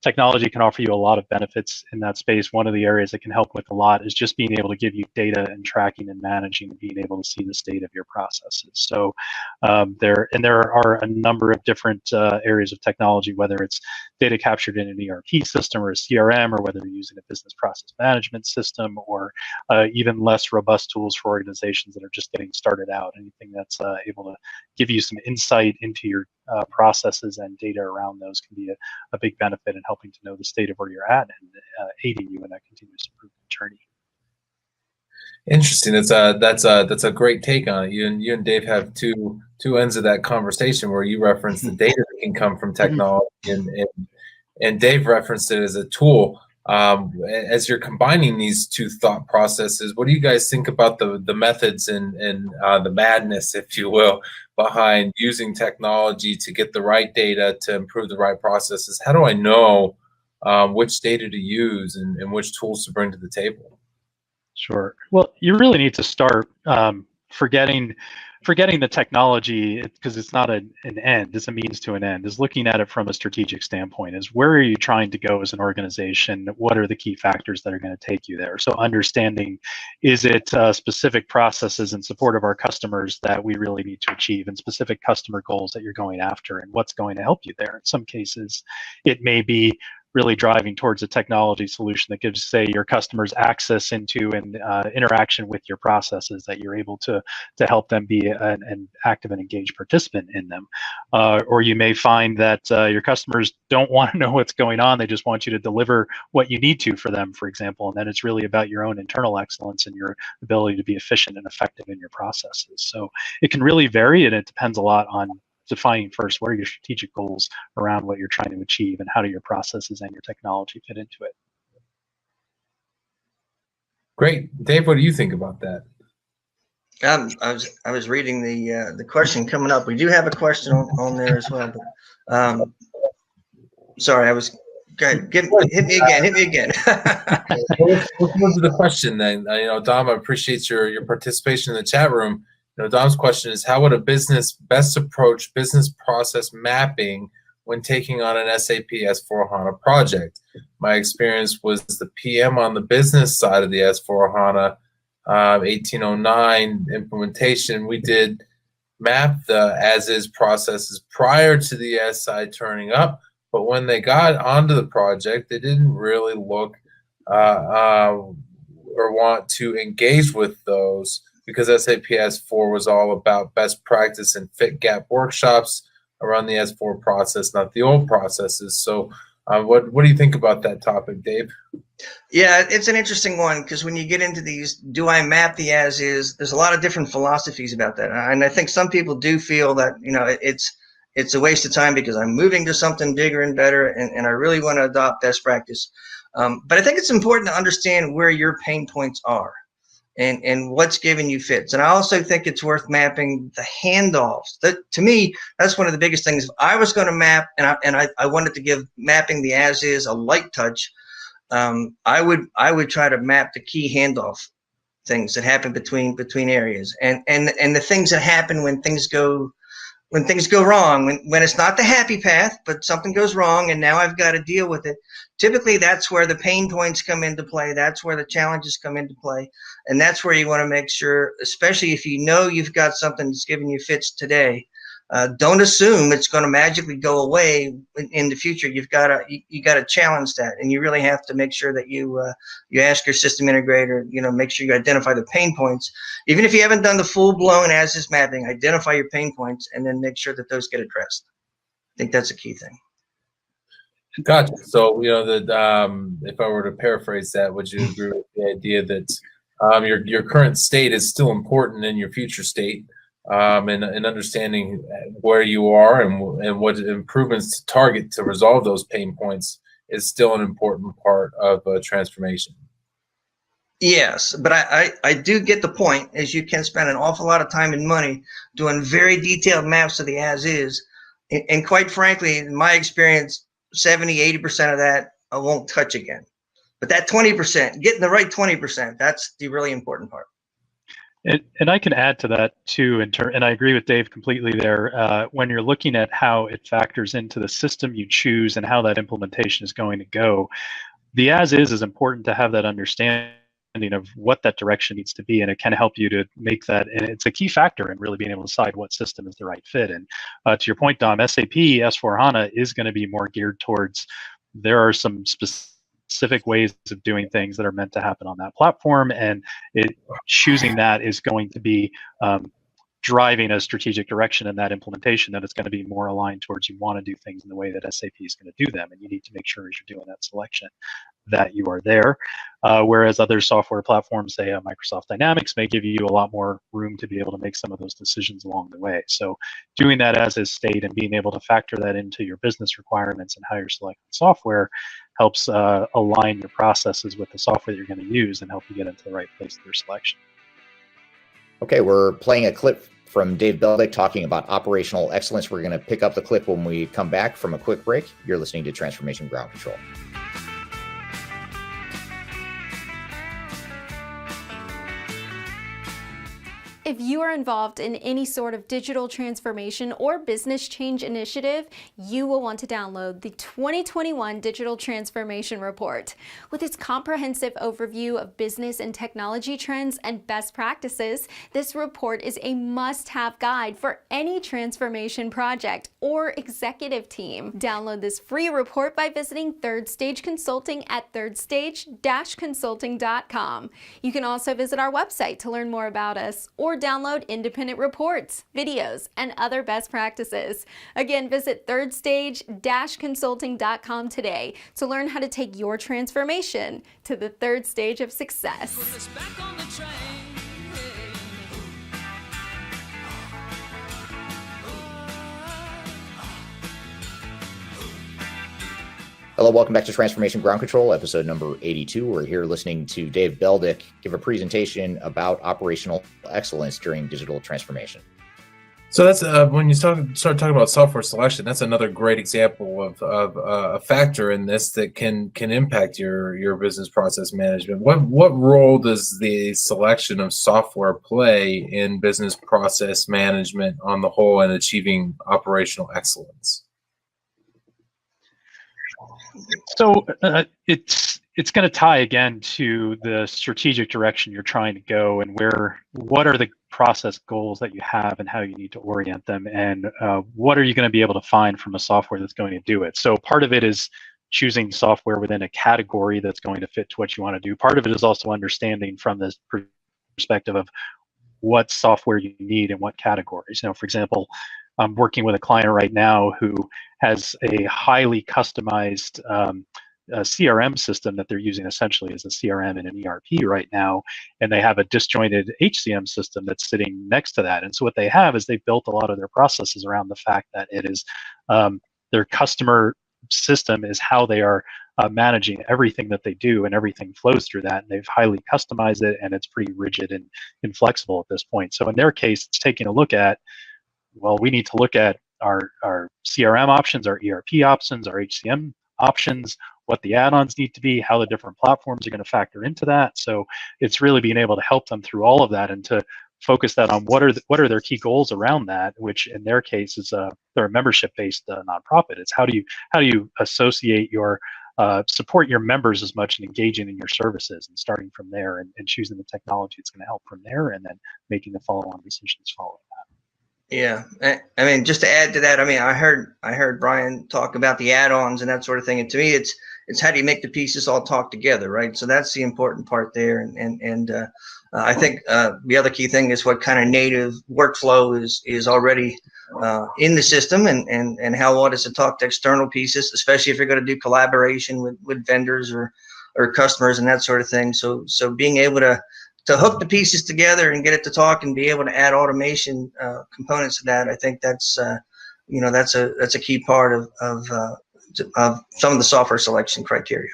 technology can offer you a lot of benefits in that space. One of the areas that can help with a lot is just being able to give you data and tracking and managing and being able to see the state of your processes. So there are a number of different areas of technology, whether it's data captured in an ERP system or a CRM, or whether you're using a business process management system, or even less robust tools for organizations that are just getting started out. Anything that's able to give you some insight into your processes and data around those can be a big benefit in helping to know the state of where you're at and aiding you in that continuous improvement journey. Interesting. That's a great take on it. You and Dave have two ends of that conversation, where you reference the data that can come from technology, and Dave referenced it as a tool. As you're combining these two thought processes, what do you guys think about the methods and the madness, if you will, behind using technology to get the right data to improve the right processes? How do I know which data to use and which tools to bring to the table? Sure. Well, you really need to start forgetting the technology, because it's not an end, it's a means to an end, is looking at it from a strategic standpoint. Is where are you trying to go as an organization? What are the key factors that are going to take you there? So understanding, is it specific processes in support of our customers that we really need to achieve, and specific customer goals that you're going after, and what's going to help you there? In some cases, it may be really driving towards a technology solution that gives, say, your customers access into and interaction with your processes, that you're able to help them be an active and engaged participant in them. Or you may find that your customers don't want to know what's going on. They just want you to deliver what you need to for them, for example. And then it's really about your own internal excellence and your ability to be efficient and effective in your processes. So it can really vary, and it depends a lot on defining first what are your strategic goals around what you're trying to achieve, and how do your processes and your technology fit into it. Great. Dave, what do you think about that? I was reading the question coming up. We do have a question on there as well. But, sorry, I was. Hit me again. Let's move to the question then. Dom, I appreciate your participation in the chat room. Dom's question is, how would a business best approach business process mapping when taking on an SAP S/4HANA project? My experience was the PM on the business side of the S/4HANA 1809 implementation. We did map the as-is processes prior to the SI turning up, but when they got onto the project, they didn't really look or want to engage with those, because SAP S4 was all about best practice and fit gap workshops around the S4 process, not the old processes. So what do you think about that topic, Dave? Yeah, it's an interesting one, because when you get into these, do I map the as is, there's a lot of different philosophies about that. And I think some people do feel that, it's a waste of time because I'm moving to something bigger and better, and I really want to adopt best practice. But I think it's important to understand where your pain points are. And what's giving you fits. And I also think it's worth mapping the handoffs. To me, that's one of the biggest things. If I was going to map, and I wanted to give mapping the as is a light touch, I would try to map the key handoff things that happen between areas, and the things that happen when things go wrong, when it's not the happy path, but something goes wrong and now I've got to deal with it. Typically, that's where the pain points come into play. That's where the challenges come into play. And that's where you want to make sure, especially if you know you've got something that's giving you fits today, don't assume it's going to magically go away in the future. You got to challenge that, and you really have to make sure that you ask your system integrator. Make sure you identify the pain points, even if you haven't done the full-blown as-is mapping. Identify your pain points, and then make sure that those get addressed. I think that's a key thing. Gotcha. So that if I were to paraphrase that, would you agree with the idea that your current state is still important in your future state? and understanding where you are and what improvements to target to resolve those pain points is still an important part of transformation. Yes, but I do get the point, as you can spend an awful lot of time and money doing very detailed maps of the as is. And quite frankly, in my experience, 70, 80% of that I won't touch again. But that 20%, getting the right 20%, that's the really important part. And I can add to that too, and I agree with Dave completely there. When you're looking at how it factors into the system you choose and how that implementation is going to go, the as is important to have that understanding of what that direction needs to be, and it can help you to make that, and it's a key factor in really being able to decide what system is the right fit. And to your point, Dom, SAP S/4HANA is going to be more geared towards, there are some specific ways of doing things that are meant to happen on that platform, and choosing that is going to be driving a strategic direction in that implementation that it's going to be more aligned towards, you want to do things in the way that SAP is going to do them, and you need to make sure as you're doing that selection that you are there. Whereas other software platforms, say Microsoft Dynamics, may give you a lot more room to be able to make some of those decisions along the way. So doing that as is state and being able to factor that into your business requirements and how you're selecting software helps align your processes with the software that you're going to use and help you get into the right place with your selection. Okay, we're playing a clip from Dave Beldyk talking about operational excellence. We're going to pick up the clip when we come back from a quick break. You're listening to Transformation Ground Control. If you are involved in any sort of digital transformation or business change initiative, you will want to download the 2021 Digital Transformation Report. With its comprehensive overview of business and technology trends and best practices, this report is a must-have guide for any transformation project or executive team. Download this free report by visiting Third Stage Consulting at thirdstage-consulting.com. You can also visit our website to learn more about us, or download independent reports, videos, and other best practices. Again, visit thirdstage-consulting.com today to learn how to take your transformation to the third stage of success. Hello, welcome back to Transformation Ground Control, episode number 82. We're here listening to Dave Beldyk give a presentation about operational excellence during digital transformation. So that's when you start talking about software selection, that's another great example of a factor in this that can impact your business process management. What role does the selection of software play in business process management on the whole and achieving operational excellence? So it's going to tie again to the strategic direction you're trying to go, and what are the process goals that you have and how you need to orient them, and what are you going to be able to find from a software that's going to do it. So part of it is choosing software within a category that's going to fit to what you want to do. Part of it is also understanding from this perspective of what software you need and what categories. You know, for example, I'm working with a client right now who has a highly customized CRM system that they're using essentially as a CRM and an ERP right now, and they have a disjointed HCM system that's sitting next to that. And so what they have is they've built a lot of their processes around the fact that it is their customer system is how they are managing everything that they do, and everything flows through that, and they've highly customized it, and it's pretty rigid and inflexible at this point. So in their case, it's taking a look at, well, we need to look at our CRM options, our ERP options, our HCM options, what the add-ons need to be, how the different platforms are going to factor into that. So it's really being able to help them through all of that and to focus that on what are their key goals around that, which in their case is they're a membership-based nonprofit. It's how do you associate your support your members as much and engaging in your services, and starting from there and choosing the technology that's going to help from there, and then making the follow-on decisions following that. Yeah, I mean, just to add to that, I mean, I heard Brian talk about the add-ons and that sort of thing, and to me, it's how do you make the pieces all talk together, right? So that's the important part there, and I think the other key thing is what kind of native workflow is already in the system, and how well does it talk to external pieces, especially if you're going to do collaboration with vendors or customers and that sort of thing. So being able to to hook the pieces together and get it to talk and be able to add automation components to that, I think that's that's a key part of some of the software selection criteria.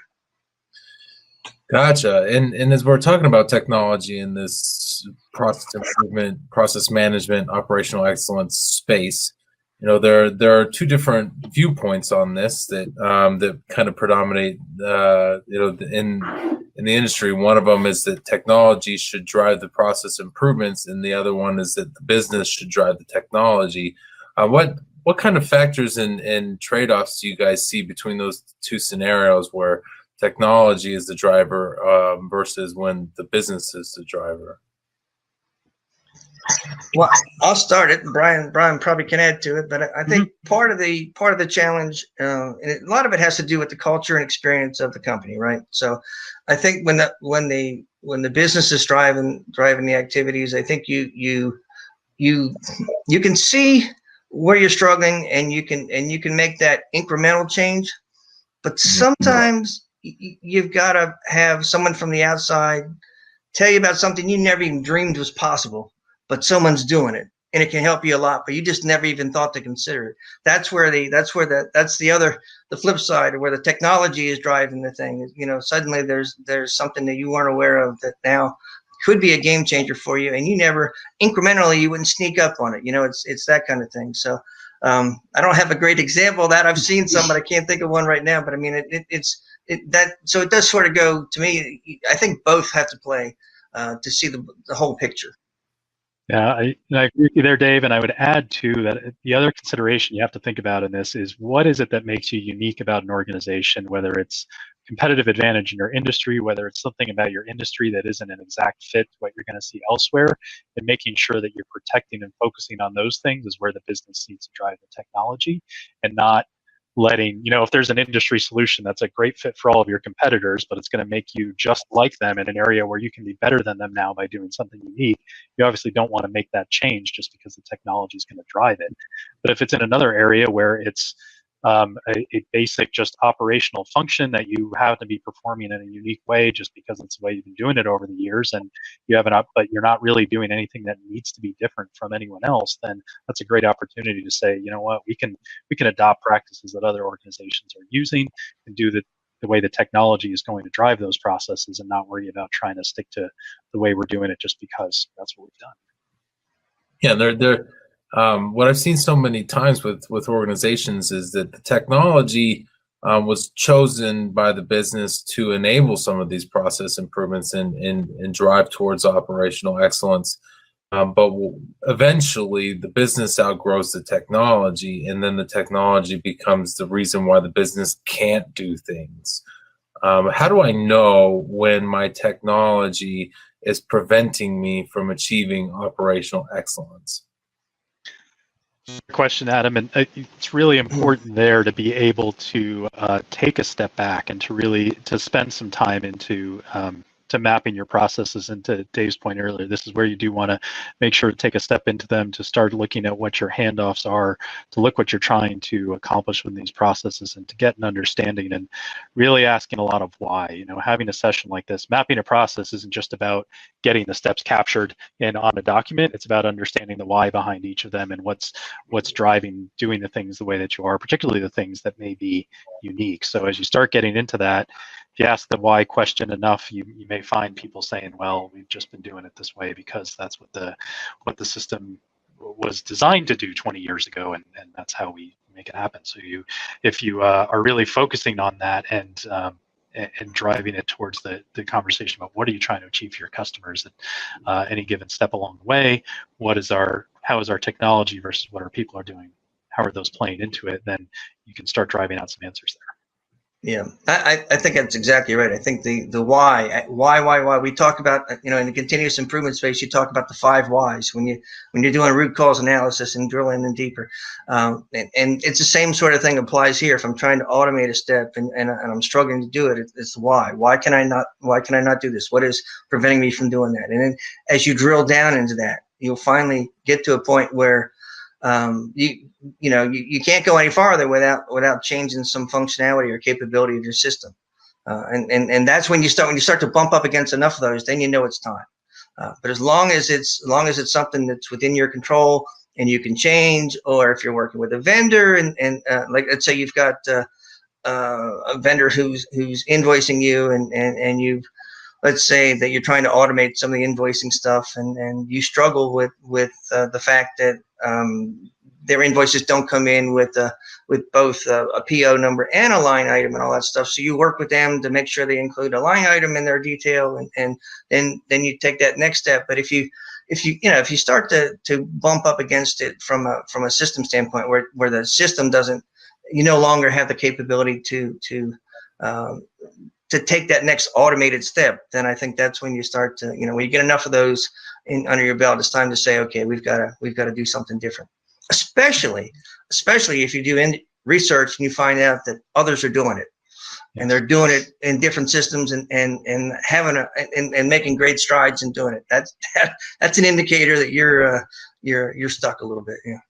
Gotcha. And as we're talking about technology in this process improvement, process management, operational excellence space, there are two different viewpoints on this that that kind of predominate in the industry. One of them is that technology should drive the process improvements, and the other one is that the business should drive the technology. What kind of factors and trade-offs do you guys see between those two scenarios where technology is the driver versus when the business is the driver? Well, I'll start it. Brian probably can add to it, but I think part of the challenge, and a lot of it has to do with the culture and experience of the company, right? So, I think when the business is driving the activities, I think you can see where you're struggling, and you can make that incremental change, but sometimes you've got to have someone from the outside tell you about something you never even dreamed was possible, but someone's doing it, and it can help you a lot, but you just never even thought to consider it. That's the flip side of where the technology is driving the thing. Suddenly there's something that you weren't aware of that now could be a game changer for you, and incrementally you wouldn't sneak up on it. It's that kind of thing. So I don't have a great example of that. I've seen some, but I can't think of one right now. But I mean, so it does sort of go to me. I think both have to play to see the whole picture. Yeah, I agree with you there, Dave. And I would add too that the other consideration you have to think about in this is what is it that makes you unique about an organization, whether it's competitive advantage in your industry, whether it's something about your industry that isn't an exact fit to what you're going to see elsewhere, and making sure that you're protecting and focusing on those things is where the business needs to drive the technology, and not letting, if there's an industry solution that's a great fit for all of your competitors, but it's going to make you just like them in an area where you can be better than them now by doing something unique, you obviously don't want to make that change just because the technology is going to drive it. But if it's in another area where it's a basic just operational function that you have to be performing in a unique way just because it's the way you've been doing it over the years, and but you're not really doing anything that needs to be different from anyone else, then that's a great opportunity to say, you know what, we can adopt practices that other organizations are using and do the way the technology is going to drive those processes, and not worry about trying to stick to the way we're doing it just because that's what we've done. Yeah, what I've seen so many times with organizations is that the technology was chosen by the business to enable some of these process improvements and drive towards operational excellence. But eventually the business outgrows the technology, and then the technology becomes the reason why the business can't do things. How do I know when my technology is preventing me from achieving operational excellence? Question, Adam, and it's really important there to be able to take a step back and to spend some time into to mapping your processes. And to Dave's point earlier, this is where you do want to make sure to take a step into them, to start looking at what your handoffs are, to look what you're trying to accomplish with these processes, and to get an understanding, and really asking a lot of why. Having a session like this, mapping a process isn't just about getting the steps captured on a document. It's about understanding the why behind each of them and what's driving doing the things the way that you are, particularly the things that may be unique. So as you start getting into that, if you ask the why question enough, you may find people saying, well, we've just been doing it this way because that's what the system was designed to do 20 years ago, and that's how we make it happen. So if you are really focusing on that and driving it towards the conversation about what are you trying to achieve for your customers at any given step along the way, how is our technology versus what our people are doing, how are those playing into it, then you can start driving out some answers there. Yeah, I think that's exactly right. I think the why we talk about, in the continuous improvement space, you talk about the 5 whys when you're doing root cause analysis and drilling in deeper, and it's the same sort of thing applies here. If I'm trying to automate a step and I'm struggling to do it, it's the why. Why can I not do this? What is preventing me from doing that? And then as you drill down into that, you'll finally get to a point where you can't go any farther without changing some functionality or capability of your system, and that's when you start to bump up against enough of those, then it's time. But as long as it's something that's within your control and you can change, or if you're working with a vendor and like let's say you've got a vendor who's invoicing you and you've, let's say that you're trying to automate some of the invoicing stuff and you struggle with the fact that their invoices don't come in with both a PO number and a line item and all that stuff. So you work with them to make sure they include a line item in their detail, and then you take that next step. But if you start to bump up against it from a system standpoint where the system doesn't, you no longer have the capability to take that next automated step, then I think that's when you start to, when you get enough of those under your belt, it's time to say, okay, we've got to do something different. Especially if you do research and you find out that others are doing it, and they're doing it in different systems and having and making great strides in doing it. That's an indicator that you're stuck a little bit. Yeah.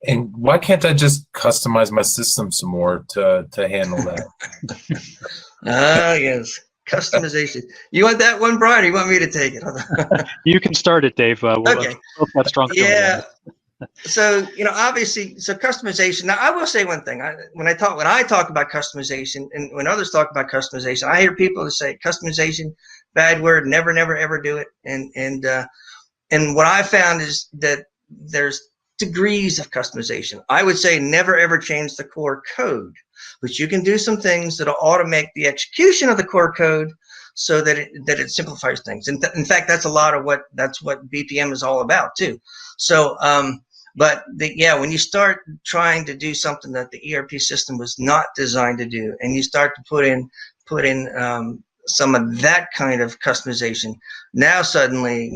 And why can't I just customize my system some more to handle that? Yes. Customization. You want that one, Brian, or you want me to take it? You can start it, Dave. Okay. Strong yeah. So, obviously, customization. Now, I will say one thing. When I talk about customization, and when others talk about customization, I hear people that say customization, bad word, never, ever do it. And what I found is that there's degrees of customization. I would say never, ever change the core code, but you can do some things that'll automate the execution of the core code so that it simplifies things. And in fact, that's what BPM is all about too. So, but when you start trying to do something that the ERP system was not designed to do, and you start to put in some of that kind of customization, now suddenly,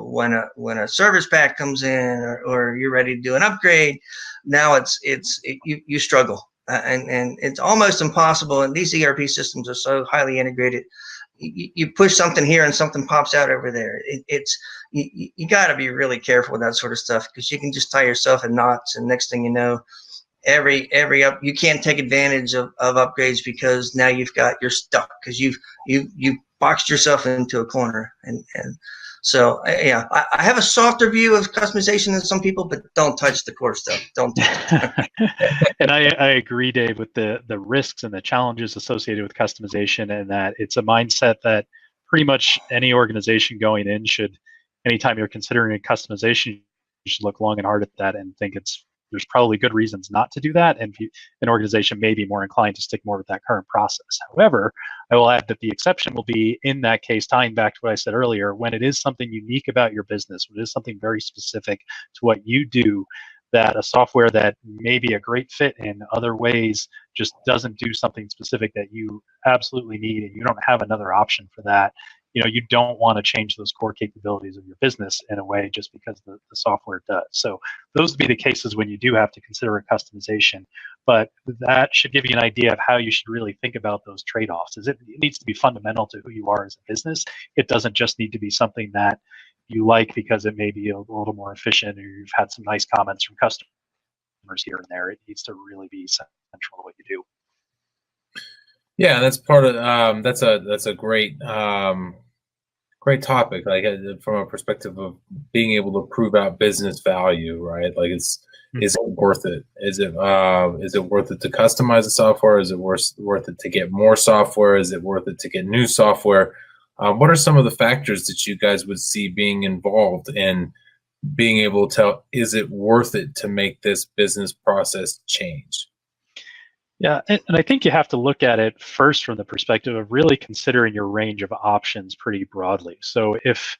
when a service pack comes in or you're ready to do an upgrade, now you struggle, and it's almost impossible. And these ERP systems are so highly integrated. You push something here and something pops out over there. You got to be really careful with that sort of stuff, because you can just tie yourself in knots, and next thing you know, you can't take advantage of upgrades, because now you're stuck, because you've boxed yourself into a corner. And so I have a softer view of customization than some people, but don't touch the core stuff. Don't touch it. And I agree, Dave, with the risks and the challenges associated with customization, and that it's a mindset that pretty much any organization going in should, anytime you're considering a customization, you should look long and hard at that and think there's probably good reasons not to do that, and an organization may be more inclined to stick more with that current process. However, I will add that the exception will be, in that case, tying back to what I said earlier, when it is something unique about your business, when it is something very specific to what you do, that a software that may be a great fit in other ways just doesn't do something specific that you absolutely need, and you don't have another option for that. You don't want to change those core capabilities of your business in a way just because the software does. So those would be the cases when you do have to consider a customization. But that should give you an idea of how you should really think about those trade-offs. It needs to be fundamental to who you are as a business. It doesn't just need to be something that you like because it may be a little more efficient, or you've had some nice comments from customers here and there. It needs to really be central to what you do. Yeah, that's part of that's a great great topic. Like, from a perspective of being able to prove out business value, right? Like, is it worth it? Is it worth it to customize the software? Is it worth it to get more software? Is it worth it to get new software? What are some of the factors that you guys would see being involved in being able to tell, is it worth it to make this business process change? Yeah, and I think you have to look at it first from the perspective of really considering your range of options pretty broadly. So if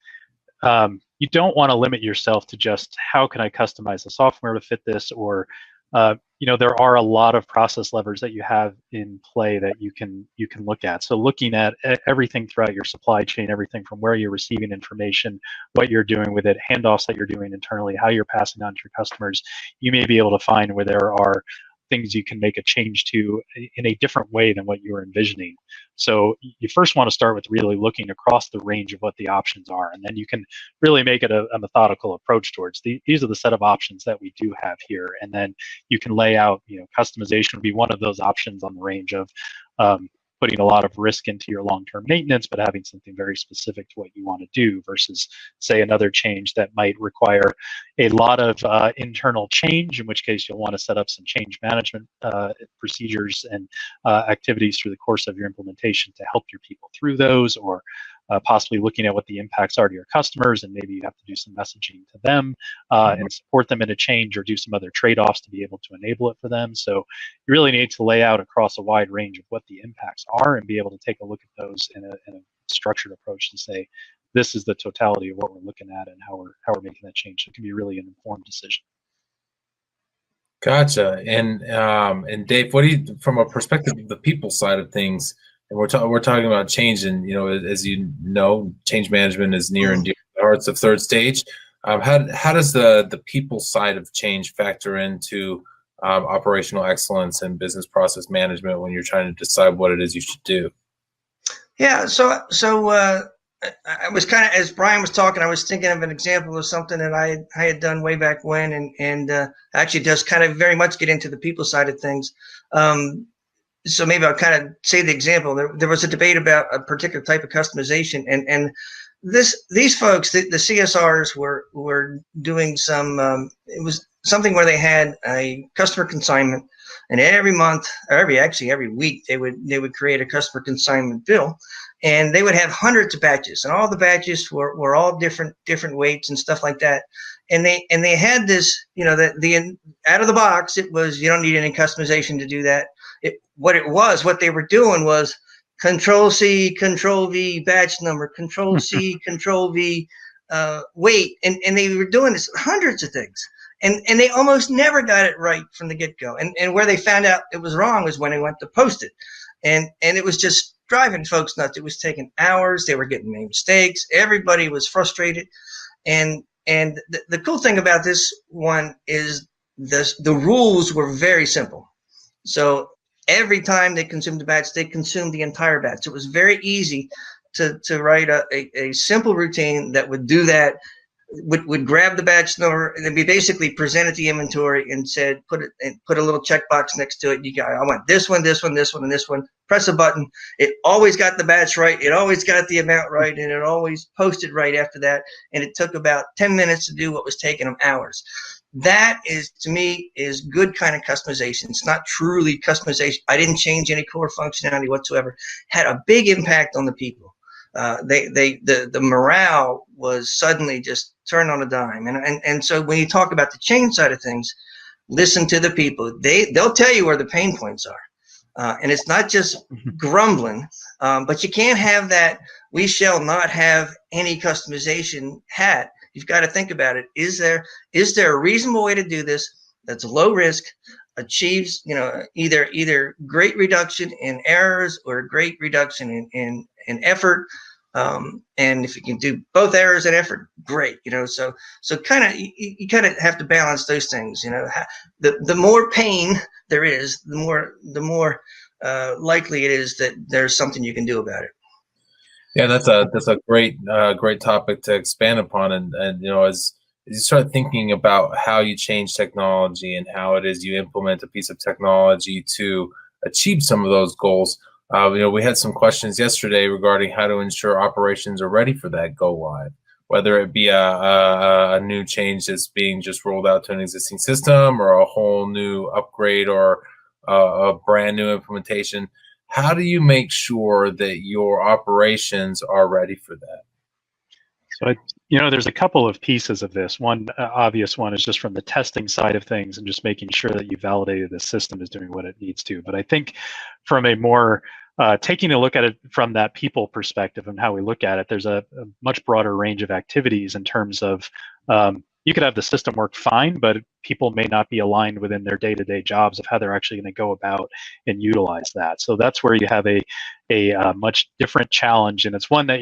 you don't want to limit yourself to just how can I customize the software to fit this, or there are a lot of process levers that you have in play that you can look at. So looking at everything throughout your supply chain, everything from where you're receiving information, what you're doing with it, handoffs that you're doing internally, how you're passing on to your customers, you may be able to find where there are things you can make a change to in a different way than what you were envisioning. So you first want to start with really looking across the range of what the options are, and then you can really make it a methodical approach towards these are the set of options that we do have here, and then you can lay out, customization would be one of those options on the range of putting a lot of risk into your long-term maintenance, but having something very specific to what you want to do versus, say, another change that might require a lot of internal change, in which case you'll want to set up some change management procedures and activities through the course of your implementation to help your people through those, or possibly looking at what the impacts are to your customers, and maybe you have to do some messaging to them and support them in a change, or do some other trade-offs to be able to enable it for them. So you really need to lay out across a wide range of what the impacts are and be able to take a look at those in a structured approach to say, this is the totality of what we're looking at and how we're making that change. So it can be really an informed decision. Gotcha. And Dave, what do you, from a perspective of the people side of things, and we're talking about change, and as you know, change management is near and dear to the hearts of Third Stage. How does the people side of change factor into operational excellence and business process management when you're trying to decide what it is you should do? Yeah, so I was kind of, as Brian was talking, I was thinking of an example of something that I had done way back when, and actually does kind of very much get into the people side of things. So maybe I'll kind of say the example. There was a debate about a particular type of customization, and these folks, the CSRs, were doing some. It was something where they had a customer consignment, and every month, or every week, they would create a customer consignment bill, and they would have hundreds of batches, and all the batches were all different weights and stuff like that. And they had this, the out of the box, it was, you don't need any customization to do that. What they were doing was Control C, Control V, batch number, Control C, Control V, weight, and they were doing this hundreds of things, and they almost never got it right from the get-go. And where they found out it was wrong was when they went to post it, and it was just driving folks nuts. It was taking hours. They were getting made mistakes. Everybody was frustrated, and the cool thing about this one is the rules were very simple. So every time they consumed a batch, they consumed the entire batch. So it was very easy to write a simple routine that would do that, would grab the batch number, and then we basically presented the inventory and said, put a little checkbox next to it. I want this one, this one, this one, and this one. Press a button. It always got the batch right. It always got the amount right, and it always posted right after that. And it took about 10 minutes to do what was taking them hours. That is, to me, is good kind of customization. It's not truly customization. I didn't change any core functionality whatsoever. Had a big impact on the people. The morale was suddenly just turned on a dime. And so when you talk about the change side of things, listen to the people. They'll tell you where the pain points are. And it's not just grumbling, but you can't have that "we shall not have any customization" hat. You've got to think about it. Is there a reasonable way to do this that's low risk, achieves either great reduction in errors or great reduction in effort? And if you can do both errors and effort, great. So kind of you kind of have to balance those things. The more pain there is, the more likely it is that there's something you can do about it. Yeah, that's a great topic to expand upon, and as you start thinking about how you change technology and how it is you implement a piece of technology to achieve some of those goals. We had some questions yesterday regarding how to ensure operations are ready for that go live, whether it be a new change that's being just rolled out to an existing system, or a whole new upgrade, or a brand new implementation. How do you make sure that your operations are ready for that? So, there's a couple of pieces of this. One obvious one is just from the testing side of things and just making sure that you validated the system is doing what it needs to. But I think from a more taking a look at it from that people perspective and how we look at it, there's a much broader range of activities in terms of you could have the system work fine, but people may not be aligned within their day-to-day jobs of how they're actually going to go about and utilize that. So that's where you have a much different challenge, and it's one that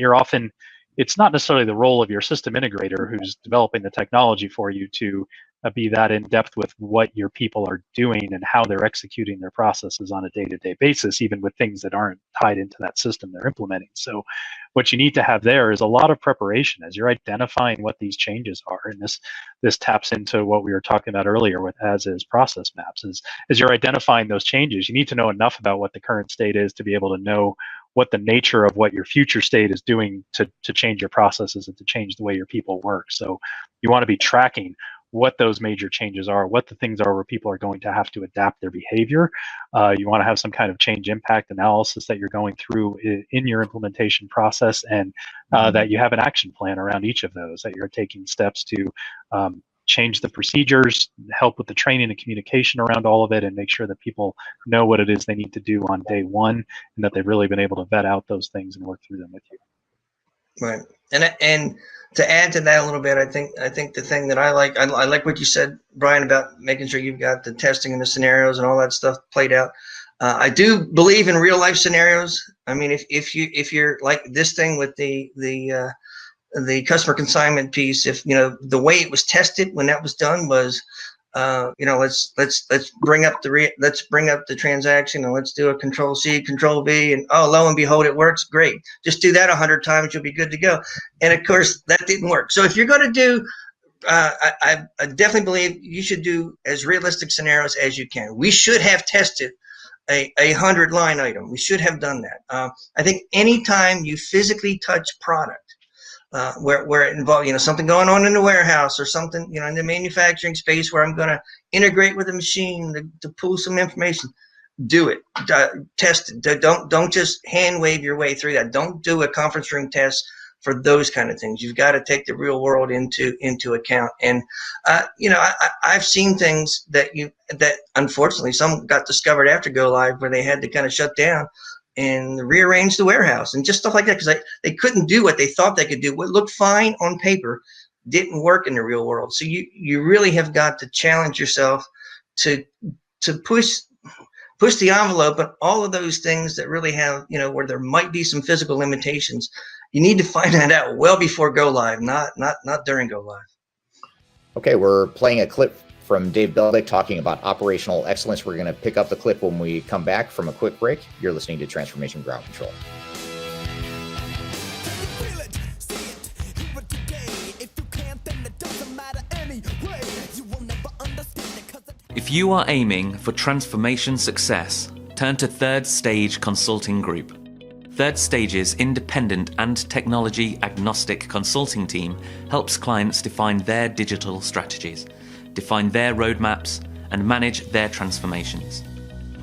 it's not necessarily the role of your system integrator who's developing the technology for you to be that in depth with what your people are doing and how they're executing their processes on a day-to-day basis, even with things that aren't tied into that system they're implementing. So what you need to have there is a lot of preparation as you're identifying what these changes are. And this taps into what we were talking about earlier with as-is process maps. As you're identifying those changes, you need to know enough about what the current state is to be able to know what the nature of what your future state is doing to change your processes and to change the way your people work. So you want to be tracking what those major changes are, what the things are where people are going to have to adapt their behavior. You want to have some kind of change impact analysis that you're going through in your implementation process, and that you have an action plan around each of those, that you're taking steps to change the procedures, help with the training and communication around all of it, and make sure that people know what it is they need to do on day one, and that they've really been able to vet out those things and work through them with you. Right. And to add to that a little bit, I think the thing that I like what you said, Brian, about making sure you've got the testing and the scenarios and all that stuff played out. I do believe in real life scenarios. I mean, if you're like this thing with the customer consignment piece, if the way it was tested when that was done was, let's bring up the transaction and let's do a Control C, Control V, and oh, lo and behold, it works. Great. Just do that 100 times, you'll be good to go. And of course, that didn't work. So if you're going to do, I definitely believe you should do as realistic scenarios as you can. We should have tested a 100 line item. We should have done that. I think anytime you physically touch product, where it involves, something going on in the warehouse or something, in the manufacturing space where I'm going to integrate with a machine to pull some information, do it, test it. Don't just hand wave your way through that. Don't do a conference room test for those kind of things. You've got to take the real world into account. And, I've seen things that unfortunately some got discovered after go live where they had to kind of shut down and rearrange the warehouse and just stuff like that, because they couldn't do what they thought they could do. What looked fine on paper didn't work in the real world. So you really have got to challenge yourself to push the envelope on all of those things that really have, where there might be some physical limitations. You need to find that out well before go live, not during go live. Okay, we're playing a clip from Dave Beldyk talking about operational excellence. We're going to pick up the clip when we come back from a quick break. You're listening to Transformation Ground Control. If you are aiming for transformation success, turn to Third Stage Consulting Group. Third Stage's independent and technology agnostic consulting team helps clients define their digital strategies, define their roadmaps, and manage their transformations.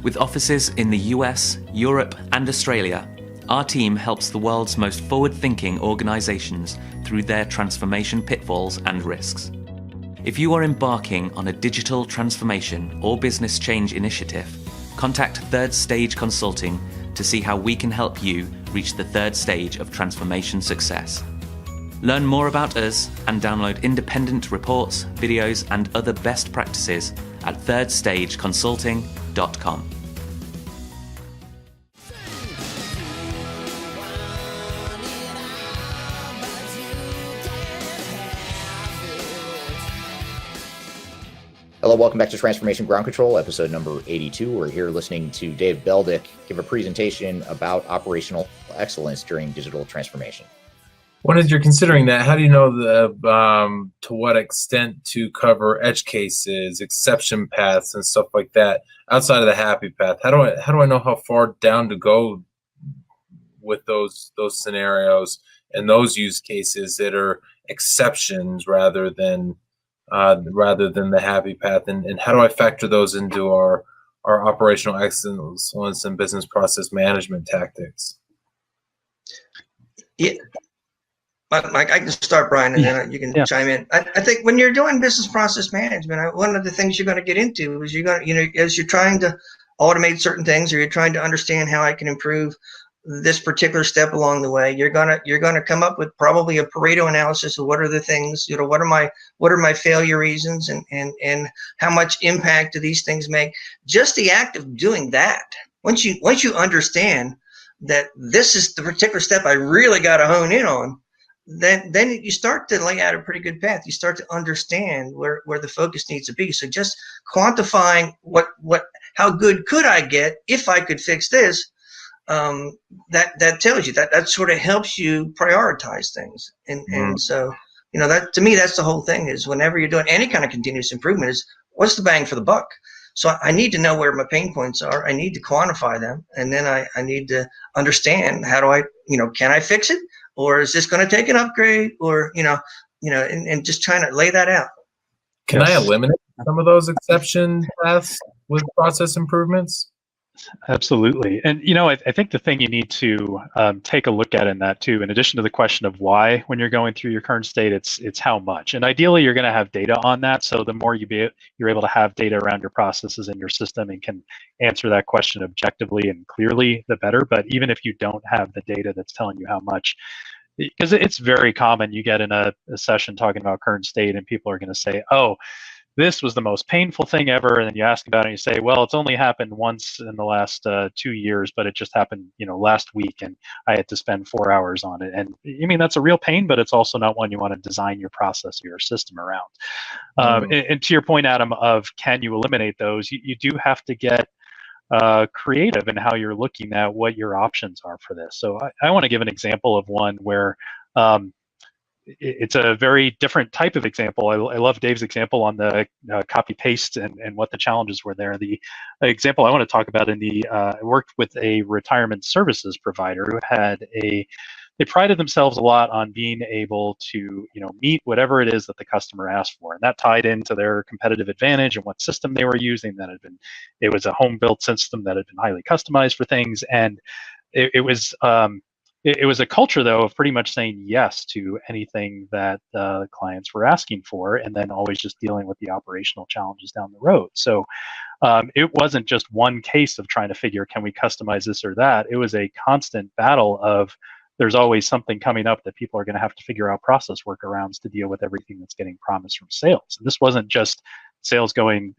With offices in the US, Europe, and Australia, our team helps the world's most forward-thinking organizations through their transformation pitfalls and risks. If you are embarking on a digital transformation or business change initiative, contact Third Stage Consulting to see how we can help you reach the third stage of transformation success. Learn more about us and download independent reports, videos, and other best practices at thirdstageconsulting.com. Hello, welcome back to Transformation Ground Control, episode number 82. We're here listening to Dave Beldyk give a presentation about operational excellence during digital transformation. As you're considering that, how do you know to what extent to cover edge cases, exception paths, and stuff like that outside of the happy path? How do I know how far down to go with those scenarios and those use cases that are exceptions rather than the happy path, and how do I factor those into our operational excellence and business process management tactics? Yeah. Mike, I can start, Brian, and then you can chime in. I think when you're doing business process management, one of the things you're going to get into is as you're trying to automate certain things, or you're trying to understand how I can improve this particular step along the way, you're gonna come up with probably a Pareto analysis of what are the things, what are my failure reasons, and how much impact do these things make. Just the act of doing that, once you understand that this is the particular step I really got to hone in on, then you start to lay out a pretty good path. You start to understand where the focus needs to be. So just quantifying how good could I get if I could fix this, that tells you that sort of helps you prioritize things. And so, that to me, that's the whole thing, is whenever you're doing any kind of continuous improvement, is what's the bang for the buck? So I need to know where my pain points are. I need to quantify them. And then I need to understand, how do I, can I fix it? Or is this going to take an upgrade? Or, and just trying to lay that out. Can I eliminate some of those exception paths with process improvements? Absolutely. And, I think the thing you need to take a look at in that too, in addition to the question of why, when you're going through your current state, it's how much. And ideally, you're going to have data on that. So the more you're able to have data around your processes in your system and can answer that question objectively and clearly, the better. But even if you don't have the data that's telling you how much, because it's very common, you get in a session talking about current state and people are going to say, oh, this was the most painful thing ever. And then you ask about it and you say, well, it's only happened once in the last 2 years, but it just happened, last week, and I had to spend 4 hours on it. And that's a real pain, but it's also not one you want to design your process or your system around. And to your point, Adam, of can you eliminate those, you do have to get creative in how you're looking at what your options are for this. So I want to give an example of one where it's a very different type of example. I love Dave's example on the copy paste and what the challenges were there. The example I want to talk about I worked with a retirement services provider who they prided themselves a lot on being able to, meet whatever it is that the customer asked for. And that tied into their competitive advantage and what system they were using. It was a home built system that had been highly customized for things. And it was a culture, though, of pretty much saying yes to anything that clients were asking for, and then always just dealing with the operational challenges down the road. So it wasn't just one case of trying to figure, can we customize this or that? It was a constant battle of, there's always something coming up that people are going to have to figure out process workarounds to deal with everything that's getting promised from sales. And this wasn't just sales going,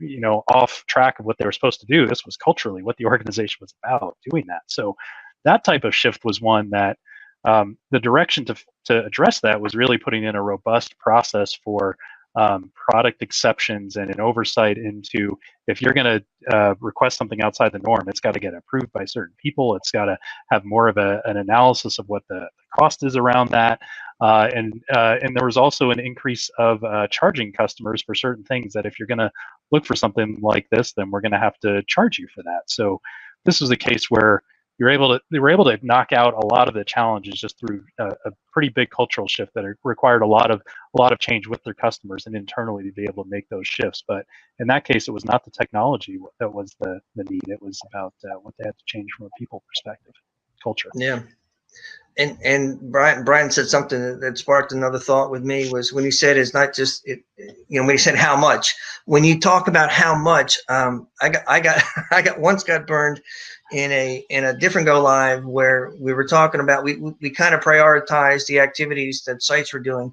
off track of what they were supposed to do. This was culturally what the organization was about, doing that. So that type of shift was one that the direction to address that was really putting in a robust process for product exceptions and an oversight into, if you're going to request something outside the norm, it's got to get approved by certain people. It's got to have more of an analysis of what the cost is around that. And there was also an increase of charging customers for certain things that if you're going to look for something like this, then we're going to have to charge you for that. So this was a case where they were able to knock out a lot of the challenges just through a pretty big cultural shift that required a lot of change with their customers and internally to be able to make those shifts. But in that case, it was not the technology that was the need. It was about what they had to change from a people perspective, culture. Yeah. And Brian said something that sparked another thought with me, was when he said it's not just when he said how much. When you talk about how much, I once got burned in a different go live where we were talking about we kind of prioritized the activities that sites were doing,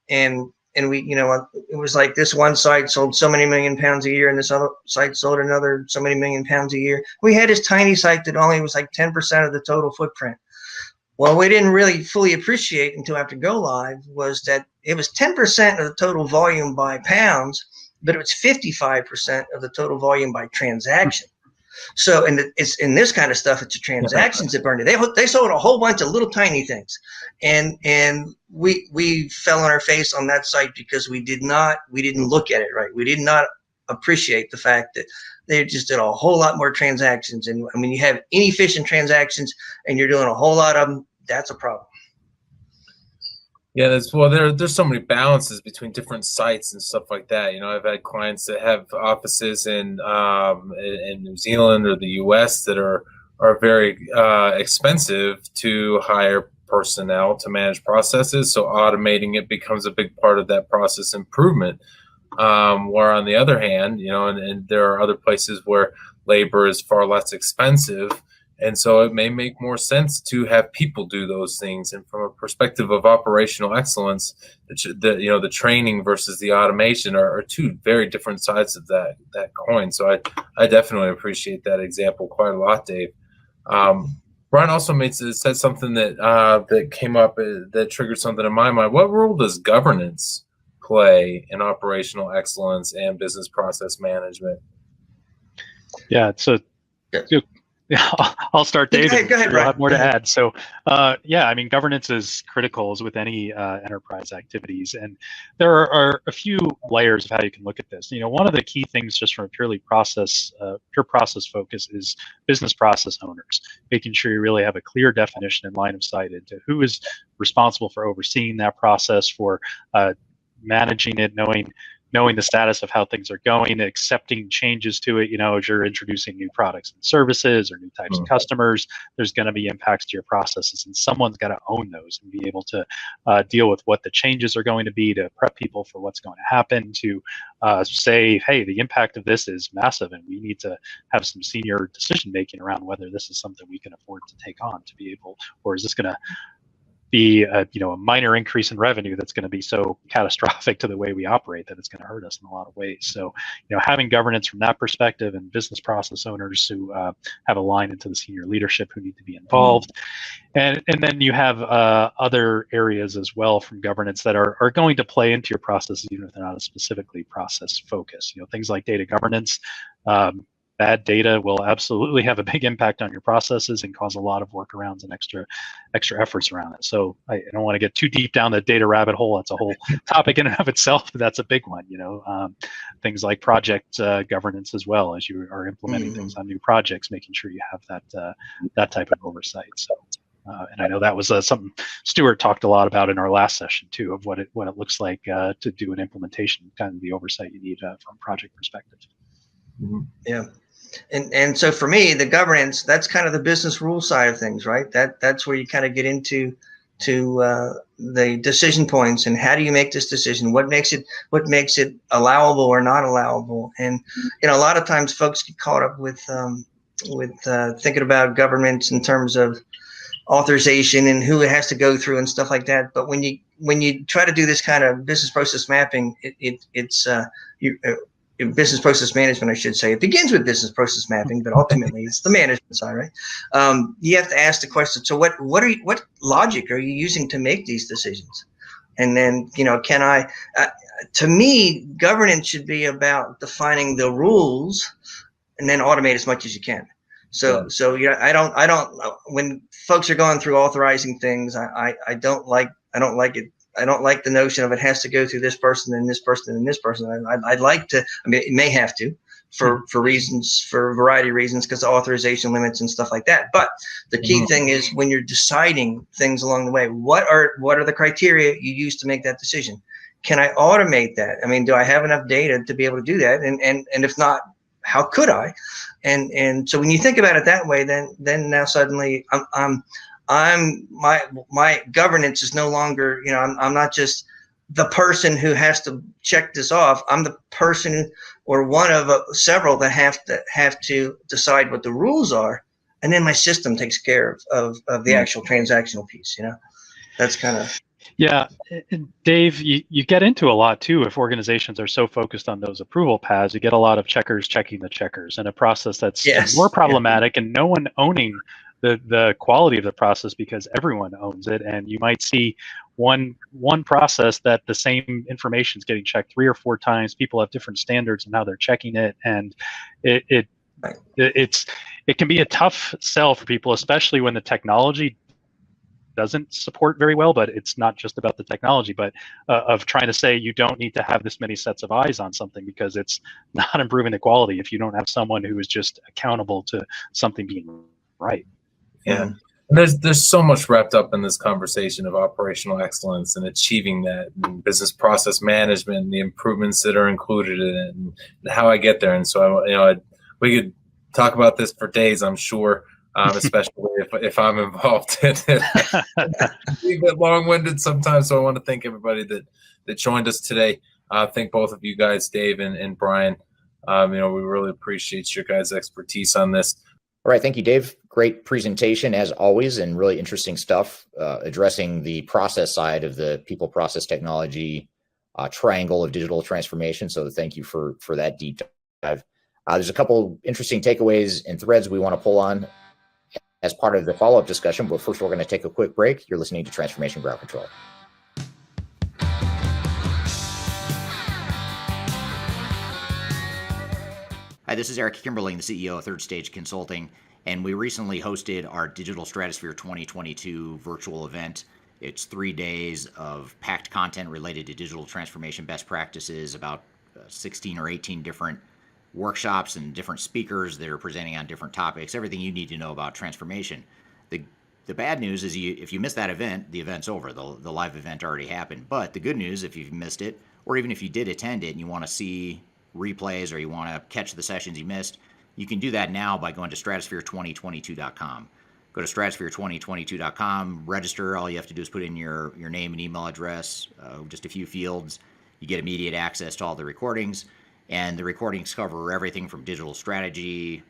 and we it was like this one site sold so many million pounds a year and this other site sold another so many million pounds a year. We had this tiny site that only was like 10% of the total footprint. Well, we didn't really fully appreciate until after go live was that it was 10% of the total volume by pounds, but it was 55% of the total volume by transaction. So, and it's in this kind of stuff, it's the transactions that burned it. They sold a whole bunch of little tiny things, and we fell on our face on that site because we didn't look at it right. We did not appreciate the fact that they just did a whole lot more transactions. And I mean, you have inefficient transactions and you're doing a whole lot of them. That's a problem. Yeah, there's so many balances between different sites and stuff like that. I've had clients that have offices in New Zealand or the US that are very expensive to hire personnel to manage processes. So automating it becomes a big part of that process improvement. Where on the other hand, and there are other places where labor is far less expensive. And so it may make more sense to have people do those things. And from a perspective of operational excellence, the training versus the automation are two very different sides of that coin. So I definitely appreciate that example quite a lot, Dave. Brian also said something that came up that triggered something in my mind. What role does governance play in operational excellence and business process management? Yeah, so yeah, I'll start, Dave. Go ahead, You'll Brian. have more to add. So, yeah, I mean, governance is critical as with any enterprise activities, and there are a few layers of how you can look at this. One of the key things, just from a pure process focus, is business process owners, making sure you really have a clear definition and line of sight into who is responsible for overseeing that process, for managing it, knowing the status of how things are going, accepting changes to it. As you're introducing new products and services or new types of customers, there's going to be impacts to your processes, and someone's got to own those and be able to deal with what the changes are going to be, to prep people for what's going to happen, to say, hey, the impact of this is massive, and we need to have some senior decision making around whether this is something we can afford to take on, to be able, or is this going to be a minor increase in revenue that's going to be so catastrophic to the way we operate that it's going to hurt us in a lot of ways. So, having governance from that perspective, and business process owners who have a line into the senior leadership who need to be involved. And then you have other areas as well from governance that are going to play into your processes, even if they're not a specifically process focus. Things like data governance. Bad data will absolutely have a big impact on your processes and cause a lot of workarounds and extra efforts around it. So I don't want to get too deep down the data rabbit hole. That's a whole topic in and of itself, but that's a big one. Things like project governance as well, as you are implementing things on new projects, making sure you have that type of oversight. So. And I know that was something Stuart talked a lot about in our last session too, of what it looks like to do an implementation, kind of the oversight you need from a project perspective. Yeah. And so for me, the governance, that's kind of the business rule side of things, right? That's where you kind of get into the decision points, and how do you make this decision? What makes it allowable or not allowable? And a lot of times folks get caught up with thinking about governments in terms of authorization and who it has to go through and stuff like that. But when you try to do this kind of business process mapping, it's business process management, I should say. It begins with business process mapping, but ultimately it's the management side, right? You have to ask the question. So what logic are you using to make these decisions? And then, can I, to me, governance should be about defining the rules and then automate as much as you can. So I don't, when folks are going through authorizing things, I don't like it. I don't like the notion of it has to go through this person and this person and this person. I'd like to, it may have to for a variety of reasons, because of authorization limits and stuff like that. But the key thing is, when you're deciding things along the way, what are the criteria you use to make that decision? Can I automate that? Do I have enough data to be able to do that? And if not, how could I? And so when you think about it that way, then now suddenly my governance is no longer, I'm not just the person who has to check this off. I'm the person, or one of several, that have to decide what the rules are, and then my system takes care of the actual transactional piece. That's kind of. Yeah, and Dave, you get into a lot too if organizations are so focused on those approval paths. You get a lot of checkers checking the checkers, and a process that's more problematic, and no one owning the quality of the process, because everyone owns it. And you might see one process that the same information is getting checked 3 or 4 times. People have different standards in how they're checking it, and it can be a tough sell for people, especially when the technology doesn't support very well. But it's not just about the technology, but of trying to say you don't need to have this many sets of eyes on something, because it's not improving the quality if you don't have someone who is just accountable to something being right. Yeah. And there's so much wrapped up in this conversation of operational excellence and achieving that, and business process management, and the improvements that are included in it, and how I get there. And so we could talk about this for days, I'm sure. Especially if I'm involved in it. Be a bit long-winded sometimes, so I want to thank everybody that joined us today. Thank both of you guys, Dave and Brian. We really appreciate your guys' expertise on this. All right, thank you, Dave. Great presentation as always, and really interesting stuff addressing the process side of the people, process, technology triangle of digital transformation. So thank you for that deep dive. There's a couple interesting takeaways and threads we want to pull on as part of the follow-up discussion. But first, we're going to take a quick break. You're listening to Transformation Ground Control. Hi, this is Eric Kimberling, the CEO of Third Stage Consulting, and we recently hosted our Digital Stratosphere 2022 virtual event. It's 3 days of packed content related to digital transformation best practices, about 16 or 18 different workshops and different speakers that are presenting on different topics, everything you need to know about transformation. The bad news is if you miss that event, the event's over. The live event already happened. But the good news, if you've missed it, or even if you did attend it and you want to see replays or you want to catch the sessions you missed, you can do that now by going to stratosphere2022.com. Go to stratosphere2022.com, register. All you have to do is put in your name and email address, just a few fields. You get immediate access to all the recordings, and the recordings cover everything from digital strategy,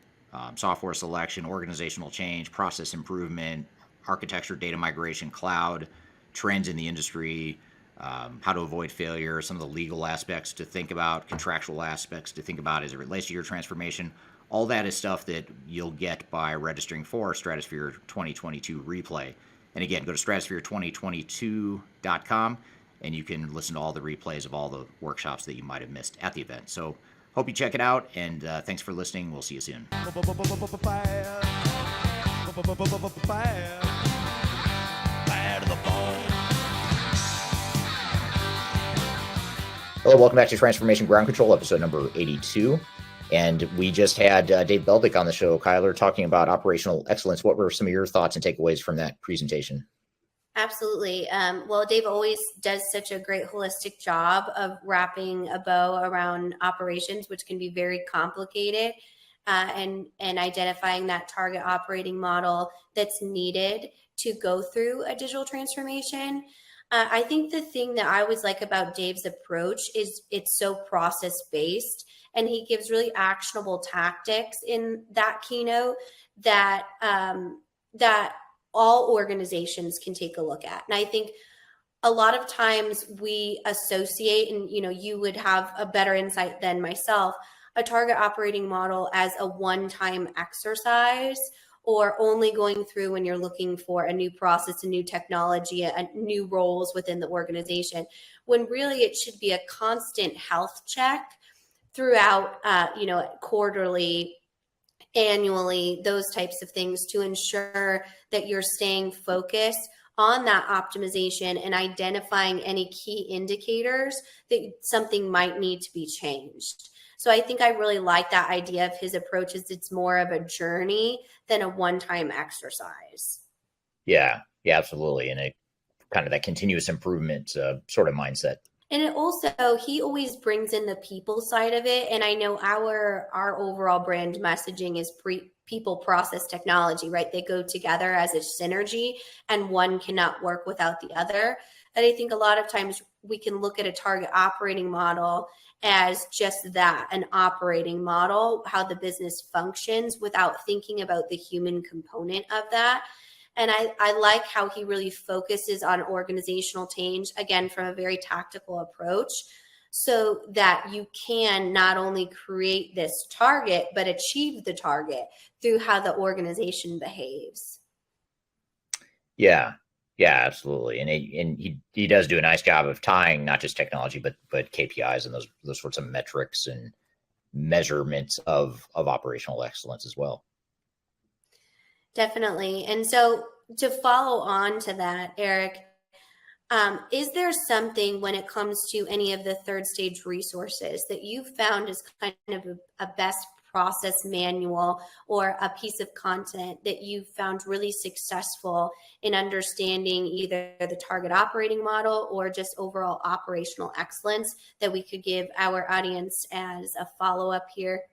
software selection, organizational change, process improvement, architecture, data migration, cloud, trends in the industry, how to avoid failure, some of the legal aspects to think about, contractual aspects to think about as it relates to your transformation. All that is stuff that you'll get by registering for Stratosphere 2022 replay. And again, go to stratosphere2022.com and you can listen to all the replays of all the workshops that you might have missed at the event. So hope you check it out, and thanks for listening. We'll see you soon. Hello, welcome back to Transformation Ground Control, episode number 82. And we just had Dave Beldyk on the show, Kyler, talking about operational excellence. What were some of your thoughts and takeaways from that presentation? Absolutely. Well, Dave always does such a great holistic job of wrapping a bow around operations, which can be very complicated, and identifying that target operating model that's needed to go through a digital transformation. I think the thing that I always like about Dave's approach is it's so process-based, and he gives really actionable tactics in that keynote that all organizations can take a look at. And I think a lot of times we associate, and you would have a better insight than myself, a target operating model as a one-time exercise, or only going through when you're looking for a new process, a new technology, a new roles within the organization, when really it should be a constant health check throughout, quarterly, annually, those types of things, to ensure that you're staying focused on that optimization and identifying any key indicators that something might need to be changed. So I think I really like that idea of his approach, is it's more of a journey than a one-time exercise. Yeah, absolutely. And kind of that continuous improvement sort of mindset. And it also, he always brings in the people side of it. And I know our overall brand messaging is people, process, technology, right? They go together as a synergy, and one cannot work without the other. And I think a lot of times we can look at a target operating model as just that, an operating model, how the business functions, without thinking about the human component of that. And I like how he really focuses on organizational change, again, from a very tactical approach, so that you can not only create this target, but achieve the target through how the organization behaves. Yeah, absolutely. And he does do a nice job of tying not just technology, but KPIs and those sorts of metrics and measurements of operational excellence as well. Definitely. And so to follow on to that, Eric, is there something when it comes to any of the third stage resources that you found as kind of a best process manual or a piece of content that you found really successful in understanding either the target operating model or just overall operational excellence that we could give our audience as a follow-up here?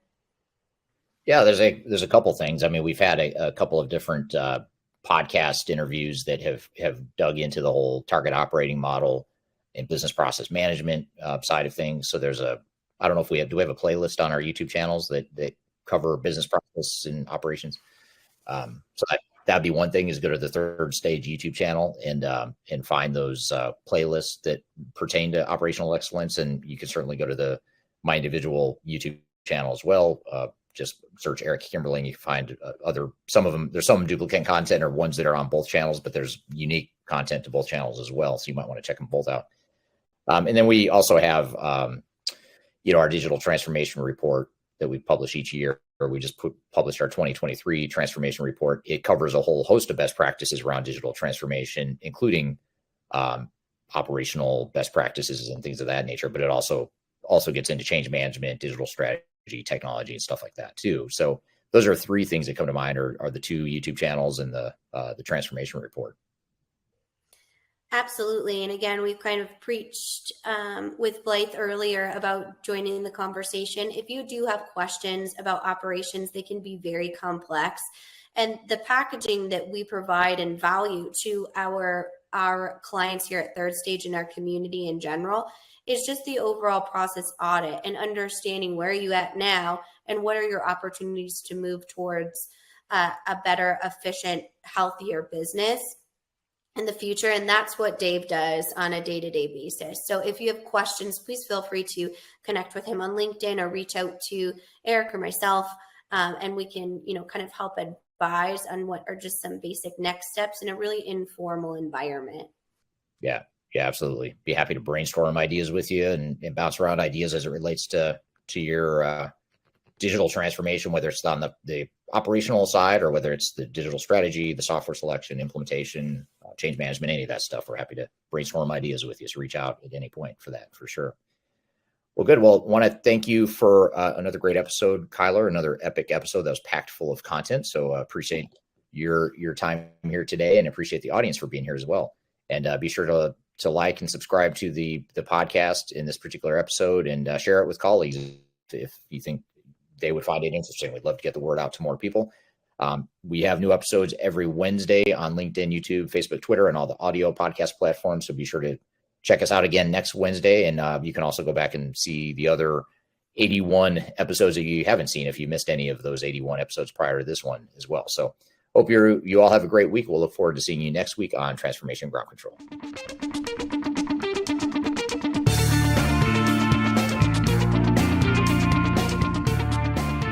Yeah, there's a couple things. I mean, we've had a couple of different podcast interviews that have dug into the whole target operating model and business process management side of things. So I don't know if do we have a playlist on our YouTube channels that cover business process and operations? So that'd be one thing, is go to the Third Stage YouTube channel and find those playlists that pertain to operational excellence. And you can certainly go to my individual YouTube channel as well, just search Eric Kimberling. You can find some of them. There's some duplicate content or ones that are on both channels, but there's unique content to both channels as well. So you might want to check them both out. And then we also have, our digital transformation report that we publish each year. Or we just published our 2023 transformation report. It covers a whole host of best practices around digital transformation, including operational best practices and things of that nature. But it also gets into change management, digital strategy, technology, and stuff like that too. So those are three things that come to mind: are the 2 YouTube channels and the transformation report. Absolutely. And again, we've kind of preached with Blythe earlier about joining the conversation. If you do have questions about operations, they can be very complex. And the packaging that we provide and value to our clients here at Third Stage and our community in general is just the overall process audit and understanding where are you at now and what are your opportunities to move towards a better, efficient, healthier business in the future. And that's what Dave does on a day-to-day basis. So if you have questions, please feel free to connect with him on LinkedIn or reach out to Eric or myself, and we can, kind of help advise on what are just some basic next steps in a really informal environment. Yeah, absolutely. Be happy to brainstorm ideas with you and bounce around ideas as it relates to your digital transformation, whether it's on the operational side or whether it's the digital strategy, the software selection, implementation, change management, any of that stuff. We're happy to brainstorm ideas with you. So reach out at any point for that, for sure. Well, good. Well, want to thank you for another great episode, Kyler, another epic episode that was packed full of content. So appreciate your time here today and appreciate the audience for being here as well. And be sure to like and subscribe to the podcast in this particular episode and share it with colleagues if you think they would find it interesting. We'd love to get the word out to more people. We have new episodes every Wednesday on LinkedIn, YouTube, Facebook, Twitter, and all the audio podcast platforms. So be sure to check us out again next Wednesday. And you can also go back and see the other 81 episodes that you haven't seen if you missed any of those 81 episodes prior to this one as well. So hope you all have a great week. We'll look forward to seeing you next week on Transformation Ground Control.